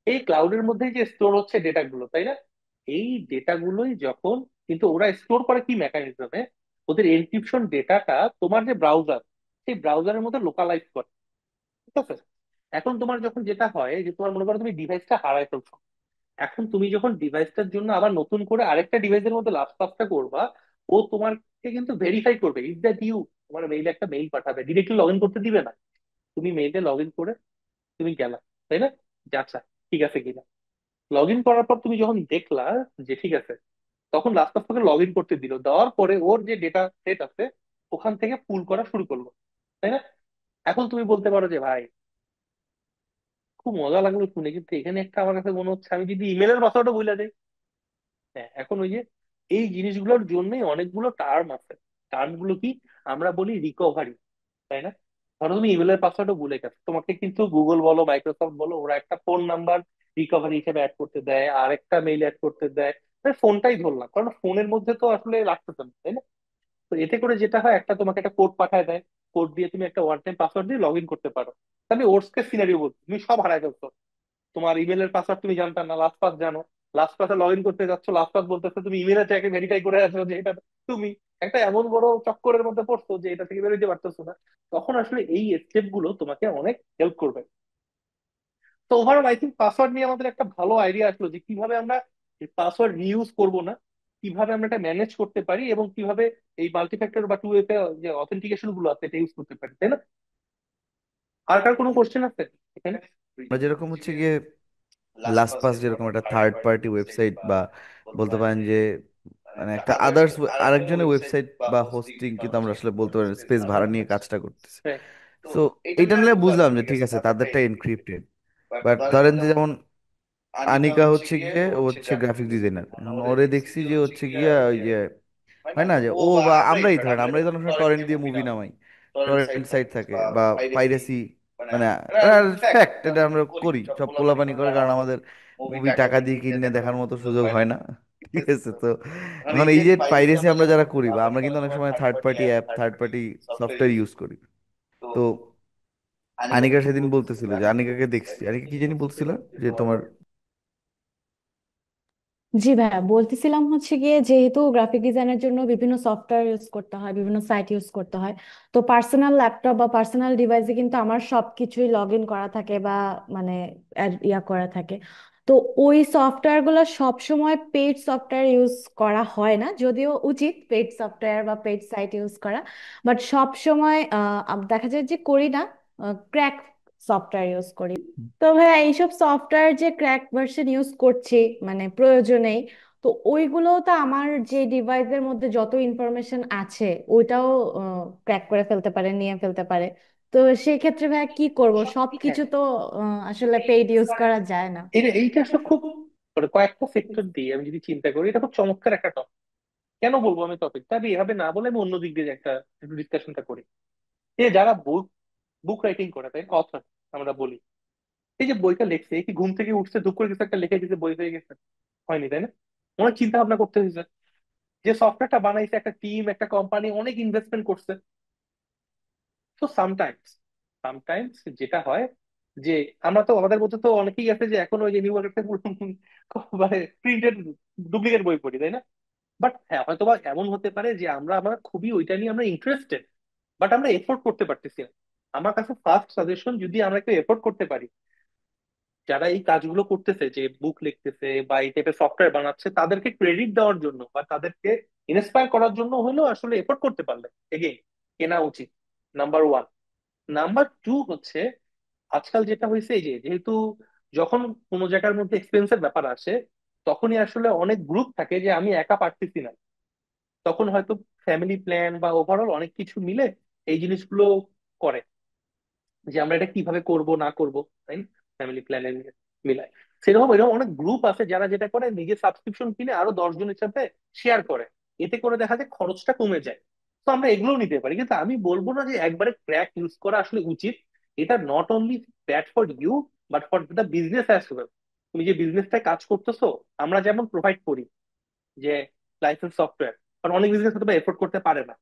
এই ক্লাউডের মধ্যে যে স্টোর হচ্ছে ডেটা গুলো, তাই না? এই ডেটা গুলোই যখন, কিন্তু ওরা স্টোর করে কি মেকানিজমে, ওদের এনক্রিপশন ডেটাটা তোমার যে ব্রাউজার, সেই ব্রাউজারের মধ্যে লোকালাইজ করে, ঠিক আছে? এখন তোমার যখন যেটা হয় যে তোমার মনে করো তুমি ডিভাইসটা হারায় ফেলছো, এখন তুমি যখন ডিভাইসটার জন্য আবার নতুন করে আরেকটা ডিভাইসের মধ্যে লাস্ট কাজটা করবা, ও তোমাকে কিন্তু ভেরিফাই করবে ইজ দ্যাট ইউ। তোমার মেইলে একটা মেইল পাঠাবে, ডিরেক্টলি লগ ইন করতে দিবে না। তুমি মেইলে লগ ইন করে তুমি গেলা, তাই না? যে আচ্ছা ঠিক আছে কিনা। লগ ইন করার পর তুমি যখন দেখলা যে ঠিক আছে, তখন লাস্ট তোমাকে লগ ইন করতে দিল, দেওয়ার পরে ওর যে ডেটা সেট আছে ওখান থেকে পুল করা শুরু করলো, তাই না? এখন তুমি বলতে পারো যে ভাই খুব মজা লাগলো শুনে, কিন্তু এখানে একটা আমার কাছে মনে হচ্ছে আমি যদি ইমেলের পাসওয়ার্ডও ভুলে যাই। হ্যাঁ, এখন ওই যে এই জিনিসগুলোর জন্যই অনেকগুলো টার্ম আছে। টার্ম গুলো কি? আমরা বলি রিকভারি, তাই না? ধরো তুমি ইমেলের পাসওয়ার্ডও ভুলে গেছো, তোমাকে কিন্তু গুগল বলো মাইক্রোসফট বলো ওরা একটা ফোন নাম্বার রিকভারি হিসেবে অ্যাড করতে দেয়, আর একটা মেইল অ্যাড করতে দেয়। ফোনটাই ধরলাম, কারণ ফোনের মধ্যে তো আসলে রাখতে না, তাই না? তো এতে করে যেটা হয়, একটা তোমাকে একটা কোড পাঠায় দেয়, কোড দিয়ে তুমি একটা ওয়ান টাইম পাসওয়ার্ড দিয়ে লগ ইন করতে পারো। আমি ওর্স কেস সিনারিও বলছি, তুমি সব হারায় ফেলছো, তোমার ইমেলের পাসওয়ার্ড তুমি জানতা না, লাস্ট পাস জানো, লাস্ট পাসে লগ ইন করতে যাচ্ছ, লাস্ট পাস বলতেছে, তুমি ইমেলের ট্যাগে ভেরিফাই করে আছো যে এটা তুমি একটা এমন বড় চক্করের মধ্যে পড়ছো যে এটা থেকে বেরোতে পারতেছো না। তখন আসলে এই স্টেপ গুলো তোমাকে অনেক হেল্প করবে। তো ওভারঅল আই থিঙ্ক পাসওয়ার্ড নিয়ে আমাদের একটা ভালো আইডিয়া আসলো যে কিভাবে আমরা পাসওয়ার্ড রিইউজ করব না, কিভাবে আমরা এটা ম্যানেজ করতে পারি, এবং কিভাবে এই মাল্টিফ্যাক্টর বা টু এফে যে অথেন্টিকেশন গুলো আছে এটা ইউজ করতে পারি, তাই না? আর কার কোনো কোশ্চেন আছে এখানে? আমরা যেরকম হচ্ছে গিয়ে লাস্ট পাস যেরকম একটা থার্ড পার্টি ওয়েবসাইট, বা বলতে পারেন যে মানে একটা আদার্স আরেকজনের ওয়েবসাইট বা হোস্টিং, কিন্তু আমরা আসলে বলতে পারি স্পেস ভাড়া নিয়ে কাজটা করতেছে। হ্যাঁ, সো এইটা নিলে বুঝলাম যে ঠিক আছে তাদেরটা এনক্রিপ্টেড, বাট ধরেন যে যেমন আনিকা হচ্ছে গিয়ে ও হচ্ছে গ্রাফিক ডিজাইনার, এখন ওরে দেখছি যে হচ্ছে গিয়ে ওই যে হয় না যে ও বা আমরাই ধরেন টরেন্ট দিয়ে মুভি নামাই, টরেন্ট সাইট থাকে বা পাইরেসি, মানে ফ্যাক্ট এটা আমরা করি, সব পোলাপানি করে, কারণ আমাদের মুভি টাকা দিয়ে কিনে দেখার মতো সুযোগ হয় না। ঠিক আছে, তো এখন এই যে পাইরেসি আমরা যারা করি, বা আমরা কিন্তু অনেক সময় third party app, third party software use করি। তো আনিকা সেদিন বলতেছিল, যে আনিকাকে দেখছি, আনিকা কি জানি বলছিল যে তোমার জি ভাইয়া, বলতেছিলাম হচ্ছে গিয়ে যেহেতু গ্রাফিক ডিজাইনের জন্য বিভিন্ন সফটওয়্যার ইউজ করতে হয়, বিভিন্ন সাইট ইউজ করতে হয়, তো পার্সোনাল ল্যাপটপ বা পার্সোনাল ডিভাইসে কিন্তু আমার সবকিছুই লগ ইন করা থাকে বা মানে ইয়া করা থাকে। তো ওই সফটওয়্যারগুলো সবসময় পেইড সফটওয়্যার ইউজ করা হয় না, যদিও উচিত পেইড সফটওয়্যার বা পেইড সাইট ইউজ করা, বাট সব সময় দেখা যায় যে করি না, ক্র্যাক সফটওয়্যার ইউজ করি। তো ভাইয়া এইসব সফটওয়্যার যে ক্র্যাক ভার্সন ইউজ করছি মানে প্রয়োজনেই, তো ওইগুলো তো আমার যে ডিভাইসের মধ্যে যত ইনফরমেশন আছে ওইটাও ক্র্যাক করে ফেলতে পারে, নিয়ে ফেলতে পারে। তো সেই ক্ষেত্রে ভাইয়া কি করব? হ্যাঁ, সবকিছু তো আসলে পেইড ইউজ করা যায় না। এইটা আসলে খুব মানে কয়েকটা সেক্টর দিয়ে আমি যদি চিন্তা করি, এটা খুব চমৎকার একটা টপিক। কেন বলবো আমি টপিকটা, আমি এভাবে না বলে আমি অন্য দিক দিয়ে একটা একটু ডিসকাশনটা করি। এই যে যারা বুক বুক রাইটিং করে, তাই অথর আমরা বলি, এই যে বইটা লিখছে, এই কি ঘুম থেকে উঠছে দুঃখ করে কিছু একটা লিখে দিতে বই হয়ে গেছে? হয়নি, তাই না? অনেক চিন্তা ভাবনা করতে হয়েছে, যে সফটওয়্যারটা বানাইছে একটা টিম, একটা কোম্পানি অনেক ইনভেস্টমেন্ট করছে। তো সামটাইমস সামটাইমস যেটা হয় যে আমরা তো আমাদের মধ্যে তো অনেকেই আছে যে এখন ওই যে নিউ মার্কেট মানে প্রিন্টেড ডুপ্লিকেট বই পড়ি, তাই না? বাট হ্যাঁ, হয়তো বা এমন হতে পারে যে আমরা খুবই ওইটা নিয়ে আমরা ইন্টারেস্টেড, বাট আমরা এফোর্ড করতে পারতেছি না। আমার কাছে ফার্স্ট সাজেশন, যদি আমরা একটু এফোর্ড করতে পারি, যারা এই কাজগুলো করতেছে, যে বুক লিখতেছে বা এই টাইপের সফটওয়্যার বানাচ্ছে, তাদেরকে ক্রেডিট দেওয়ার জন্য বা তাদেরকে ইন্সপায়ার করার জন্য হলেও আসলে এফোর্ট করতে পারলে এগেইন কেনা উচিত। Number one. নাম্বার টু হচ্ছে, আজকাল যেটা হয়েছে এই যে যেহেতু যখন কোনো জায়গার মধ্যে এক্সপেন্সের ব্যাপার আসে, তখনই আসলে অনেক গ্রুপ থাকে যে আমি একা পারতেছি না, তখন হয়তো ফ্যামিলি প্ল্যান বা ওভারঅল অনেক কিছু মিলে এই জিনিসগুলো করে, যে আমরা এটা কিভাবে করব না করব, তাই ফ্যামিলি প্ল্যানের মিলায়। সেরকম এরকম অনেক গ্রুপ আছে যারা যেটা করে, নিজে সাবস্ক্রিপশন কিনে আরো 10 জনের সাথে শেয়ার করে, এতে করে দেখা যায় খরচটা কমে যায়। তো আমরা এগুলোও নিতে পারি, কিন্তু আমি বলবো না যে একবারে ক্র্যাক ইউজ করা আসলে উচিত। এটা not only bad for you, but for the business as well. তুমি যে বিজনেসটায় কাজ করতেছো, আমরা যেমন প্রোভাইড করি যে লাইসেন্স সফটওয়্যার, কারণ অনেক বিজনেস হয়তো এফোর্ড করতে পারে না।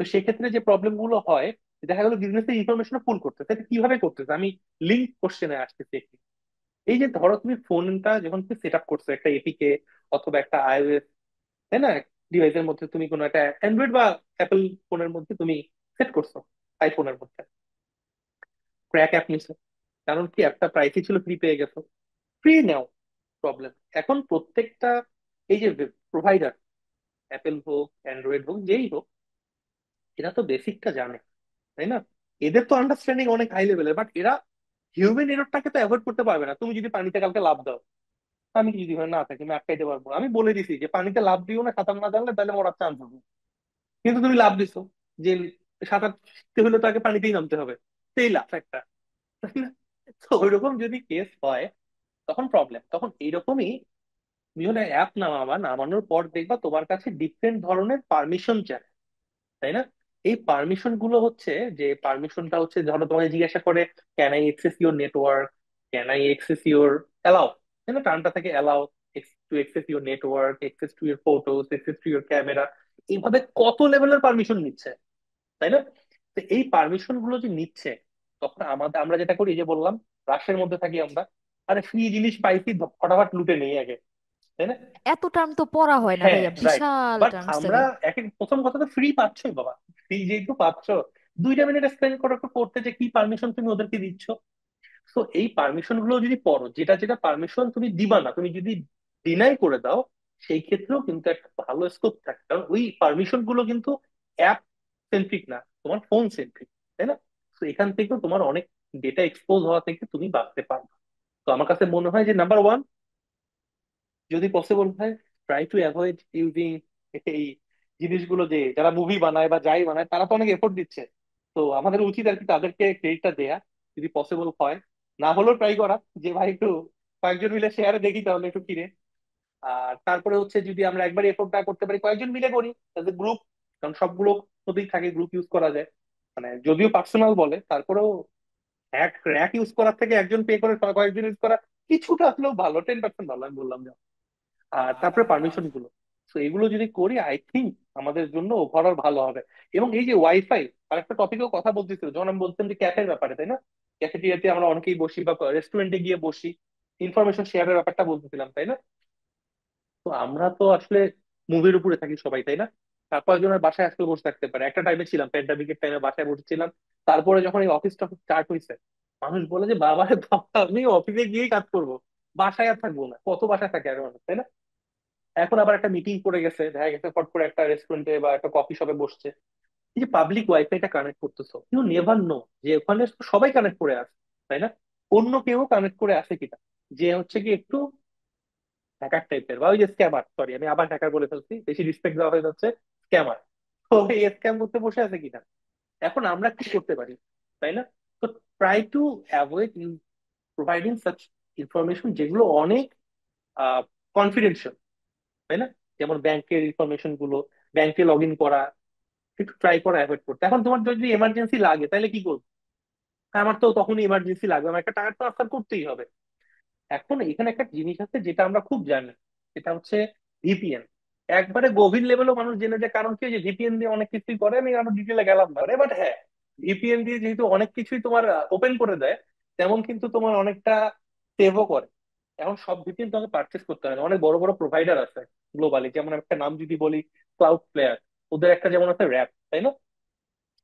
তো সেক্ষেত্রে যে প্রবলেম গুলো হয়, দেখা গেলো বিজনেসের ইনফরমেশন পুল করতেছে, এটা কিভাবে করতেছে আমি লিঙ্ক কোশ্চেনে আসতেছি একটু। এই যে ধরো তুমি ফোনটা যখন তুমি সেট আপ করছো একটা এপিকে অথবা একটা আইওএস, তাই না, ডিভাইসের মধ্যে তুমি কোনো একটা অ্যান্ড্রয়েড বা অ্যাপেল ফোনের মধ্যে তুমি সেট করছো, আইফোনের মধ্যে ক্র্যাক অ্যাপ নিছো, কারণ কি একটা প্রাইসই ছিল, ফ্রি পেয়ে গেছো, ফ্রি নাও, প্রবলেম। এখন প্রত্যেকটা এই যে প্রোভাইডার, অ্যাপেল হোক অ্যান্ড্রয়েড হোক যেই হোক, এরা তো বেসিকটা জানে, তাই না? এদের তো আন্ডারস্ট্যান্ডিং অনেক হাই লেভেলের, বাট এরা হিউম্যান এররটাকে তো অ্যাভয়েড করতে পারবে না। তুমি যদি পানিতে কালকে লাভ দাও, আমি যদি হয় না থাকি, আমি আটকাইতে পারবো না। আমি বলে দিছি যে পানিতে লাভ দিও না, সাঁতার না জানলে তাহলে মরার চান্স হবে। কিন্তু তুমি লাভ দিছো, যে সাঁতার শিখতে হলে তাকে পানিতেই নামতে হবে, সেই লাভ একটা, তাই না? তো ওইরকম যদি কেস হয় তখন প্রবলেম। তখন এইরকমই তুমি হলে অ্যাপ নামাবা, নামানোর পর দেখবা তোমার কাছে ডিফারেন্ট ধরনের পারমিশন চায়, তাই না? এই পারমিশন গুলো হচ্ছে, যে পারমিশনটা হচ্ছে ধরো তোমাকে জিজ্ঞাসা করে can I access your network, can I access your allow, তাই না? টার্মটা থেকে allow to access your network, access to your photos, access to your camera. এইভাবে কত লেভেলের পারমিশন নিচ্ছে, তাই না? তো এই পারমিশন গুলো যে নিচ্ছে, তখন আমরা যেটা করি, এই যে বললাম রাশের মধ্যে থাকি আমরা, আরে ফ্রি জিনিস পাইছি, ফটাফট লুটে নেই আগে, তাই না? এত টার্ম তো পড়া হয় না হ্যাঁ, ভাইয়া, রাইট। বিশাল বাট টার্মস আমরা থাকে। প্রথম কথা তো ফ্রি পাচ্ছই বাবা, ফ্রি যেহেতু পাচ্ছ, 2টা মিনিট স্পেন্ড করার পর পড়তে যে কি পারমিশন তুমি ওদেরকে দিচ্ছ। তো এই পারমিশন গুলো যদি পড়ো, যেটা যেটা পারমিশন তুমি দিবা না, তুমি যদি ডিনাই করে দাও, সেই ক্ষেত্রেও কিন্তু একটা ভালো স্কোপ থাকে, কারণ ওই পারমিশন গুলো কিন্তু অ্যাপ সেন্ট্রিক না, তোমার ফোন সেন্ট্রিক, তাই না? তো এখান থেকেও তোমার অনেক ডেটা এক্সপোজ হওয়া থেকে তুমি বাঁচতে পারবে। তো আমার কাছে মনে হয় যে নাম্বার ওয়ান, যদি পসিবল হয়, ট্রাই টু অ্যাভয়েড ইউজিং এই জিনিসগুলো। যে যারা মুভি বানায় বা যাই বানায় তারা তো অনেক এফোর্ট দিচ্ছে, তো আমাদের উচিত আর কি তাদেরকে ক্রেডিটটা দেয়া, যদি পসিবল হয়। না হলেও ট্রাই করা, যে ভাই একটু কয়েকজন মিলে শেয়ারে দেখি তাহলে একটু কিনে। আর তারপরে হচ্ছে যদি আমরা একবার এফোর্ট না করতে পারি, কয়েকজন মিলে করি গ্রুপ, কারণ সবগুলো মধ্যেই থাকে, গ্রুপ ইউজ করা যায়। মানে যদিও পার্সোনাল বলে, তারপরেও এক র্যাক ইউজ করার থেকে একজন পে করে কয়েকজন ইউজ করা কিছুটা হলেও ভালো, 10% ভালো, আমি বললাম। আর তারপরে পারমিশন গুলো, তো এগুলো যদি করি আই থিঙ্ক আমাদের জন্য ওভারঅল ভালো হবে। এবং এই যে ওয়াইফাই, আর একটা টপিকেও কথা বলতেছিল যখন আমি বলছিলাম যে ক্যাফের ব্যাপারে, তাই না? ক্যাফেটেরিয়াতে আমরা অনেকেই বসি বা রেস্টুরেন্টে গিয়ে বসি, ইনফরমেশন শেয়ারের ব্যাপারটা বলতেছিলাম, তাই না? তো আমরা তো আসলে মুভির উপরে থাকি সবাই, তাই না? তারপর একজনের বাসায় আজকে বসে থাকতে পারে, একটা টাইমে ছিলাম, প্যান্ডামিকের টাইমে বাসায় বসেছিলাম। তারপরে যখন এই অফিস টফিস স্টার্ট হয়েছে, মানুষ বলে যে বাবা রে বাবা, আমি অফিসে গিয়েই কাজ করবো, বাসায় আর থাকবো না। কত বাসায় থাকে আর মানুষ, তাই না? এখন আবার একটা মিটিং করে গেছে, দেখা গেছে ফট করে একটা রেস্টুরেন্টে বা একটা কফি শপে বসছে, এই যে পাবলিক ওয়াইফাইটা কানেক্ট করতেছো, ইউ নেভার নো যে ওখানে সবাই কানেক্ট করে আছে, তাই না? অন্য কেউ কানেক্ট করে আছে কিনা, যে হচ্ছে কি একটু হ্যাকার টাইপের, বা ওই যে স্ক্যামার, সরি আমি আবার হ্যাকার বলে ফেলছি, বেশি রিসপেক্ট দেওয়া হয়ে যাচ্ছে, স্ক্যামার। তো এই স্ক্যাম করতে বসে আছে কিনা, এখন আমরা কি করতে পারি, তাই না? তো try to avoid providing such information যেগুলো অনেক কনফিডেন্সিয়াল, তাই না? যেমন ব্যাংকের ইনফরমেশন গুলো, ব্যাংকে লগ ইন করা, একটু ট্রাই করা অ্যাভয়েড করতে। এখন তোমার যদি এমার্জেন্সি লাগে তাহলে কি করবো? আমার তো তখনই এমার্জেন্সি লাগবে, আমার একটা টাকা ট্রান্সফার করতেই হবে। এখন এখানে একটা জিনিস আছে যেটা আমরা খুব জানি, সেটা হচ্ছে ভিপিএন। একবারে গভীর লেভেলও মানুষ জেনে যায়, কারণ কি ওই যে ভিপিএন দিয়ে অনেক কিছুই করে, আমি আরো ডিটেলে গেলাম না, বাট হ্যাঁ, ভিপিএন দিয়ে যেহেতু অনেক কিছুই তোমার ওপেন করে দেয়, তেমন কিন্তু তোমার অনেকটা সেভও করে। এখন সব ভিপিএন তোমাকে পারচেস করতে হয় না, অনেক বড় বড় প্রোভাইডার আছে গ্লোবালি, যেমন একটা নাম যদি বলি, ক্লাউড প্লেয়ার, ওদের একটা যেমন আছে র্যাপ, তাই না?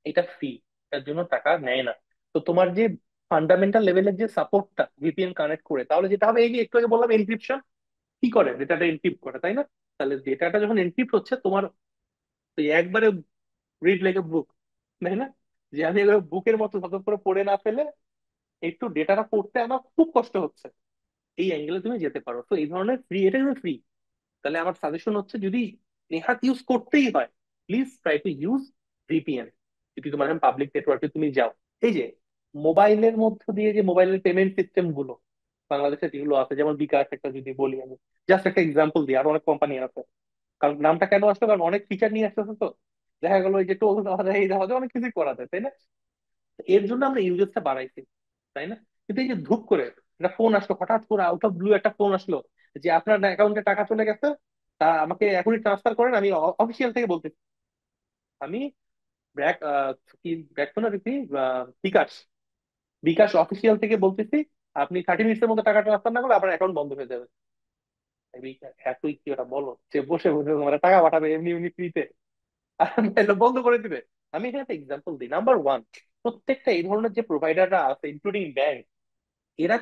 এটা ফ্রি, এটার জন্য টাকা নেয় না। তো তোমার যে ফান্ডামেন্টাল লেভেলের যে সাপোর্টটা ভিপিএন কানেক্ট করে, তাহলে যেটা হবে, এই যে একটু আগে বললাম এনক্রিপশন কি করে, ডেটাটা এনক্রিপ্ট করে, তাই না? তাহলে ডেটাটা যখন এনক্রিপ্ট হচ্ছে তোমার, ওই একবারে রিড লাইক এ বুক, তাই না? যে আমি এগুলো বুকের মতো শত করে পড়ে না ফেলে একটু ডেটাটা পড়তে আমার খুব কষ্ট হচ্ছে, এই অ্যাঙ্গেলে তুমি যেতে পারো। তো এই ধরনের ফ্রি, এটা কিন্তু ফ্রি। তাহলে আমার সাজেশন হচ্ছে, যদি নেহাত ইউজ করতেই হয়, please try to use VPN. যদি তোমার পাবলিক নেটওয়ার্কে তুমি যাও, এই যে মোবাইলের মধ্য দিয়ে যে মোবাইলের পেমেন্ট সিস্টেম গুলো বাংলাদেশে যেগুলো আছে, যেমন বিকাশ একটা যদি বলি আমি, জাস্ট একটা এক্সাম্পল দিই, আর অনেক কোম্পানি আছে। কারণ নামটা কেন আসলো, কারণ অনেক ফিচার নিয়ে আসতেছে, তো দেখা গেলো এই যে টোল দেওয়া যায়, এই দেওয়া যায়, অনেক কিছুই করা যায়, তাই না? এর জন্য আমরা ইউজেসটা বাড়াইছি, তাই না? কিন্তু এই যে ধুপ করে একটা ফোন আসলো, হঠাৎ করে আউট অফ ব্লু একটা ফোন আসলো, যে আপনার অ্যাকাউন্টে টাকা চলে গেছে, তা আমাকে এখনই ট্রান্সফার করেন, আমি অফিসিয়াল থেকে বলতেছি, আমি ব্র্যাক কি ব্র্যাক তো না রীতি, বিকাশ, বিকাশ অফিসিয়াল থেকে বলতেছি, আপনি 30 মিনিটের মধ্যে টাকা ট্রান্সফার না করলে আপনার অ্যাকাউন্ট বন্ধ হয়ে যাবে। আমি, এতই কি ওরা বলো যে বসে বসে তোমার টাকা পাঠাবে এমনি এমনি ফ্রিতে, আর নাহলে বন্ধ করে দিবে। আমি এখানে একটা এক্সাম্পল দিই। নাম্বার ওয়ান, প্রত্যেকটা এই ধরনের যে প্রোভাইডাররা আছে, ইনক্লুডিং ব্যাংক, এরা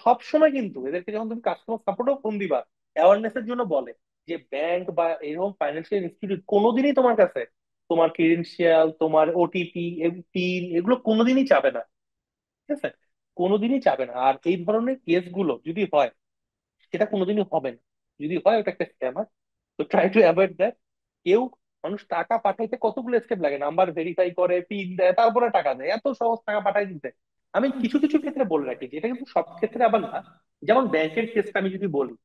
সব সময় কিন্তু এদেরকে যখন তুমি কাস্টমার সাপোর্টও ফোন দিবা অ্যাওয়ারনেস এর জন্য বলে যে ব্যাংক বা এরকম ফাইন্যান্সিয়াল ইনস্টিটিউট কোনোদিনই তোমার কাছে তোমার ক্রেডেনশিয়াল, তোমার ওটিপি, পিন এগুলো কোনোদিনই চাবে না। ঠিক আছে, কোনোদিনই চাবে না। আর এই ধরনের কেসগুলো যদি হয়, সেটা কোনোদিনই হবে না। যদি হয় ওটা একটা স্ক্যামার। তো ট্রাই টু অ্যাভয়েড দ্যাট। কেউ, মানুষ টাকা পাঠাইতে কতগুলো স্টেপ লাগে, নাম্বার ভেরিফাই করে, পিন দেয়, তারপরে টাকা দেয়, এত সহজ টাকা পাঠাই দিতে। আমি কিছু কিছু ক্ষেত্রে বলে রাখি যে এটা কিন্তু সব ক্ষেত্রে আবার না। যেমন ব্যাংকের কেসটা আমি যদি বলি,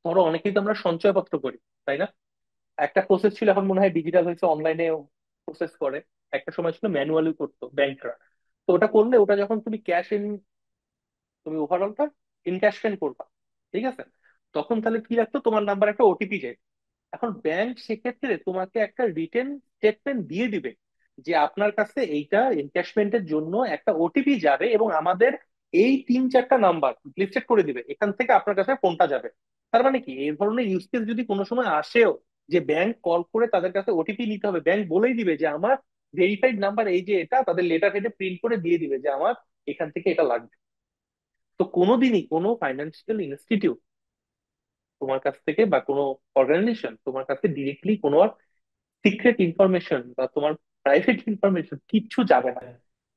ধরো অনেকেই তো আমরা সঞ্চয়পত্র করি, তাই না? একটা প্রসেস ছিল, এখন মনে হয় ডিজিটাল হয়েছে, অনলাইনে প্রসেস করে। একটা সময় ছিল ম্যানুয়ালি করতো ব্যাংকরা। তো ওটা করলে, ওটা যখন তুমি ক্যাশ ইন, তুমি ওভারঅলটা ইনক্যাশমেন্ট করবা, ঠিক আছে, তখন তাহলে কি রাখতো, তোমার নাম্বার একটা ওটিপি যায়। এখন ব্যাংক সেক্ষেত্রে তোমাকে একটা রিটেন স্টেটমেন্ট দিয়ে দিবে যে আপনার কাছে এইটা এনক্যাশমেন্টের জন্য একটা ওটিপি যাবে, এবং আমাদের এই 3-4টা নাম্বার লিস্টেড করে দিবে, এখান থেকে আপনার কাছে ফোনটা যাবে। তার মানে কি, এই ধরনের ইউজ কেস যদি কোনো সময় আসেও, যে ব্যাংক কল করে তাদের কাছে ওটিপি নিতে হবে, ব্যাংক বলেই দিবে যে আমার ভেরিফাইড নাম্বার এই যে এটা, তাদের লেটার হেডে প্রিন্ট করে দিয়ে দিবে যে আমার এখান থেকে এটা লাগবে। তো কোনোদিনই কোনো ফাইন্যান্সিয়াল ইনস্টিটিউট তোমার কাছ থেকে বা কোনো অর্গানাইজেশন তোমার কাছে ডিরেক্টলি কোনো সিক্রেট ইনফরমেশন বা তোমার প্রাইভেট ইনফরমেশন কিচ্ছু যাবে না।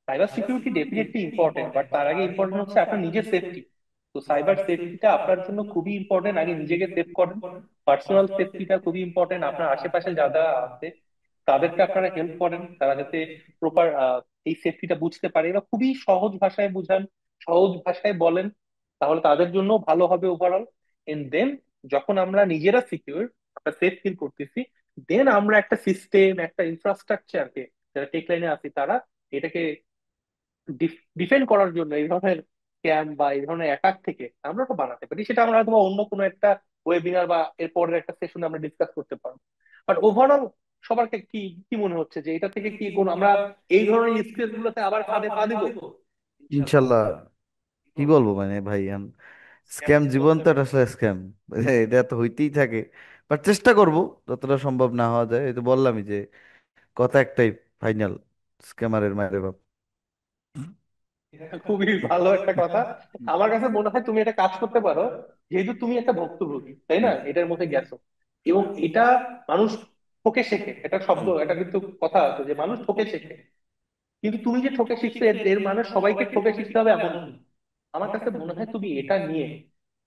Cyber security definitely important, but তার আগে ইম্পর্টেন্ট হচ্ছে আপনার নিজের সেফটি। তো সাইবার সেফটিটা আপনার জন্য খুবই ইম্পর্টেন্ট, আগে নিজেকে সেভ করেন। পার্সোনাল সেফটিটা খুবই ইম্পর্টেন্ট, আপনার আশেপাশে যারা আছে তাদেরকে আপনারা হেল্প করেন, তারা যাতে প্রপার এই সেফটিটা বুঝতে পারে, এরা খুবই সহজ ভাষায় বুঝান, সহজ ভাষায় বলেন, তাহলে তাদের জন্য ভালো হবে ওভারঅল। এন্ড দেন, যখন আমরা নিজেরা সিকিউর, আমরা সেফ ফিল করতেছি, দেন আমরা একটা সিস্টেম, একটা ইনফ্রাস্ট্রাকচারকে, যারা টেক লাইনে আছি তারা এটাকে ডিফেন্ড করার জন্য এই ধরনের স্ক্যাম বা এই ধরনের অ্যাটাক থেকে আমরা তো বানাতে পারি। সেটা আমরা হয়তো বা অন্য কোনো একটা ওয়েবিনার বা এর পরের একটা সেশনে আমরা ডিসকাস করতে পারবো। বাট ওভারঅল সবারকে কি কি মনে হচ্ছে যে এটা থেকে কি কোনো আমরা এই ধরনের স্কিল গুলোতে আবার ফাঁদে পা দিব? ইনশাল্লাহ। কি বলবো মানে ভাই, স্ক্যাম জীবন তো এটা আসলে স্ক্যাম, এটা তো হইতেই থাকে। বাট চেষ্টা করব যতটা সম্ভব না হওয়া যায়। এই তো বললামই যে কথা একটাই ফাইনাল, স্ক্যামারের মায়ের বাপ। খুবই ভালো একটা কথা। আমার কাছে মনে হয় তুমি একটা কাজ করতে পারো, যেহেতু তুমি একটা ভুক্তভোগী, তাই না, এটার মধ্যে গেছো, এবং এটা মানুষ ঠকে শেখে, এটা শব্দ, এটা কিন্তু কথা আছে যে মানুষ ঠকে শেখে। কিন্তু তুমি যে ঠকে শিখছো, এর এর মানে সবাইকে ঠকে শিখতে হবে এমন না। আমার কাছে মনে হয় তুমি এটা নিয়ে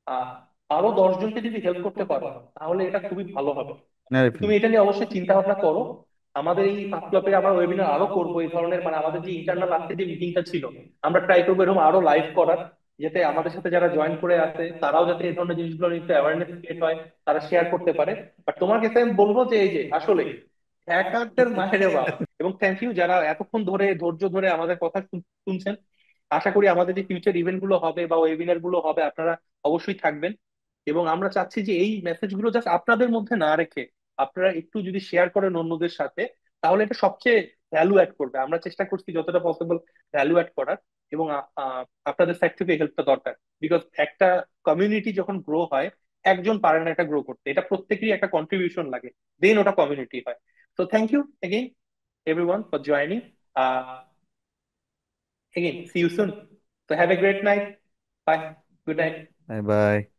আহ আরো 10 জনকে যদি হেল্প করতে পারো, তাহলে এটা খুবই ভালো হবে। না রে তুমি ফিল্ম। এটা নিয়ে অবশ্যই চিন্তা ভাবনা করো। আমাদের এই পাঁচ ক্লাবের আবার ওয়েবিনার আরো করবো এই ধরনের, মানে আমাদের যে ইন্টারনাল আজকে যে মিটিংটা ছিল, আমরা ট্রাই করবো এরকম আরো লাইভ করার, যাতে আমাদের সাথে যারা জয়েন করে আছে তারাও যাতে এই ধরনের জিনিসগুলো নিয়ে একটু অ্যাওয়ারনেস ক্রিয়েট হয়, তারা শেয়ার করতে পারে। বাট তোমার কাছে আমি বলবো যে এই যে আসলে হ্যাকারদের মায়েরে বাপ। এবং থ্যাংক ইউ যারা এতক্ষণ ধরে ধৈর্য ধরে আমাদের কথা শুনছেন। আশা করি আমাদের যে ফিউচার ইভেন্ট গুলো হবে বা ওয়েবিনার গুলো হবে, আপনারা অবশ্যই থাকবেন। এবং আমরা চাচ্ছি যে এই মেসেজগুলো জাস্ট আপনাদের মধ্যে না রেখে আপনারা একটু যদি শেয়ার করেন অন্যদের সাথে, তাহলে এটা সবচেয়ে ভ্যালু অ্যাড করবে। আমরা চেষ্টা করছি যতটা পসিবল ভ্যালু অ্যাড করার। এবং আপনাদের সাইড থেকে হেল্পটা দরকার, বিকজ একটা কমিউনিটি যখন গ্রো হয়, একজন পারে না এটা গ্রো করতে, এটা প্রত্যেকেরই একটা কন্ট্রিবিউশন লাগে, দেন ওটা কমিউনিটি হয়। তো thank you again everyone for joining. Again, see you soon. So have a great night. Bye. Good night. Bye bye.